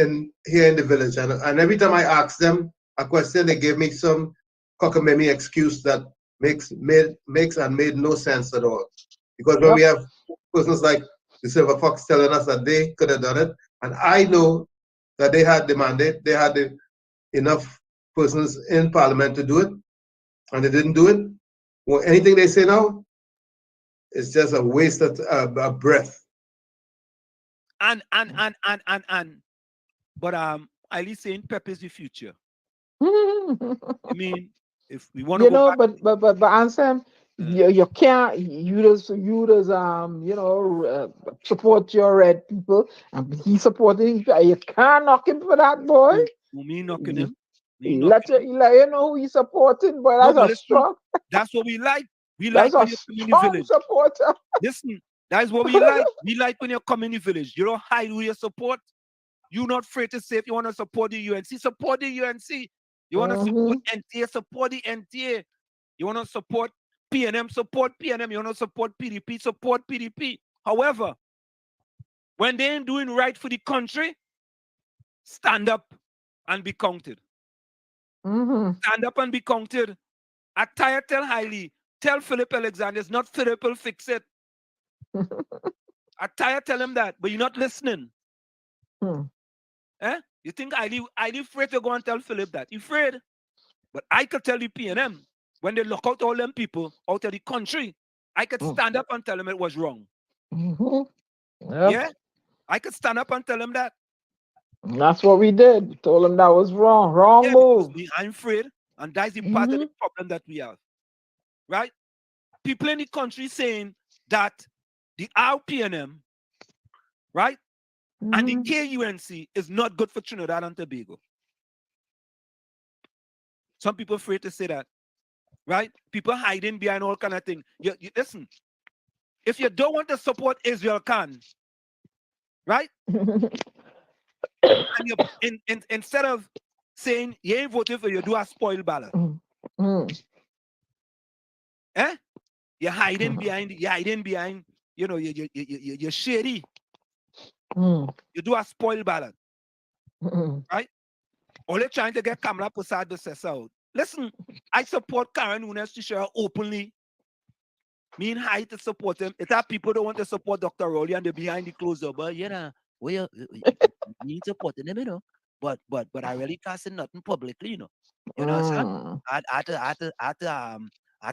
here in the village. And every time I ask them a question, they give me some cockamamie excuse that makes and made no sense at all. Because when we have persons like the Silver Fox telling us that they could have done it, and I know that they had the mandate, they had enough persons in Parliament to do it, and they didn't do it. Well, anything they say now is just a waste of breath. But at least saying Pep is the future. I mean, if we want to go back, but Anselm, you can't support your red people, and he supporting you can't knock him for that, boy. Me knocking him. Let you know who he's supporting, boy. That's strong. That's what we like. We that's like when you come in the village. Supporter. Listen, that's what we like. We like when you come in the village. You don't hide who you support. You're not afraid to say if you want to support the UNC, support the UNC. You want to support NTA, support the NTA. You want to support PNM, support PNM. You want to support PDP, support PDP. However, when they ain't doing right for the country, stand up and be counted. Stand up and be counted. Attire tell Hailey, tell Philip Alexander, it's not Philip will fix it. Attire tell him that, but you're not listening. You think Hailey afraid to go and tell Philip that? He's afraid. But I could tell the PNM, when they lock out all them people out of the country, I could stand up and tell them it was wrong. Yeah? I could stand up and tell them that. That's what we did. We told them that was wrong. Wrong move. I'm afraid. And that's the part of the problem that we have. Right? People in the country saying that the RPNM, right? And the KUNC is not good for Trinidad and Tobago. Some people afraid to say that. Right? People hiding behind all kind of things. You listen, if you don't want to support Israel Khan, right? And instead of saying you ain't voting for you, do a spoiled ballot. You're hiding behind, you're shady. You do a spoiled ballot. Right? Only trying to get Kamala Prasad to say out. Listen, I support Karen Nunes to share openly. Me and I to support him. It's that people don't want to support Dr. Rowley and they're behind the closed door. But we need supporting him, But I really can't say nothing publicly, You know what I'm saying? I had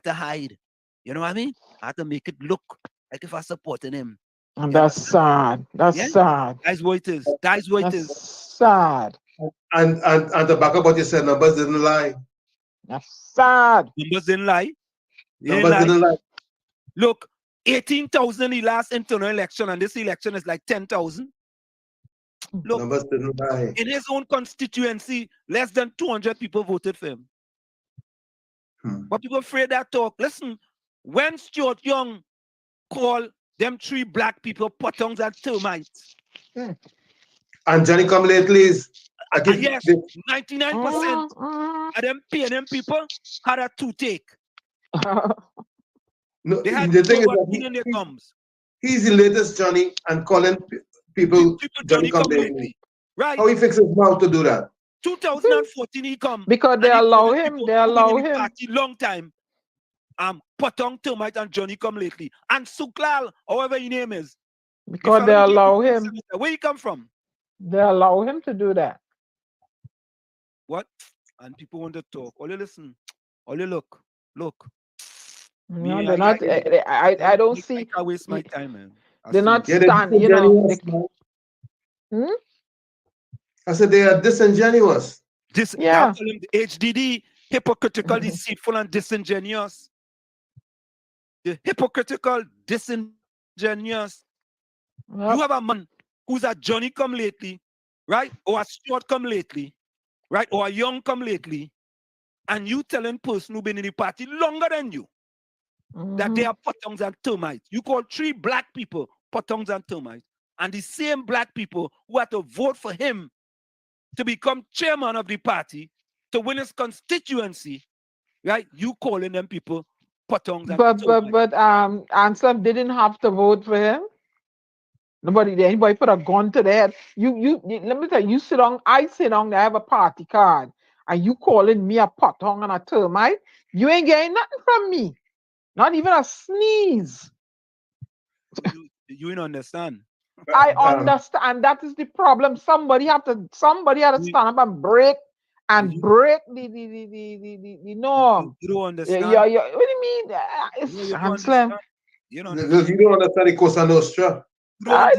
to hide. You know what I mean? I had to make it look like if I'm supporting him. And that's sad. That's sad. That's what it is. That's what it is. Sad. And to back up what you said, numbers didn't lie. That's sad. Numbers didn't lie. Numbers didn't lie. Look, 18,000 the last internal election, and this election is like 10,000. Look, numbers didn't lie. In his own constituency, less than 200 people voted for him. But people afraid that talk. Listen, when Stuart Young call them 3 black people pottongs and termites. And Johnny come lately is Yes, 99% of them PNM people had a toothache. No, They had the thing is Novocaine in their gums. he's the latest Johnny and calling people Johnny come lately. Right. How he fix his mouth to do that? 2014 he come. Because they allow him. They allow him. Party long time. Potong termite and Johnny come lately. And Suklal, however his name is. Because they allow him. Where you come from? They allow him to do that. What? And people want to talk. All you listen. All you look. No, they're not. I don't see. I waste my time, man. They're not stand. You know. I said they are disingenuous. Yeah. The HDD, hypocritical, deceitful, and disingenuous. The hypocritical, disingenuous. You have a man who's a Johnny come lately, right? Or a Stuart come lately, right? Or a Young come lately, and you telling person who been in the party longer than you that they are pottongs and termites. You call 3 black people pottongs and termites, and the same black people who had to vote for him to become chairman of the party to win his constituency, right? You calling them people pottongs and termites. But Anselm didn't have to vote for him. Anybody put a gun to their head. You let me tell you, I sit down, I have a party card, and you calling me a pothong and a termite, you ain't getting nothing from me. Not even a sneeze. You don't understand. I understand. That is the problem. Somebody had to stand up and break the norm. You don't understand. What do you mean? It's Anselm. You don't understand the Cosa Nostra. You don't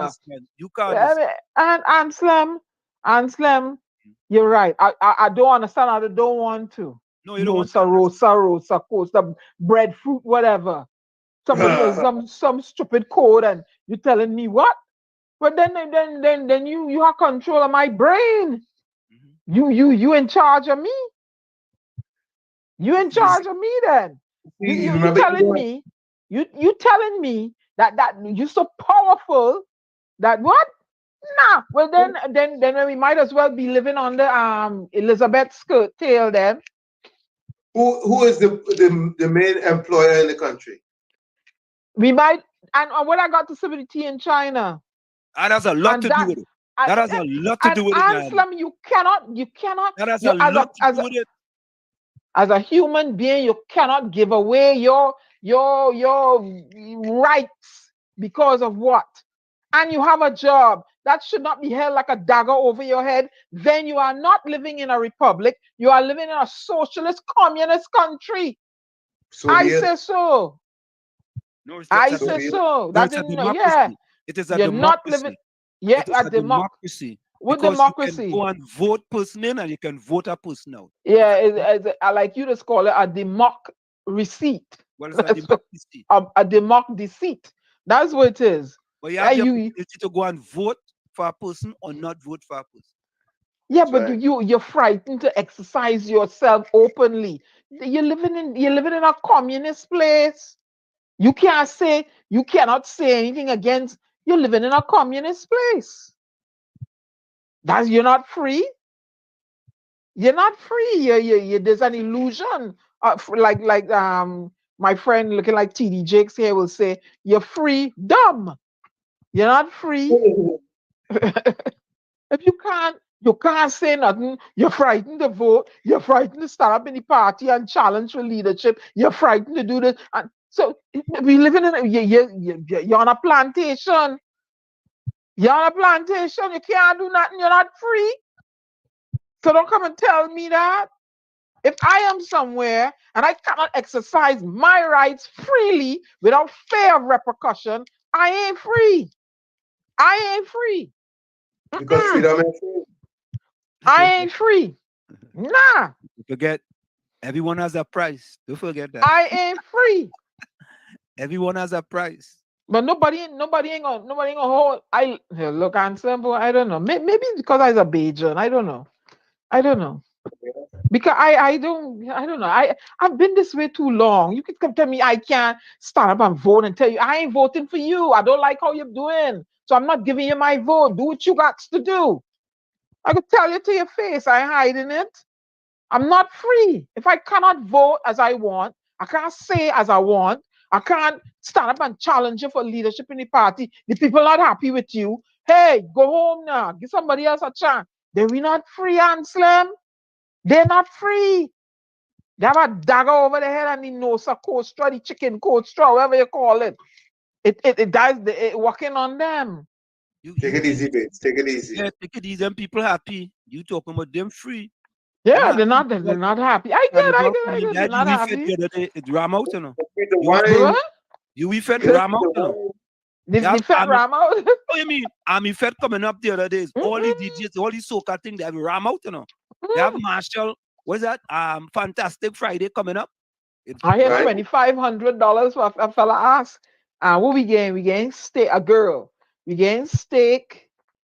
understand. You can't understand. And Anselm, you're right. I don't understand. I don't want to. No, you don't. Rosa, Costa, breadfruit, whatever. Somebody has some stupid code, and you telling me what? But then you have control of my brain. You in charge of me. You in charge of me then. You telling me. You telling me that you're so powerful that what? Nah. Well then we might as well be living under Elizabeth's skirt tail then. Who is the main employer in the country? We might, and what I got to say with the tea in China. That has a lot to do with it. That has a lot to do with it. Anselm, you cannot. That has a lot to do with it. As a human being, you cannot give away your rights because of what? And you have a job that should not be held like a dagger over your head. Then you are not living in a republic. You are living in a socialist, communist country. I say so. No, I say so. That's a democracy. It is a democracy. Not living. Yeah, it is a democracy. What democracy? You can go and vote person in, and you can vote a person out. Yeah, I like you to call it a democ receipt. What is a democracy? A democ deceit. That's what it is. But you have the ability to go and vote for a person or not vote for a person. Yeah, but you're frightened to exercise yourself openly. You're living in a communist place. You cannot say anything against. You're living in a communist place. You're not free. You're not free. There's an illusion. Like my friend looking like TD Jakes here will say, you're free, dumb. You're not free. If you can't say nothing, you're frightened to vote, you're frightened to stand up in the party and challenge for leadership, you're frightened to do this. And so we living in you're on a plantation. You're on a plantation, you can't do nothing, you're not free. So don't come and tell me that. If I am somewhere and I cannot exercise my rights freely without fear of repercussion, I ain't free. I ain't free. Because freedom ain't free. I ain't free. Nah. Forget, everyone has a price. Don't forget that. I ain't free. Everyone has a price. But nobody ain't gonna hold. Look, Anselm, I don't know. Maybe it's because I was a Bajan. I don't know. Because I don't know. I've been this way too long. You can come tell me I can't stand up and vote and tell you I ain't voting for you. I don't like how you're doing. So I'm not giving you my vote. Do what you got to do. I could tell you to your face, I ain't hiding it. I'm not free. If I cannot vote as I want, I can't say as I want, I can't stand up and challenge you for leadership in the party. The people not happy with you. Hey, go home now. Give somebody else a chance. Then we not free, Anselm. They're not free. They have a dagger over the head and the nose a cold straw, the chicken cold straw, whatever you call it. It dies working on them. Take it easy, babes. Take it easy. Yeah, take it easy. And people happy. You talking about them free. Yeah, they're not happy. I get. They're not happy. The other day, it ram out, you know. What? We fed ram out, you know. The fed ram out? Oh, you mean? Army fed coming up the other days. All the DJs, all the soca thing, they have ram out, you know. They have Marshall. What's that? Fantastic Friday coming up. I hear $2,500 for a fella ask. What we getting? We getting steak, a girl. We getting steak,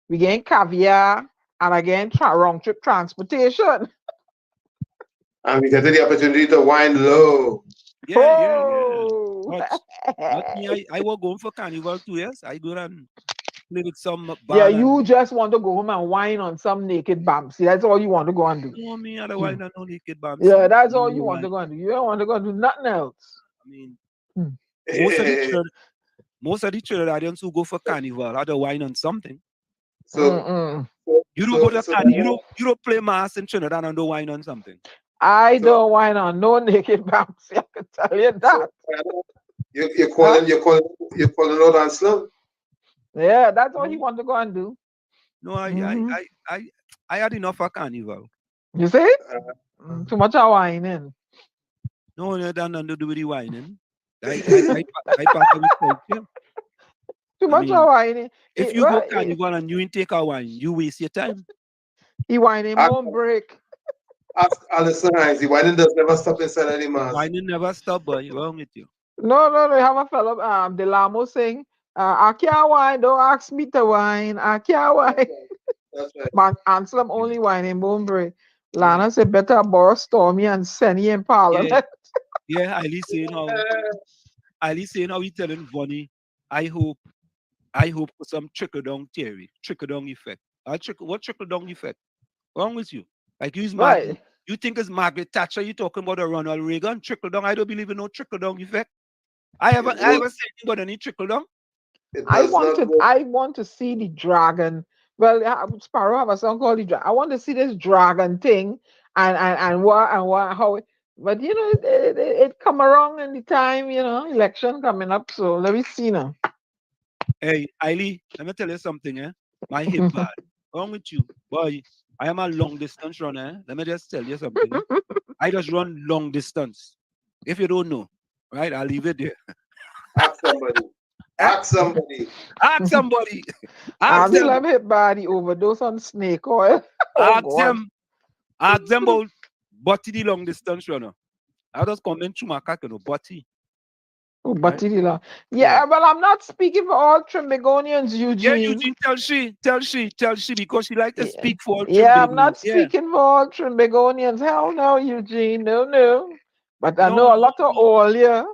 we getting caviar, and again round trip transportation. And we get the opportunity to wine low. Yeah. Not me. I was going for carnival 2 years. I go and play with some yeah, you just want to go home and wine on some naked bumps. See, that's all you want to go and do. No, me, I don't wine on no naked bumps. Yeah, that's all you want to go and do. You don't want to go and do nothing else. I mean, most of the Trinidadians who go for carnival are the wine on something. So you don't go to carnival. You don't play mass in Trinidad and don't wine on something. I don't wine on no naked bumps. I can tell you that. You're calling out Anselm? Yeah, that's all you want to go and do. No, I had enough of carnival. You see? Too much of whining. No, you don't have to do with the whining. I part of the culture. Too much of whining. If you go carnival and you ain't take a wine, you waste your time. He whining won't break. Ask Alison Hines. The whining does never stop inside any mass. Whining never stop, boy. What's wrong with you? No. They have a fellow, Delamo sing, I can't wine, don't ask me to wine. I can't wine. That's right. Man, Anselm only whining won't break. Lana said, better borrow Stormy and Senny in Parliament. Yeah, Eileen saying how he telling Vonnie, I hope for some trickle-down theory, trickle-down effect. What trickle-down effect? Wrong with you? Like you think it's Margaret Thatcher, you talking about a Ronald Reagan, trickle-down? I don't believe in no trickle-down effect. I ever said anything about any trickle-down? I want to see the dragon. Well, Sparrow have a song called the dragon. I want to see this dragon thing and how it, but you know it come around in the time, you know, election coming up. So let me see now. Hey, Eileen, let me tell you something, My hip bad. Wrong with you? Boy, I am a long distance runner. Let me just tell you something. I just run long distance. If you don't know, right, I'll leave it there. Ask somebody. Ask them hit body overdose on snake oil. Ask them about Butty the long distance runner. I just comment to my cat, Butty. Oh, Butty the long. Yeah, well, I'm not speaking for all Trimbegonians, Eugene. Yeah, Eugene, tell she, because she like to speak for all Trimbegonians. Yeah, I'm not speaking for all Trimbegonians. Hell no, Eugene, no. But I know a lot of all, yeah.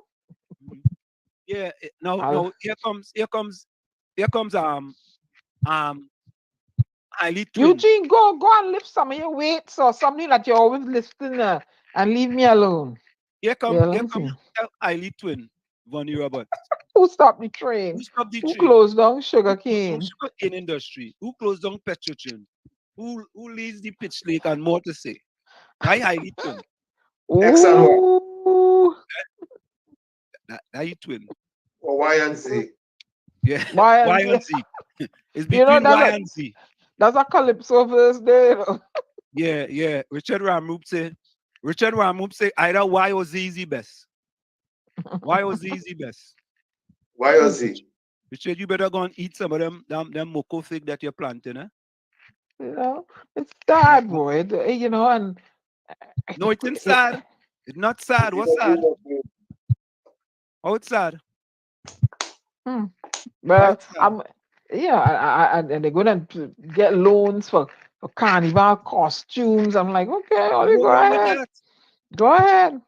Yeah, no, here comes Eileen Twin. Eugene, go and lift some of your weights or something that you're always lifting and leave me alone. Here comes Eileen Twin, Vonnie Roberts. Who stopped the train? Who closed down sugarcane? Sugarcane industry. Who closed down Petrochin? Who leads the pitch lake and more to say? Eileen Twin. Ooh. That Twin. Or Y and Z. Yeah, Y and Z. It's between Y and Z. That's a calypso verse there. Yeah. Richard Ramoop say either Y or Z is the best. Y or Z is the best. Y or Z. Richard, you better go and eat some of them moko fig that you're planting, You know, it's sad, boy. You know, and no, it isn't sad. It's not sad. What's sad? Oh, it's sad. Well, and they're going to get loans for for carnival costumes. I'm like, okay, Ollie, What go wrong with ahead. that? Go ahead.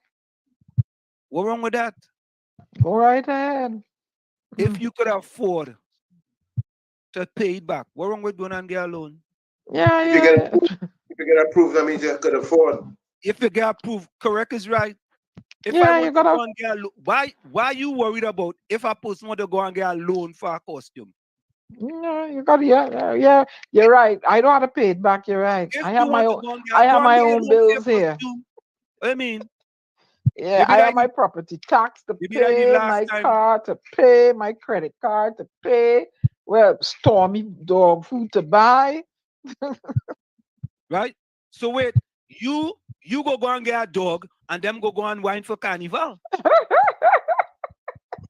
What wrong with that? Go right ahead. If you could afford to pay it back, what wrong with going and get a loan? Yeah, If you get approved, that means you could afford. If you get approved, correct is right. If Yeah, I you want to gotta- go and get a loan, why you worried about if a person want to go and get a loan for a costume? No, you got yeah, you're right. I don't have to pay it back. You're right. If I you have my want to own. go and get, I go have and my get your own loan for your bills here. costume. I mean, Yeah, maybe I that have my you, property tax to maybe that you pay, last my time, car to pay, my credit card to pay. Well, Stormy dog food to buy. right? So wait, you go and get a dog, and them go and wine for carnival,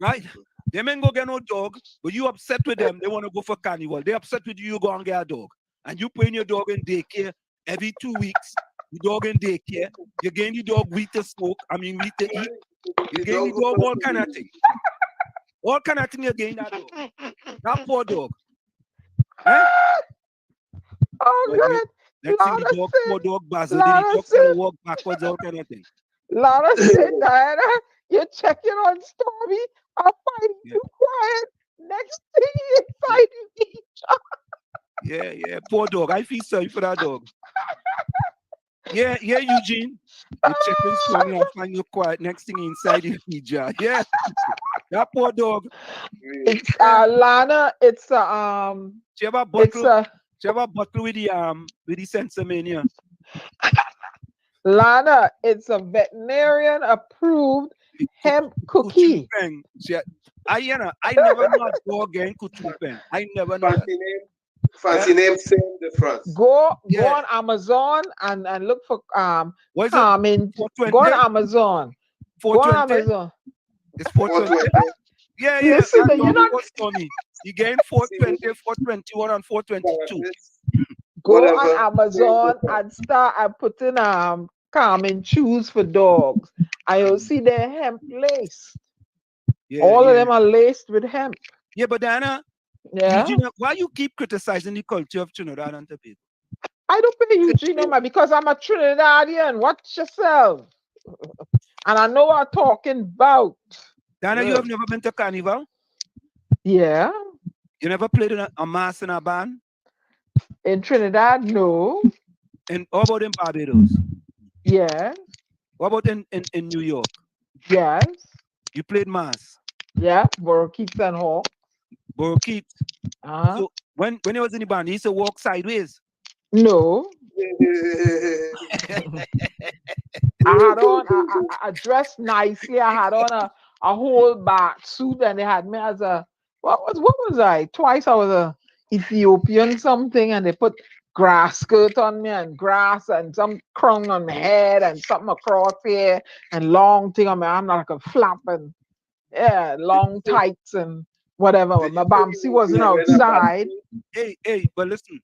right? Them ain't go get no dog, but you upset with them. They want to go for carnival. They upset with you. You go and get a dog, and you putting your dog in daycare every 2 weeks. The dog in daycare. You gain the dog weed to smoke. I mean weed to eat. You gain the dog all kind of thing. All kind of thing you gain that dog. That poor dog. Eh? Oh God! Next thing the dog, poor dog Basil, the dog can walk backwards, all kind of thing. Lana said, Diana, you're checking on Stormy. I'm fighting too quiet. Next thing you're fighting each other. Yeah, poor dog. I feel sorry for that dog. Yeah, Eugene. You checking Stormy and find you quiet. Next thing inside the hijab. Yeah. That poor dog. It's Lana, it's a she have a bottle. She have a bottle with the sensor mania. Lana, it's a veterinarian approved hemp cookie. I never know a dog getting kuchumpeng. I never know. Fancy name, same difference. Go on Amazon and look for calming. Go on Amazon. 420? Go on Amazon. It's 420. Yeah. Listen, you're not. You gain 420, 421, and 422. Go on Amazon and start putting calming chews for dogs. And you'll see they're hemp laced. All of them are laced with hemp. Yeah, but Diana, Eugenia, why you keep criticizing the culture of Trinidad and Tobago? I don't pay Eugenia, because I'm a Trinidadian. Watch yourself. And I know what I'm talking about. Diana, you have never been to Carnival? Yeah. You never played in a mass in a band? In Trinidad, no. And how about in Barbados? Yes. What about in New York? Yes. You played mass? Yeah, Borokeets and Hall. Borokeets. So when he was in the band, he used to walk sideways? No. I dressed nicely. I had on a whole back suit, and they had me as a what was I? Twice I was a Ethiopian something, and they put grass skirt on me and grass and some crown on my head and something across here and long thing on my arm like a flap and long tights and whatever. My Bamsi wasn't outside. Hey, but listen,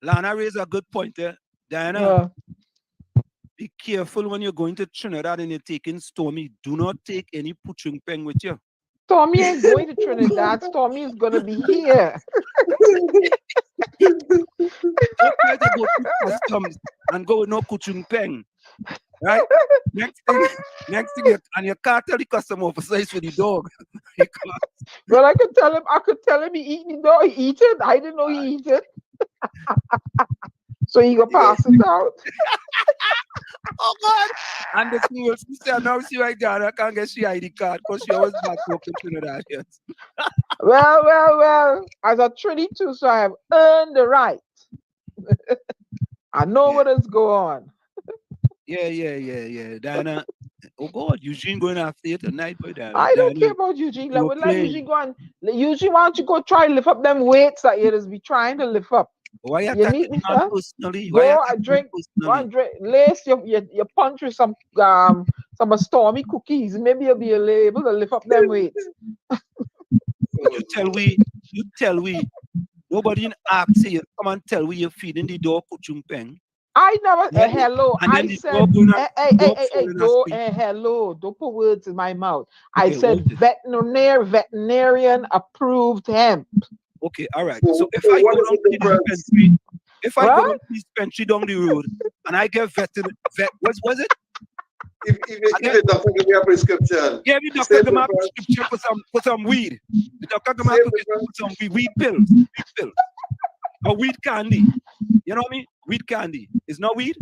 Lana raised a good point there. Diana, be careful when you're going to Trinidad and you're taking Stormy. Do not take any puchung peng with you. Stormy ain't going to Trinidad. Stormy is going to be here. Don't try to go to customs and go with no kuchung peng. Right? Next thing, and you can't tell the customer officer it's for the dog. Well, I could tell him he eating the dog. He eat it. I didn't know he eat it. So he go pass it out. Oh God! And the female sister now see right there, I can't get she ID card because she always back talking to Trinidadians. Well. As a Trinity too, so I have earned the right. I know what is going on. Yeah. Diana, oh God, Eugene going after you tonight, boy. Diana. I don't care about Eugene. Let Eugene go on. Eugene, why don't you go try to lift up them weights that you just be trying to lift up? Why you need me, not personally? Go and drink. Lace your punch with some Stormy cookies. Maybe you'll be able to lift up them weights. You tell we. Nobody in ask you come and tell we you're feeding the dog kuchung peng. I never. Hello. And I said. Hello. Don't put words in my mouth. I said veterinarian approved hemp. Okay, all right. So if I go down to the dispensary, If I go to the dispensary down the road and I get vet, what was it? If the doctor give me a prescription. Yeah, the doctor give me a prescription for some weed. The doctor give me a prescription for some weed pills. Or weed candy. You know what I mean? Weed candy. It's not weed.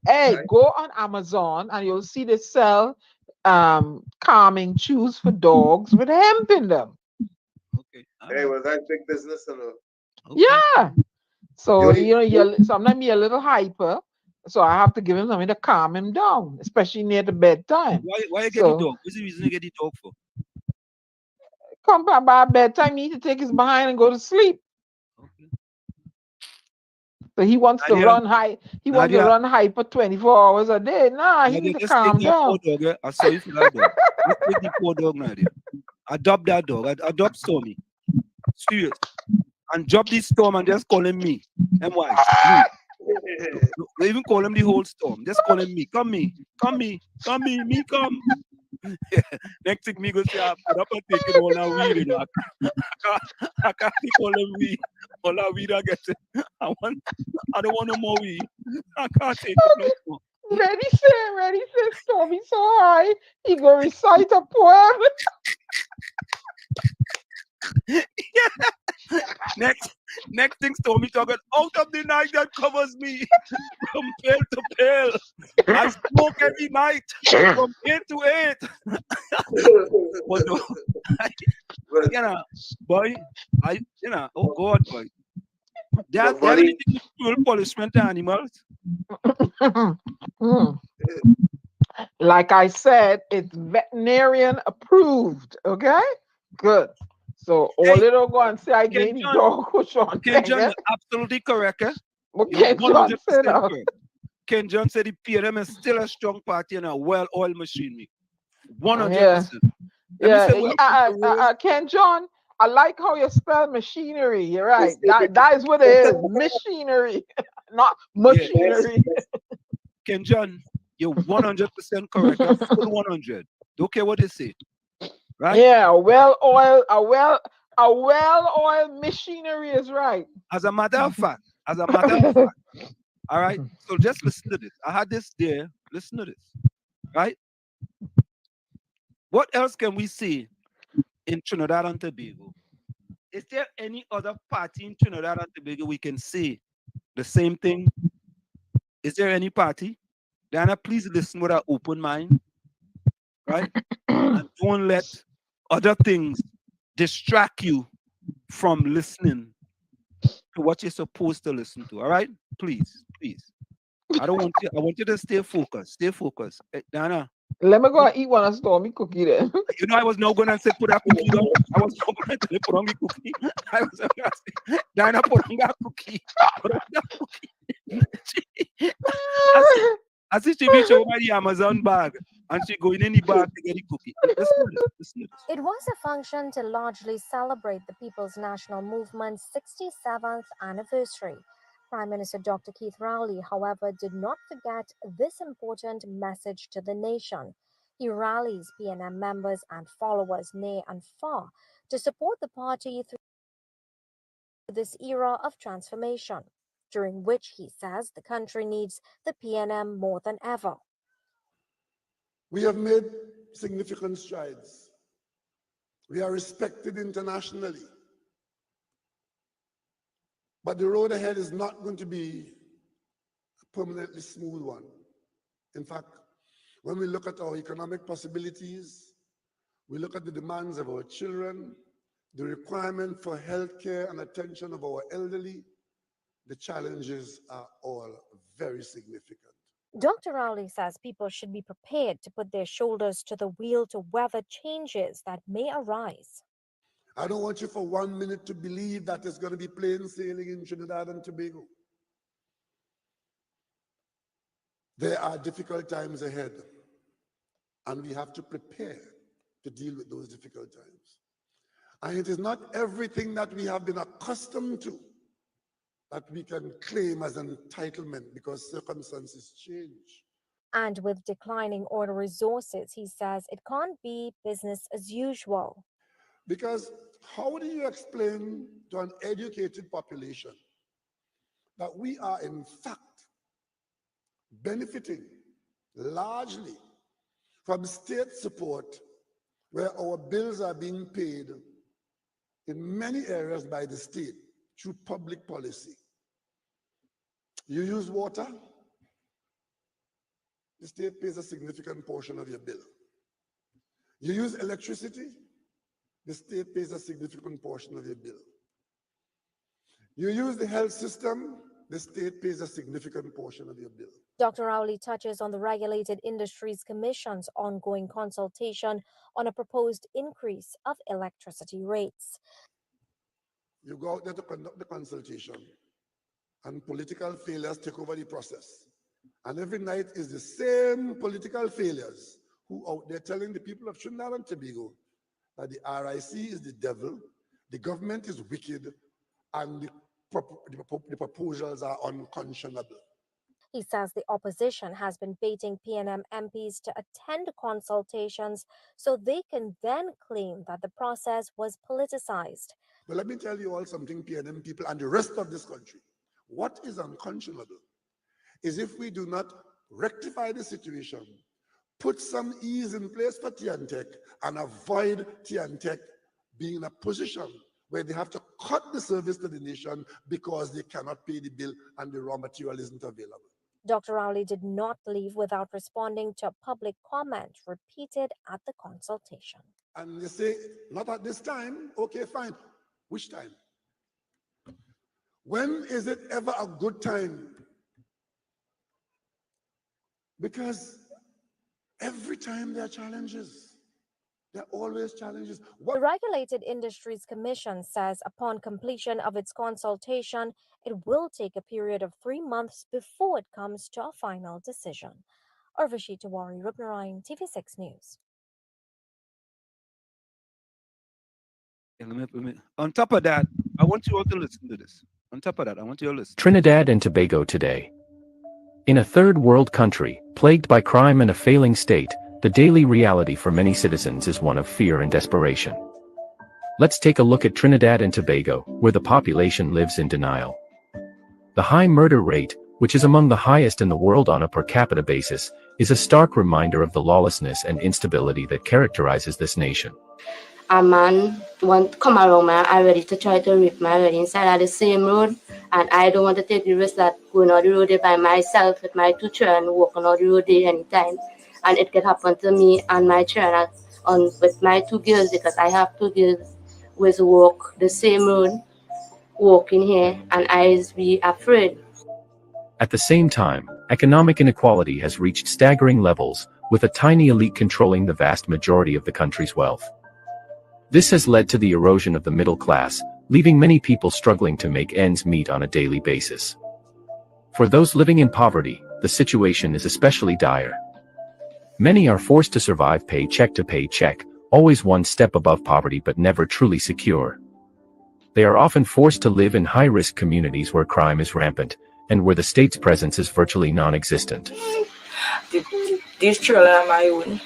Hey, go on Amazon and you'll see they sell calming chews for dogs with hemp in them. Okay. Hey, well, that's big business, you know. Okay. Yeah. So sometimes you're a little hyper. So I have to give him something to calm him down, especially near the bedtime. Why you get the dog? What's the reason you get the dog for? Come back by bedtime, he need to take his behind and go to sleep. Okay. So he wants to run high. He wants to run high for 24 hours a day. Nah, he needs to calm down. Poor dog, I saw you for that dog. Let's take the poor dog, Nadia. Adopt that dog. Adopt Stormy. Serious. And drop this storm and just call him me. MY. Don't even call him the whole storm. Just call him me. Come me. Come me. Come me. Me come. Next thing me go say I put up and take it all that weed. You know. I can't call him weed. All that weed I get it. I don't want no more weed. I can't take it no more. Ready say Stormy so high. He go recite a poem. Next thing Stormy talking out of the night that covers me from pale to pale. I smoke every night from 8 to 8. But no, boy, oh God, boy. They have anything to cruel punishment to animals. Like I said, it's veterinarian approved. Okay, good. So all it'll go and say I gave the dog Ken John, you're absolutely correct. Ken John said correct. Ken John said the PNM is still a strong party and a well-oiled machinery. 100%. Yeah. Ken John, I like how you spell machinery. You're right. That is what it is. Machinery, not machinery. Ken John, you're 100% correct. You're full 100. Don't care what they say. Right? Yeah, a well-oiled machinery is right. As a matter of fact, all right. So just listen to this. I had this there. Listen to this. Right? What else can we see in Trinidad and Tobago? Is there any other party in Trinidad and Tobago we can say the same thing? Is there any party? Diana, please listen with an open mind. Right? And don't let other things distract you from listening to what you're supposed to listen to. All right? Please. I want you to stay focused. Hey, Dana. Let me go and eat one of Stormy cookie then. You know, I was not gonna say put a cookie down. I was not gonna say put on the cookie. I was gonna say, Dana, put on that cookie. I see she reach over the Amazon bag and she going in the bag to get the cookie. Listen to this. It was a function to largely celebrate the People's National Movement's 67th anniversary. Prime Minister Dr. Keith Rowley, however, did not forget this important message to the nation. He rallies PNM members and followers near and far to support the party through this era of transformation, during which he says the country needs the PNM more than ever. We have made significant strides. We are respected internationally. But the road ahead is not going to be a permanently smooth one. In fact, when we look at our economic possibilities, we look at the demands of our children, the requirement for health care and attention of our elderly, the challenges are all very significant. Dr. Rowley says people should be prepared to put their shoulders to the wheel to weather changes that may arise. I don't want you for 1 minute to believe that it's going to be plain sailing in Trinidad and Tobago. There are difficult times ahead, and we have to prepare to deal with those difficult times. And it is not everything that we have been accustomed to that we can claim as an entitlement because circumstances change. And with declining oil resources, he says it can't be business as usual. Because how do you explain to an educated population that we are in fact benefiting largely from state support, where our bills are being paid in many areas by the state through public policy. You use water, the state pays a significant portion of your bill. You use electricity, the state pays a significant portion of your bill. You use the health system, the state pays a significant portion of your bill. Dr. Rowley touches on the Regulated Industries Commission's ongoing consultation on a proposed increase of electricity rates. You go out there to conduct the consultation, and political failures take over the process. And every night is the same political failures who out there telling the people of Trinidad and Tobago that the RIC is the devil, the government is wicked, and the proposals are unconscionable. He says the opposition has been baiting PNM MPs to attend consultations so they can then claim that the process was politicized. But let me tell you all something, PNM people and the rest of this country. What is unconscionable is if we do not rectify the situation, put some ease in place for TNTech, and avoid TNTech being in a position where they have to cut the service to the nation because they cannot pay the bill and the raw material isn't available. Dr. Rowley did not leave without responding to a public comment repeated at the consultation. And they say, not at this time. Okay, fine. Which time? When is it ever a good time? Because every time there are challenges. There are always challenges. The Regulated Industries Commission says upon completion of its consultation, it will take a period of 3 months before it comes to a final decision. Urvashi Tawari, Rupnarayan, TV6 News. On top of that, I want you all to listen to this. On top of that, I want you all to listen. Trinidad and Tobago today. In a third world country, plagued by crime and a failing state, the daily reality for many citizens is one of fear and desperation. Let's take a look at Trinidad and Tobago, where the population lives in denial. The high murder rate, which is among the highest in the world on a per capita basis, is a stark reminder of the lawlessness and instability that characterizes this nation. A man want come around my already to try to rip my already inside of the same road, and I don't want to take the risk that going on the road there by myself with my 2 children walking on the road there anytime, and it could happen to me and my children with my 2 girls, because I have 2 girls with walk the same road, walking here, and I be afraid. At the same time, economic inequality has reached staggering levels, with a tiny elite controlling the vast majority of the country's wealth. This has led to the erosion of the middle class, leaving many people struggling to make ends meet on a daily basis. For those living in poverty, the situation is especially dire. Many are forced to survive paycheck to paycheck, always one step above poverty but never truly secure. They are often forced to live in high-risk communities where crime is rampant, and where the state's presence is virtually non-existent. These children are my own.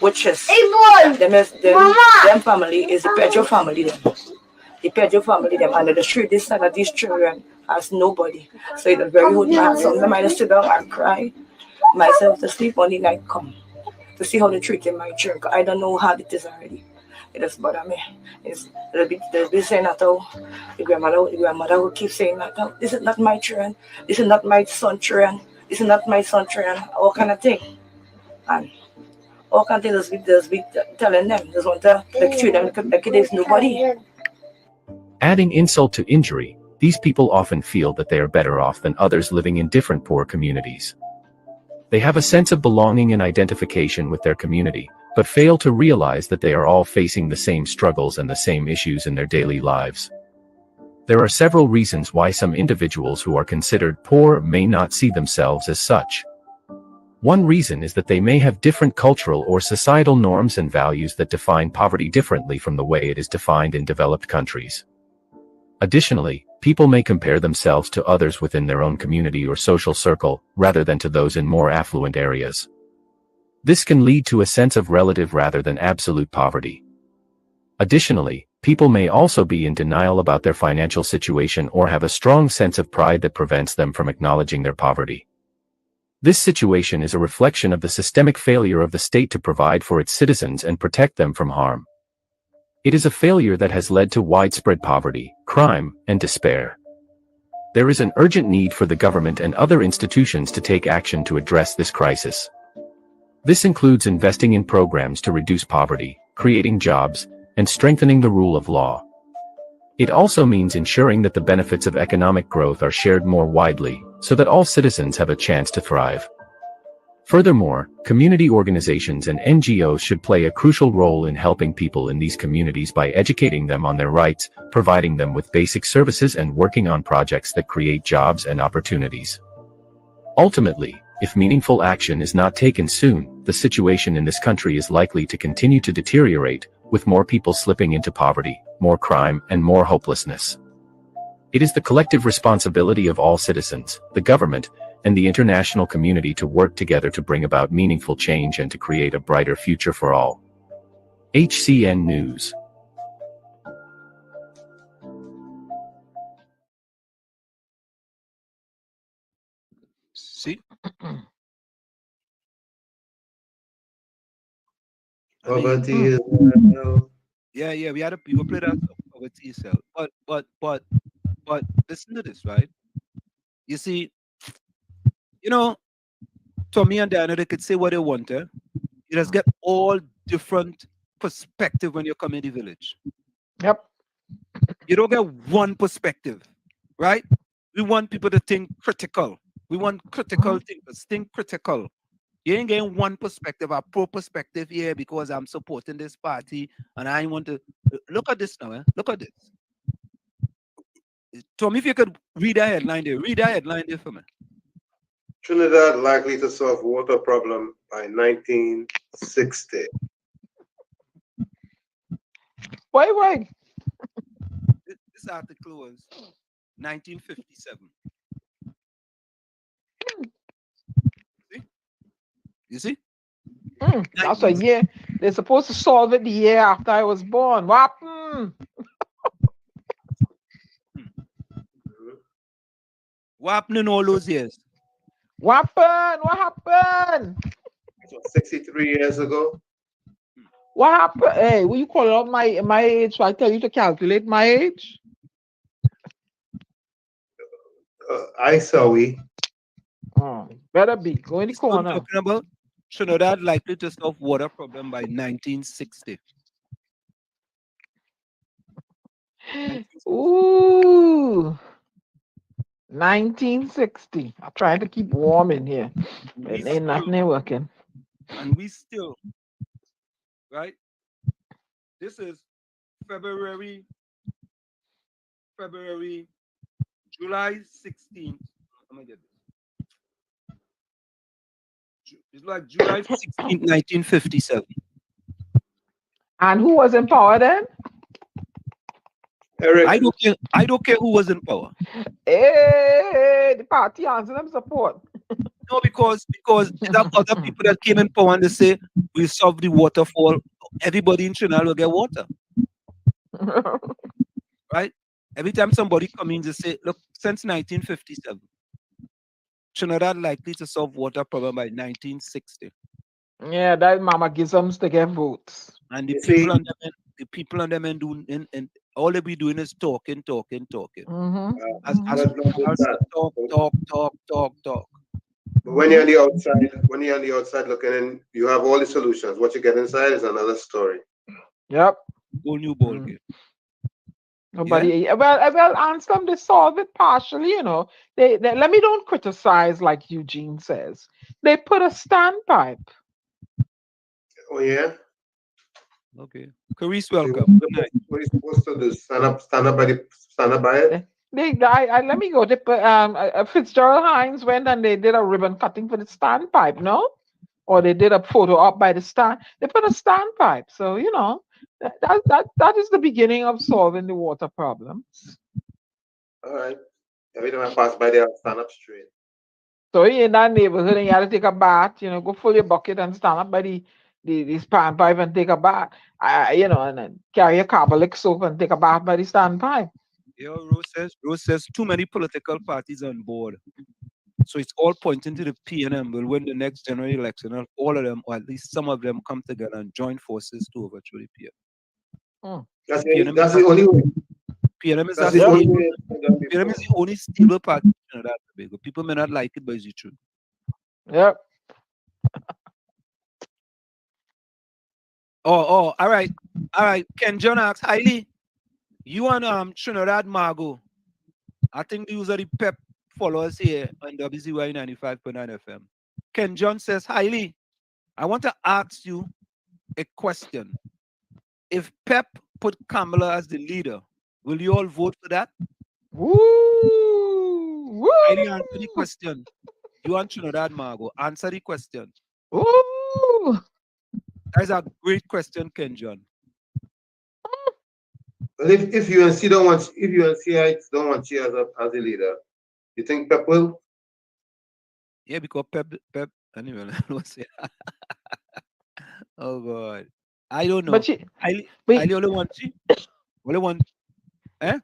Which is them family is the Pedro family them. The Pedro family them, and the street this side of these children has nobody. So it's very good man. Sometimes I just sit down and cry myself to sleep on the night come to see how they treat my children. I don't know how it is already. It does bother me. They'll be saying that the grandmother will keep saying that this is not my children, this is not my son children, this is not my son children, all kind of thing. And all kind of things just be telling them, just want to treat them like there's nobody. Adding insult to injury, these people often feel that they are better off than others living in different poor communities. They have a sense of belonging and identification with their community, but fail to realize that they are all facing the same struggles and the same issues in their daily lives. There are several reasons why some individuals who are considered poor may not see themselves as such. One reason is that they may have different cultural or societal norms and values that define poverty differently from the way it is defined in developed countries. Additionally, people may compare themselves to others within their own community or social circle, rather than to those in more affluent areas. This can lead to a sense of relative rather than absolute poverty. Additionally, People may also be in denial about their financial situation or have a strong sense of pride that prevents them from acknowledging their poverty. This situation is a reflection of the systemic failure of the state to provide for its citizens and protect them from harm. It is a failure that has led to widespread poverty, crime, and despair. There is an urgent need for the government and other institutions to take action to address this crisis. This includes investing in programs to reduce poverty, creating jobs, and strengthening the rule of law. It also means ensuring that the benefits of economic growth are shared more widely, so that all citizens have a chance to thrive. Furthermore, community organizations and NGOs should play a crucial role in helping people in these communities by educating them on their rights, providing them with basic services, and working on projects that create jobs and opportunities. Ultimately, if meaningful action is not taken soon, the situation in this country is likely to continue to deteriorate, with more people slipping into poverty, more crime, and more hopelessness. It is the collective responsibility of all citizens, the government, and the international community to work together to bring about meaningful change and to create a brighter future for all. HCN News. See? Poverty is yeah, we will play that song, Poverty is hell. But listen to this, right? You see, Tommy and Diana, they could say what they want. You just get all different perspective when you come in the village. Yep. You don't get one perspective, right? We want people to think critical. We want critical thinkers, think critical. You ain't getting one perspective, a pro perspective here because I'm supporting this party and I want to look at this now. Look at this. Tom, if you could read that headline there for me. Trinidad likely to solve water problem by 1960. Wait. This article was 1957. You see? That's a year. They're supposed to solve it the year after I was born. What happened? What happened in all those years? What happened? 63 years ago. What happened? Hey, will you call out my age so I tell you to calculate my age? ISOE. Better be. Go in the corner. I'm talking about Trinidad likely to solve water problem by 1960. Ooh. 1960. I'm trying to keep warm in here. It ain't nothing working. And we still, right? This is July 16th. Let me get this. It's like July 16th, 1957. And who was in power then? Eric. I don't care who was in power. Hey, the party answer them support. No, because there are other people that came in power and they say we solve the waterfall. Everybody in Trinidad will get water. Right? Every time somebody comes in, they say, look, since 1957, Trinidad likely to solve water problem by 1960. Yeah, that mama gisms to get votes. And the people on them and all they be doing is talking. Talk. But when you're on the outside looking in, you have all the solutions. What you get inside is another story. Yep. Whole new ball game. Nobody. Yeah? Well, Anselm, they solve it partially. They let me don't criticize like Eugene says. They put a standpipe. Oh yeah. Okay. Carice, welcome. Good night. What are you supposed to do? Stand up by it? Let me go. Fitzgerald Hines went and they did a ribbon cutting for the standpipe, no? Or they did a photo up by the stand. They put a standpipe. So, that is the beginning of solving the water problems. All right. Every time I pass by there, I'll stand up straight. So you're in that neighborhood and you have to take a bath, go fill your bucket and stand up by the the standpipe and take a bath. You know, and then carry a carbolic soap and take a bath by the standpipe. Rose says too many political parties on board. So it's all pointing to the PNM will win the next general election, and all of them, or at least some of them, come together and join forces to overthrow the PNM. That's the only way. PNM is That's the only way. PNM is the only stable party in Trinidad and Tobago. People may not like it, but it's the truth. Yep. All right. Ken John asks, Hailey, you and Trinidad Margot, I think these are the PEP followers here on WZYE 95.9 FM. Ken John says, Hailey, I want to ask you a question. If PEP put Kamala as the leader, will you all vote for that? Woo! Hailey, answer the question. You and Trinidad Margot, answer the question. Woo! That's a great question, Ken John. But if UNC don't want, if UNCites don't want you as a leader, you think Pep will? Yeah, because Pep anyway, I don't say. Oh God, I don't know. But I only want. Eh?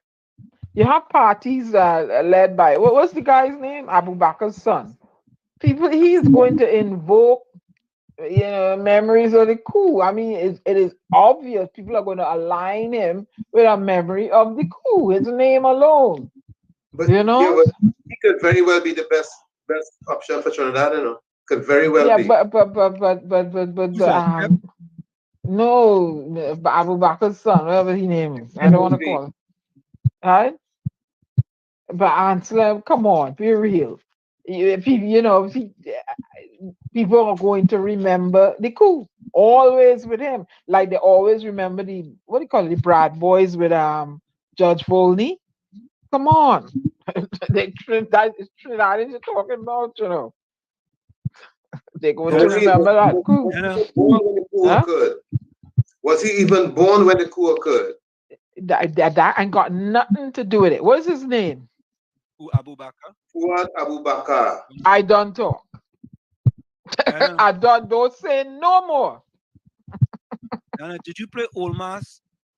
You have parties led by what's the guy's name? Abu Bakar's son. He's going to invoke, memories of the coup. I mean, it is obvious people are going to align him with a memory of the coup. His name alone. But yeah, but he could very well be the best option for Trinidad. Could very well be. Yeah, but no, Abu Bakar's son, whatever his name is. I don't want to call him. Right? But Anselm, come on, be real. People are going to remember the coup always with him, like they always remember the the Brad Boys with Judge Volney. Come on, Trinidad is talking about, They're going to remember that coup. Was he even born when the coup occurred? That ain't got nothing to do with it. What's his name? Abu Bakar. Fuad Abu Bakar. I don't talk. I don't say no more. Dana, did you play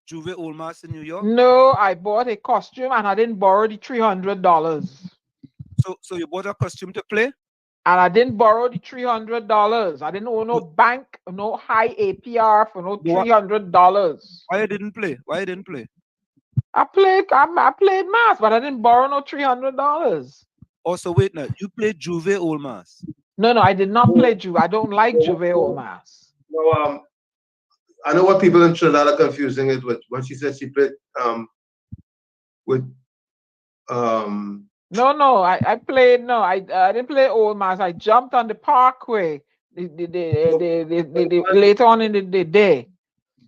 Juve Olmas in New York? No, I bought a costume and I didn't borrow the $300. So you bought a costume to play? And I didn't borrow the $300. I didn't owe no bank, no high APR for no $300. Why you didn't play? I played mass, but I didn't borrow no $300. Oh, so wait now. You played Juve Olmas? No, I did not play Juve. I don't like Juve Olmas. No, I know what people in Trinidad are confusing it with when she said she played with I played. No, I didn't play Old Mass. I jumped on the Parkway later on in the day.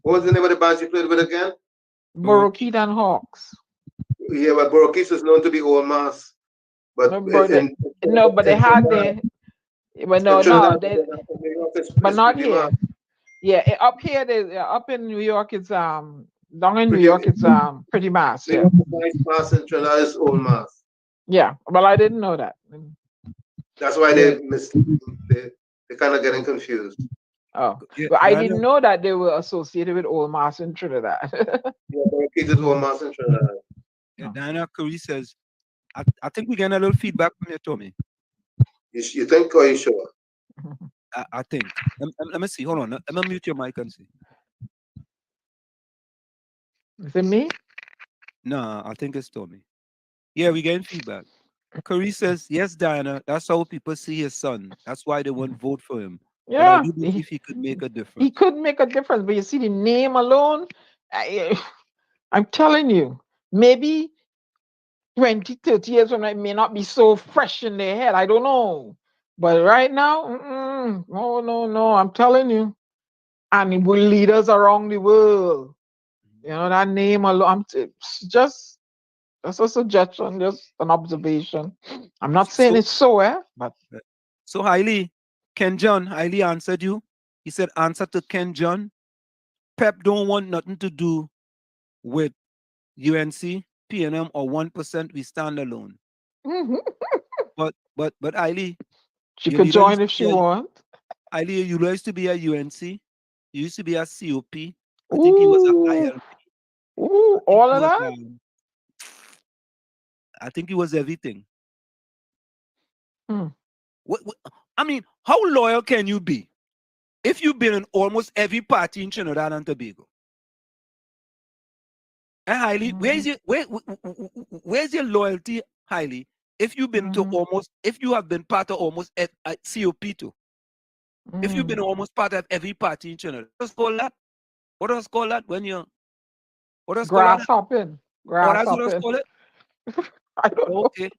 What was the name of the band you played with again? Borokit and Hawks. Yeah, but Borokit is known to be Old Mass. But they had their. But not here. Yeah, up here, up in New York, it's down in New York, it's pretty mass. Yeah. Nice mass in Trinidad is Old Mass. Yeah, well, I didn't know that. That's why they're kind of getting confused. Oh, but I didn't know that they were associated with Old Mass in Trinidad. Yeah, Borokit is Old Mass in Trinidad. Yeah, Diana Curry says, I think we're getting a little feedback from you, Tommy. You think, or are you sure? I think. Let me see. Hold on. Let me mute your mic and see. Is it me? No, I think it's Tommy. Yeah, we're getting feedback. Curry says, yes, Diana, that's how people see his son. That's why they won't vote for him. Yeah. But I do believe he could make a difference. He could make a difference, but you see the name alone, I'm telling you, maybe 20, 30 years from now, it may not be so fresh in their head. I don't know. But right now, no, I'm telling you. And with leaders around the world, that name alone, just a suggestion, just an observation. I'm not saying it's so, but. So, Hailey, Ken John, Hailey answered you. He said, answer to Ken John. Pep don't want nothing to do with UNC, PNM, or 1%. We stand alone. But Hailey, she could join if she wants. Hailey, you used to be at UNC. He used to be a COP. I think he was a ILP. Ooh, all of that? I think he was everything. Hmm. I mean, how loyal can you be if you've been in almost every party in Trinidad and Tobago? And Hailey, where's your loyalty, Hailey? If you've been to almost, if you have been part of almost COP2, if you've been almost part of every party in Trinidad, what does call that? What does call that when you're? What does call that? Grasshopping. Oh, that's what does Grasshopping. call it. I don't know. Okay.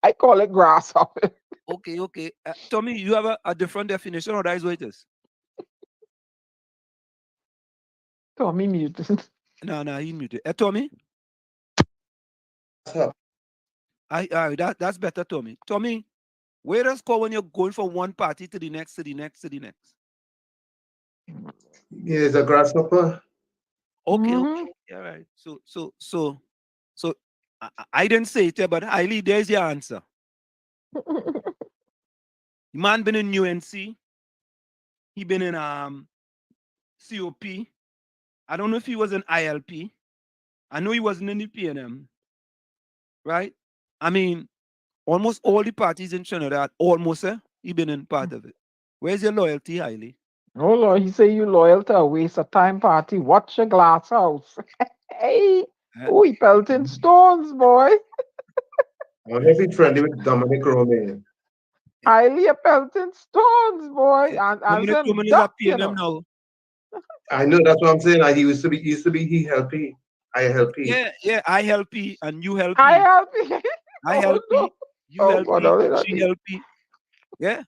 I call it grasshopping. Okay, okay. Tommy, you have a different definition, or that is what it is? Tommy muted. No, he muted. Tommy? That's better, Tommy. Tommy, where does call when you're going from one party to the next, to the next, to the next? Yeah, it's a grasshopper. Okay, okay. All right. So I didn't say it, but Hailey, there's your answer. The man been in UNC. He been in COP. I don't know if he was in ILP. I know he wasn't in the PNM. Right? I mean, almost all the parties in Trinidad, almost, he been in part of it. Where's your loyalty, Hailey? Oh Lord, he say you loyal to a waste of time party. Watch your glass house. Hey, oh, he pelting stones, boy. I wonder if he's friendly with Dominic Romain. Highly a pelting stones, boy. And Dominic some Romain is duck, a PNM now. I know, that's what I'm saying. He used to be he helpy. I helpy. Yeah, I help you and you help I me. help you. I help you. You help me. She help me. Yeah.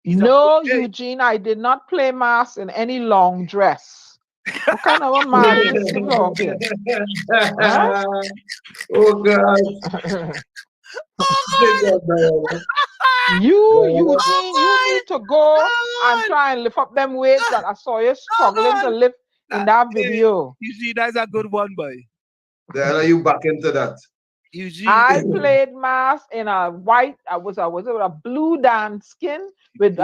No, Eugene, I did not play mass in any long dress. What kind of a man is you talking? Huh? Oh God. Eugene, you need to go and try and lift up them weights that I saw you struggling to lift in that video. Eugene, that's a good one, boy. Then are you back into that? Eugene. I played mass in a white, I was with a blue Dan skin with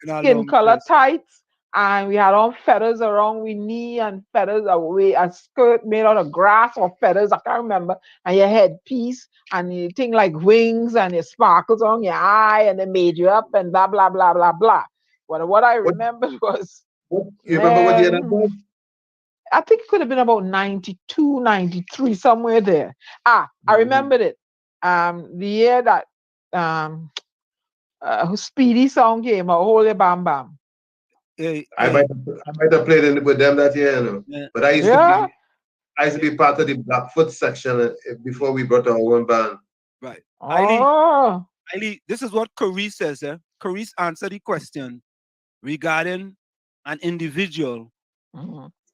skin color tights, and we had on feathers around we knee and feathers away, a skirt made out of grass or feathers, I can't remember, and your headpiece and you thing like wings and your sparkles on your eye, and they made you up and blah blah blah blah blah. But what I remembered was, you remember what year that was? I think it could have been about 92, 93, somewhere there. I remembered it. The year that Speedy song came out, Holy Bam Bam. I might have played it with them that year, you know. Yeah. But I used to be part of the Blackfoot section before we brought our own band. Right. Oh. Hailey, this is what Carice says. Carice answered the question regarding an individual.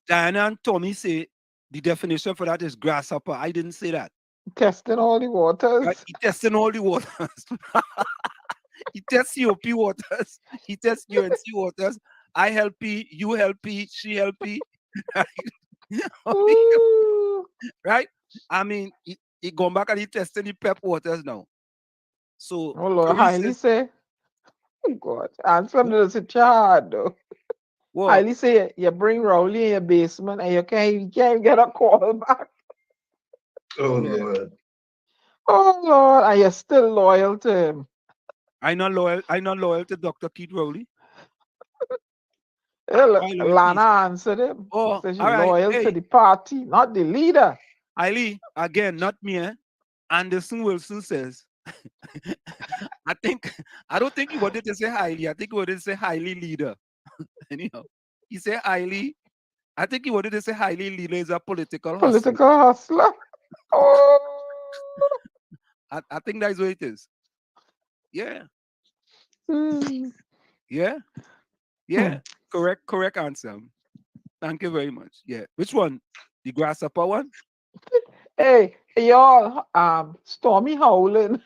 Diana and Tommy say the definition for that is grasshopper. I didn't say that. Testing all the waters. Right? He testing all the waters. He tests COP waters. He tests UNC waters. I help you help she help right? I mean, he gone back and he testing the pep waters now. So, oh Lord, Hailey say, oh God, Anselm does it hard though. Hailey say you bring Rowley in your basement and you can't get a call back. Oh Lord. Oh Lord, and you're still loyal to him. I'm not loyal to Dr. Keith Rowley. Lana answered him. Oh, says she's all right. loyal to the party, not the leader. Hailey, again, not me. Anderson Wilson says, I don't think he wanted to say Hailey. I think he wanted to say Hailey leader. Anyhow, he said Hailey. I think he wanted to say Hailey leader is a political hustler. Oh. I think that's what it is. Yeah. Yeah. Yeah. Correct answer. Thank you very much. Yeah. Which one? The grasshopper one? Hey, y'all, Stormy howling.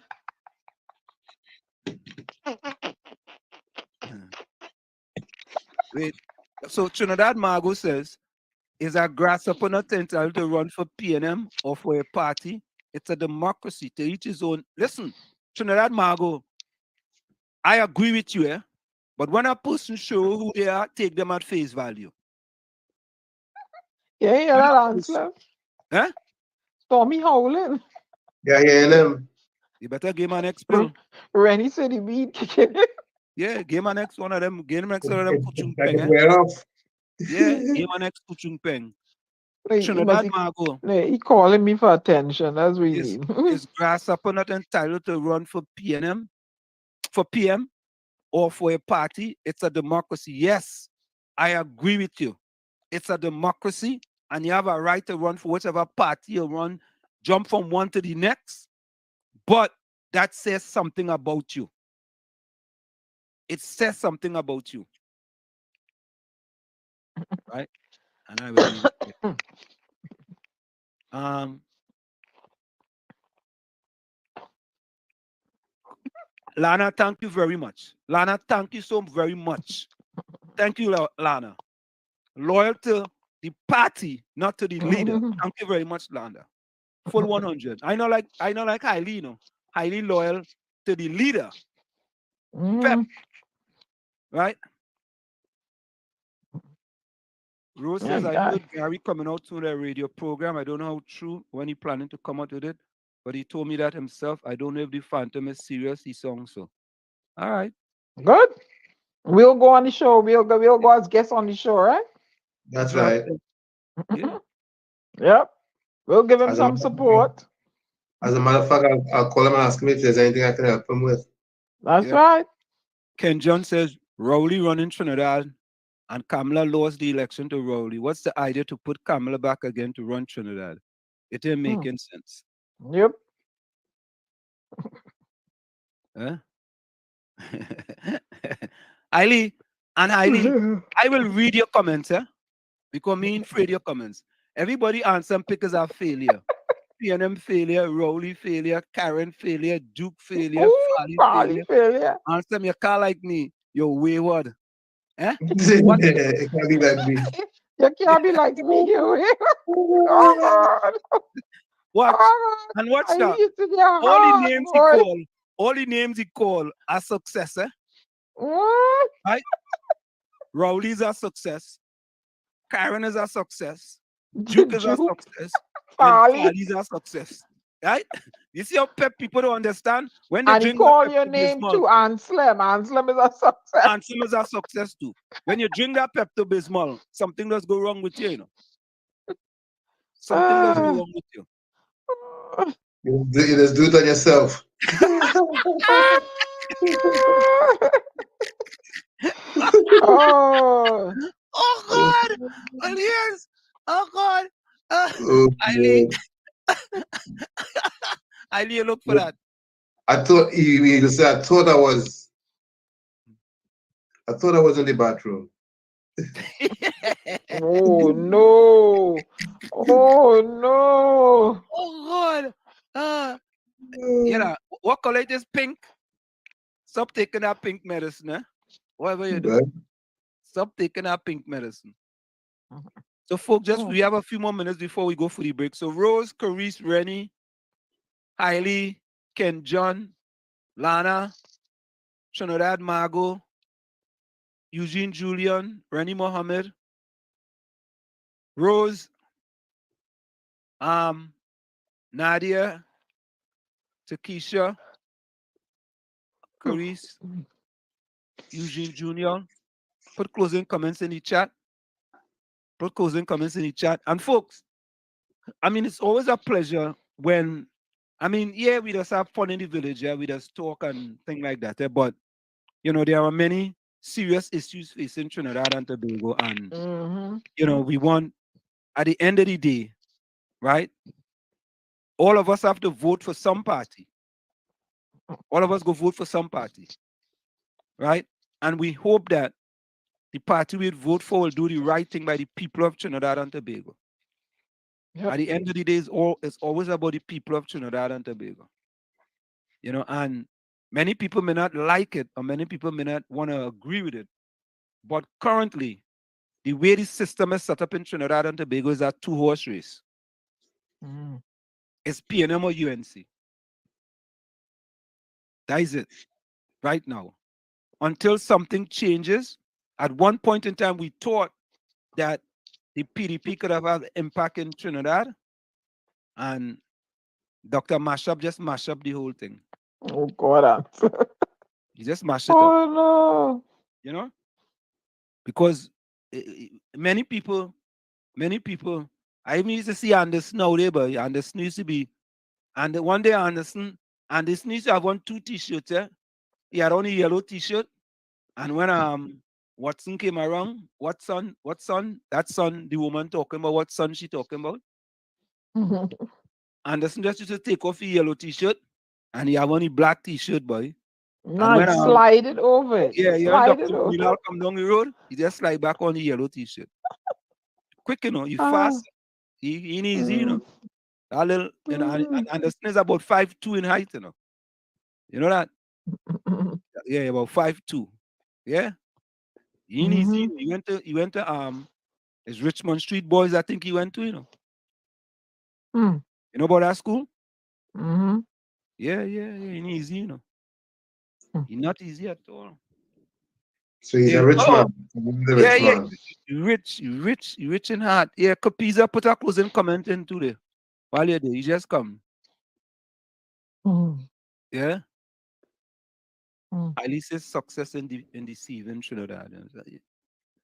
Wait. So Trinidad Margot says, is a grasshopper not entitled to run for PNM or for a party? It's a democracy to each his own. Listen, Trinidad Margot, I agree with you. But when a person show who they are, take them at face value. Yeah, yeah, that Anselm. Huh? Stormy howling. Yeah, yeah, them. You better give my next pill. Rennie said he beat kicking it. Yeah, give my next one of them. Give my next one of them kuchung peng. Yeah, give my next kuchung peng. Trinidad Margo. He calling me for attention. That's what he Is, need. is Grasshopper not entitled to run for PNM, for PM, or for a party? It's a democracy. Yes, I agree with you. It's a democracy, and you have a right to run for whichever party you run, jump from one to the next. But that says something about you. It says something about you. Right? And I will leave it there. Lana, thank you very much. Lana, thank you so very much. Thank you, Lana. Loyal to the party, not to the leader. Thank you very much, Lana. Full 100. I know like Hailey, you know. Highly loyal to the leader. Pep. Right? Rose says, I heard Gary coming out to the radio program. I don't know how true when he planning to come out with it, but he told me that himself. I don't know if the Phantom is serious, he song so. All right. Good. We'll go on the show. We'll go as guests on the show, right? That's right. Yeah. Yep. We'll give him some support. As a matter of fact, I'll call him and ask him if there's anything I can help him with. That's right. Ken John says, Rowley running Trinidad and Kamala lost the election to Rowley. What's the idea to put Kamala back again to run Trinidad? It ain't making sense. Yep. Huh? Eileen, I will read your comments, because me afraid your comments. Everybody Anselm pickers are failure. PNM failure, Rowley failure, Karen failure, Duke failure, Farley failure. Anselm, you can't like me. You're wayward. Eh? It can't be like me. You can't be like me. Oh, God. Watch. Oh, and watch I that. need to be a All hard the names boy. he call, all the names he call are success, What? Right? Rowley's a success. Karen is a success. Duke is a success. And Farley's a success. Right? You see how Pep people don't understand? When they And he drink call your name too, Anselm. Anselm is a success. Anselm is a success too. When you drink that Pepto-Bismol, something does go wrong with you, you know. Something does go wrong with you. You just do it on yourself. Oh. Oh God! Oh yes! Oh God! Eileen, Eileen, look for that. I thought he said. I thought I was in the bathroom. Oh no! Oh no! Oh God! You know what color is pink? Stop taking that pink medicine, eh? Whatever you do. Right. Stop taking that pink medicine. So, folks, we have a few more minutes before we go for the break. So, Rose, Carice, Rennie, Hailey, Ken John, Lana, Trinidad Margo, Eugene Julian, Rennie Mohammed, Rose, Nadia, Takesha, Carice, Eugene Jr. Put closing comments in the chat. Put closing comments in the chat. And folks, I mean, it's always a pleasure when, I mean, yeah, we just have fun in the village, yeah, we just talk and things like that, but, you know, there are many serious issues facing Trinidad and Tobago, and, you know, we want, at the end of the day, right, all of us have to vote for some party. All of us go vote for some party, right? And we hope that the party we vote for will do the right thing by the people of Trinidad and Tobago. Yep. At the end of the day, it's always about the people of Trinidad and Tobago. You know, and many people may not like it, or many people may not want to agree with it. But currently, the way the system is set up in Trinidad and Tobago is a two-horse race. It's PNM or UNC. That is it, right now. until something changes. At one point in time, we thought that the PDP could have had impact in Trinidad, and Dr. Mashup just mashed up the whole thing. Oh God! He just mashed it up. Oh no! You know, because many people, I even used to see Anderson now there, but Anderson used to be, and one day Anderson used to have on 2 t-shirts. He had on a yellow t-shirt, and when Watson came around, what son? That son, the woman talking about, what son she talking about? Anderson just used to take off his yellow t-shirt, and he have on a black t-shirt, boy. No, and when slide it over it. Yeah, slide it over. Dr. come down the road, he just slide back on the yellow t-shirt. Quick, you know, he fast. He easy, you know. A little, you know, and Anderson is about 5'2" in height, you know. You know that? Yeah, about 5'2". Yeah. He easy. He went to it's Richmond Street Boys, I think he went to, you know. You know about that school? Yeah, he easy, you know. He's not easy at all. So he's a rich man. Rich in heart. Yeah, Capiza put a closing comment in today. While you're there, he just come. Yeah. At least it's success in deceiving Trinidad.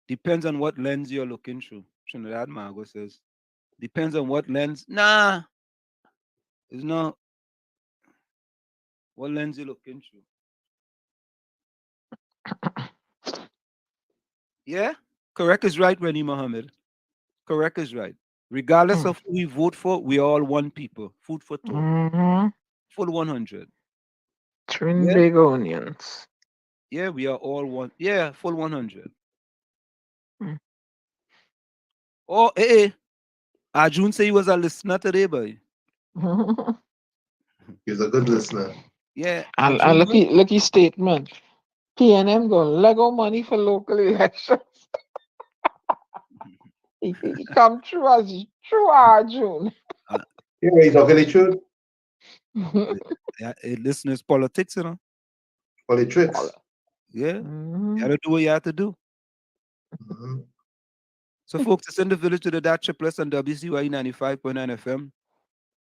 Depends on what lens you're looking through. Trinidad Margot says, depends on what lens. Nah, it's not. What lens you're looking through. Yeah, correct is right, Rennie Mohammed. Correct is right. Regardless of who we vote for, we are all one people. Food for thought. Full 100. Trin big onions. Yeah, we are all one. Yeah, full 100. Oh, hey. Arjun say he was a listener today, boy. He's a good listener. Yeah. And lucky statement. PNM going Lego money for local elections. he come true as true Arjun. Yeah, he's talking the truth. Yeah, listeners, politics, you know. Politics. Yeah. You gotta do what you have to do. So, folks, it's in the village to the DAT Triplets on WZYE 95.9 FM.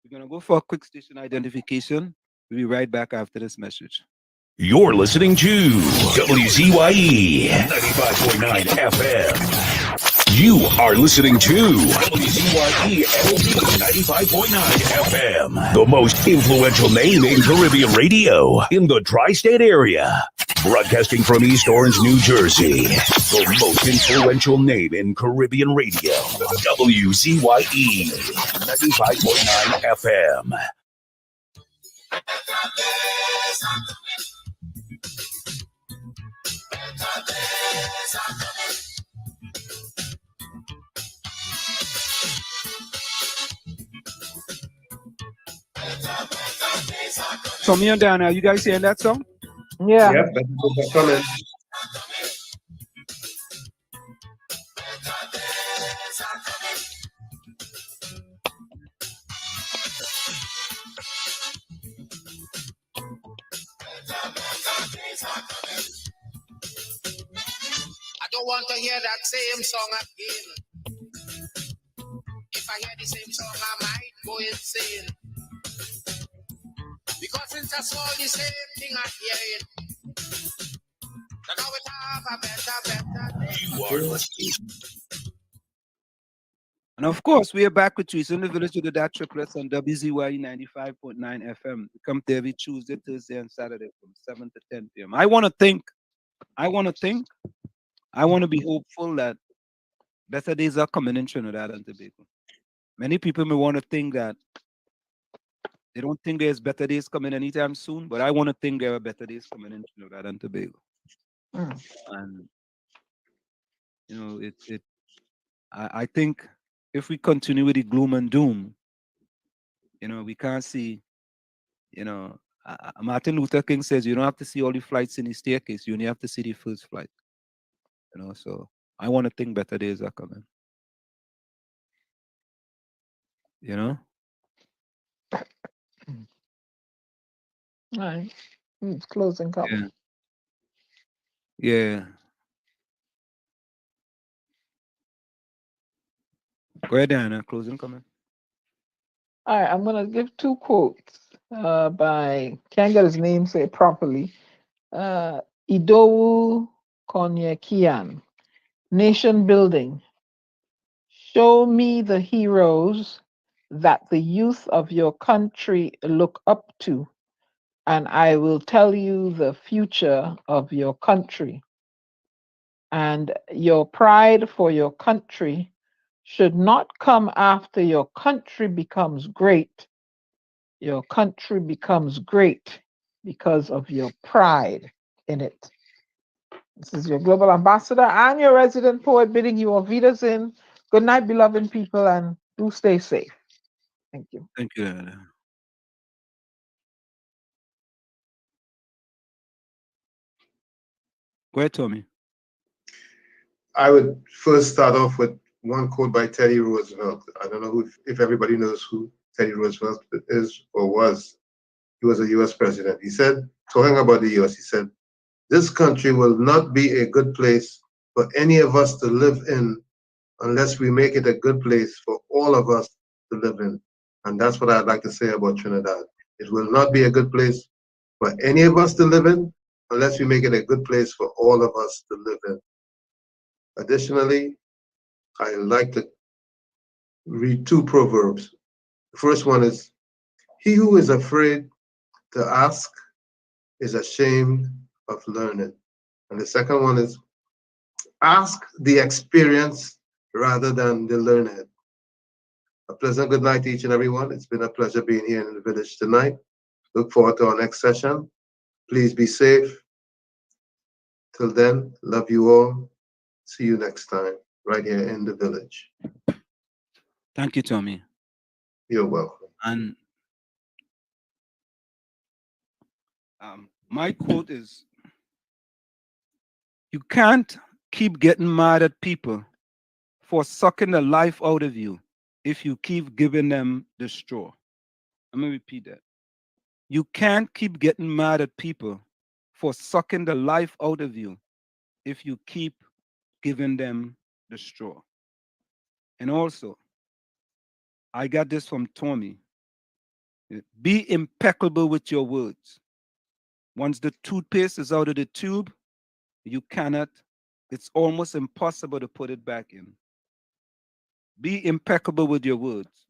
We're gonna go for a quick station identification. We'll be right back after this message. You're listening to WZYE 95.9 FM. You are listening to WZYE 95.9 FM, the most influential name in Caribbean radio in the tri-state area. Broadcasting from East Orange, New Jersey, the most influential name in Caribbean radio, WZYE 95.9 FM. So me and Dana, you guys hearing that song? Yeah. Yep, that's coming. I don't want to hear that same song again. If I hear the same song, I might go insane. Because it's just all the same thing I'm hearing. So now we have a better day. You are listening. And of course, we are back with you. It's in the village with the DAT Triplets on WZYE 95.9 FM. We come to every Tuesday, Thursday, and Saturday from 7 to 10 p.m. I want to be hopeful that better days are coming in Trinidad and Tobago. Many people may want to think that they don't think there's better days coming anytime soon, but I want to think there are better days coming in Trinidad and Tobago. And, you know, I think if we continue with the gloom and doom, you know, we can't see, you know, Martin Luther King says you don't have to see all the flights in the staircase, you only have to see the first flight. You know, so I want to think better days are coming. You know? Right. It's closing comment. Yeah. Go ahead, Diana. Closing comment. All right, I'm gonna give two quotes by, can't get his name say it properly. Idowu Konyekian, Nation Building. Show me the heroes that the youth of your country look up to, and I will tell you the future of your country. And your pride for your country should not come after your country becomes great. Your country becomes great because of your pride in it. This is your global ambassador and your resident poet bidding you auf Wiedersehen. Good night, beloved people, and do stay safe. Thank you. Thank you, Diana. Go ahead, Tommy. I would first start off with one quote by Teddy Roosevelt. I don't know if everybody knows who Teddy Roosevelt is or was. He was a U.S. president. He said, talking about the U.S., he said, "This country will not be a good place for any of us to live in unless we make it a good place for all of us to live in." And that's what I'd like to say about Trinidad. It will not be a good place for any of us to live in unless we make it a good place for all of us to live in. Additionally, I like to read two proverbs. The first one is, "He who is afraid to ask is ashamed of learning." And the second one is, "Ask the experience rather than the learned." A pleasant good night to each and everyone. It's been a pleasure being here in the village tonight. Look forward to our next session. Please be safe. Till then, love you all. See you next time, right here in the village. Thank you, Tommy. You're welcome. And my quote is, you can't keep getting mad at people for sucking the life out of you if you keep giving them the straw. Let me repeat that. You can't keep getting mad at people for sucking the life out of you if you keep giving them the straw. And also, I got this from Tommy. Be impeccable with your words. Once the toothpaste is out of the tube, you cannot, it's almost impossible to put it back in. Be impeccable with your words.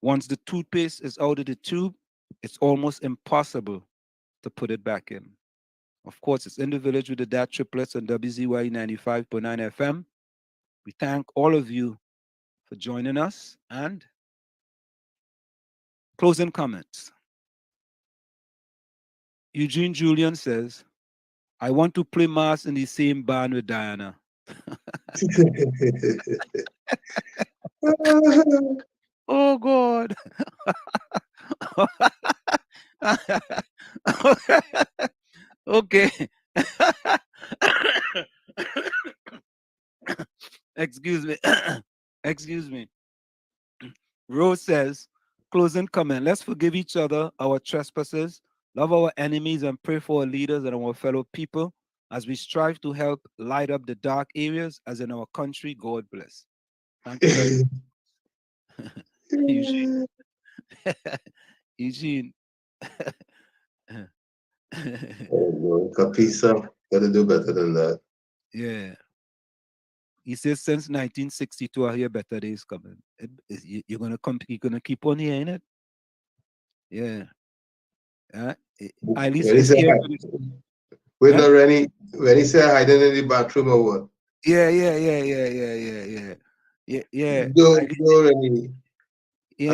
Once the toothpaste is out of the tube, it's almost impossible to put it back in. Of course, it's in the village with the DAT Triplets on WZYE 95.9 FM. We thank all of you for joining us, and closing comments. Eugene Julian says, "I want to play mass in the same band with Diana." Oh God. Okay. Excuse me. Excuse me. Rose says, closing comment, let's forgive each other our trespasses, love our enemies, and pray for our leaders and our fellow people as we strive to help light up the dark areas as in our country. God bless. Thank you very much. Eugene. Eugene. Oh, Capisa, gotta do better than that. Yeah. He says since 1962, I hear better days coming. You're gonna come. You're gonna keep on hearing it. Yeah. At least When he his said, ear. when he said hiding in the bathroom or what? Yeah. Go, Rennie. Yeah,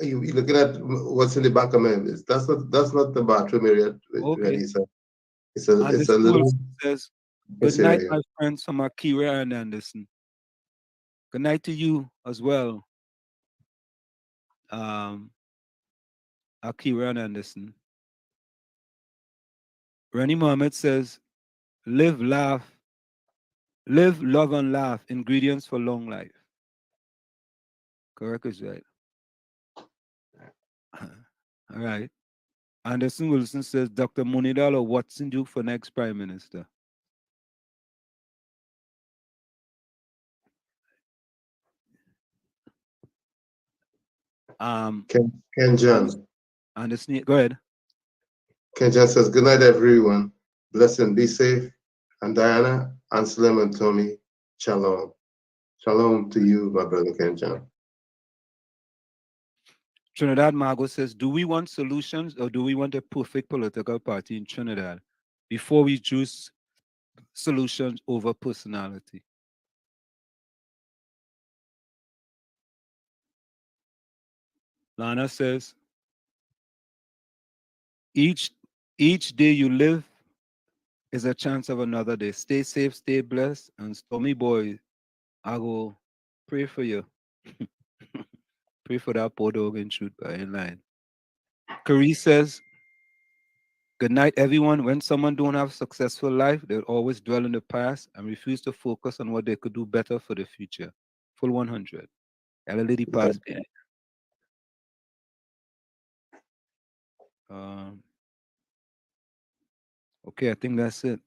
you looking at what's in the back of my head. That's not the bathroom area. Okay. It's a little. Says, good night, my friends from Akira and Anderson. Good night to you as well. Akira and Anderson. Rennie Mohammed says, live, laugh, live, love, and laugh. Ingredients for long life. Correct is right. All right. Anderson Wilson says, Dr. Monidal or Watson do for next Prime Minister? Ken John. Anderson, go ahead. Ken John says, good night, everyone. Bless and be safe. And Diana, Anselm, and Tommy, shalom. Shalom to you, my brother Ken John. Trinidad Margot says, do we want solutions or do we want a perfect political party in Trinidad before we choose solutions over personality? Lana says, each day you live is a chance of another day. Stay safe, stay blessed, and Stormy Boy, I will pray for you. Pray for that poor dog and shoot by in line. Carrie says, good night, everyone. When someone don't have a successful life, they'll always dwell in the past and refuse to focus on what they could do better for the future. Full 100. Ella Lady passed. Okay, I think that's it.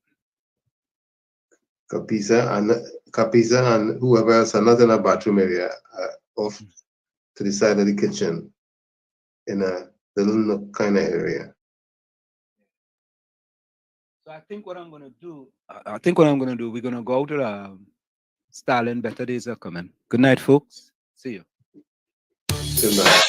Capisa and whoever else are not in a bathroom area, off to the side of the kitchen in a little nook kind of area. So I think what I'm going to do, we're going to go out to Stalin. Better days are coming. Good night, folks. See you. Good night.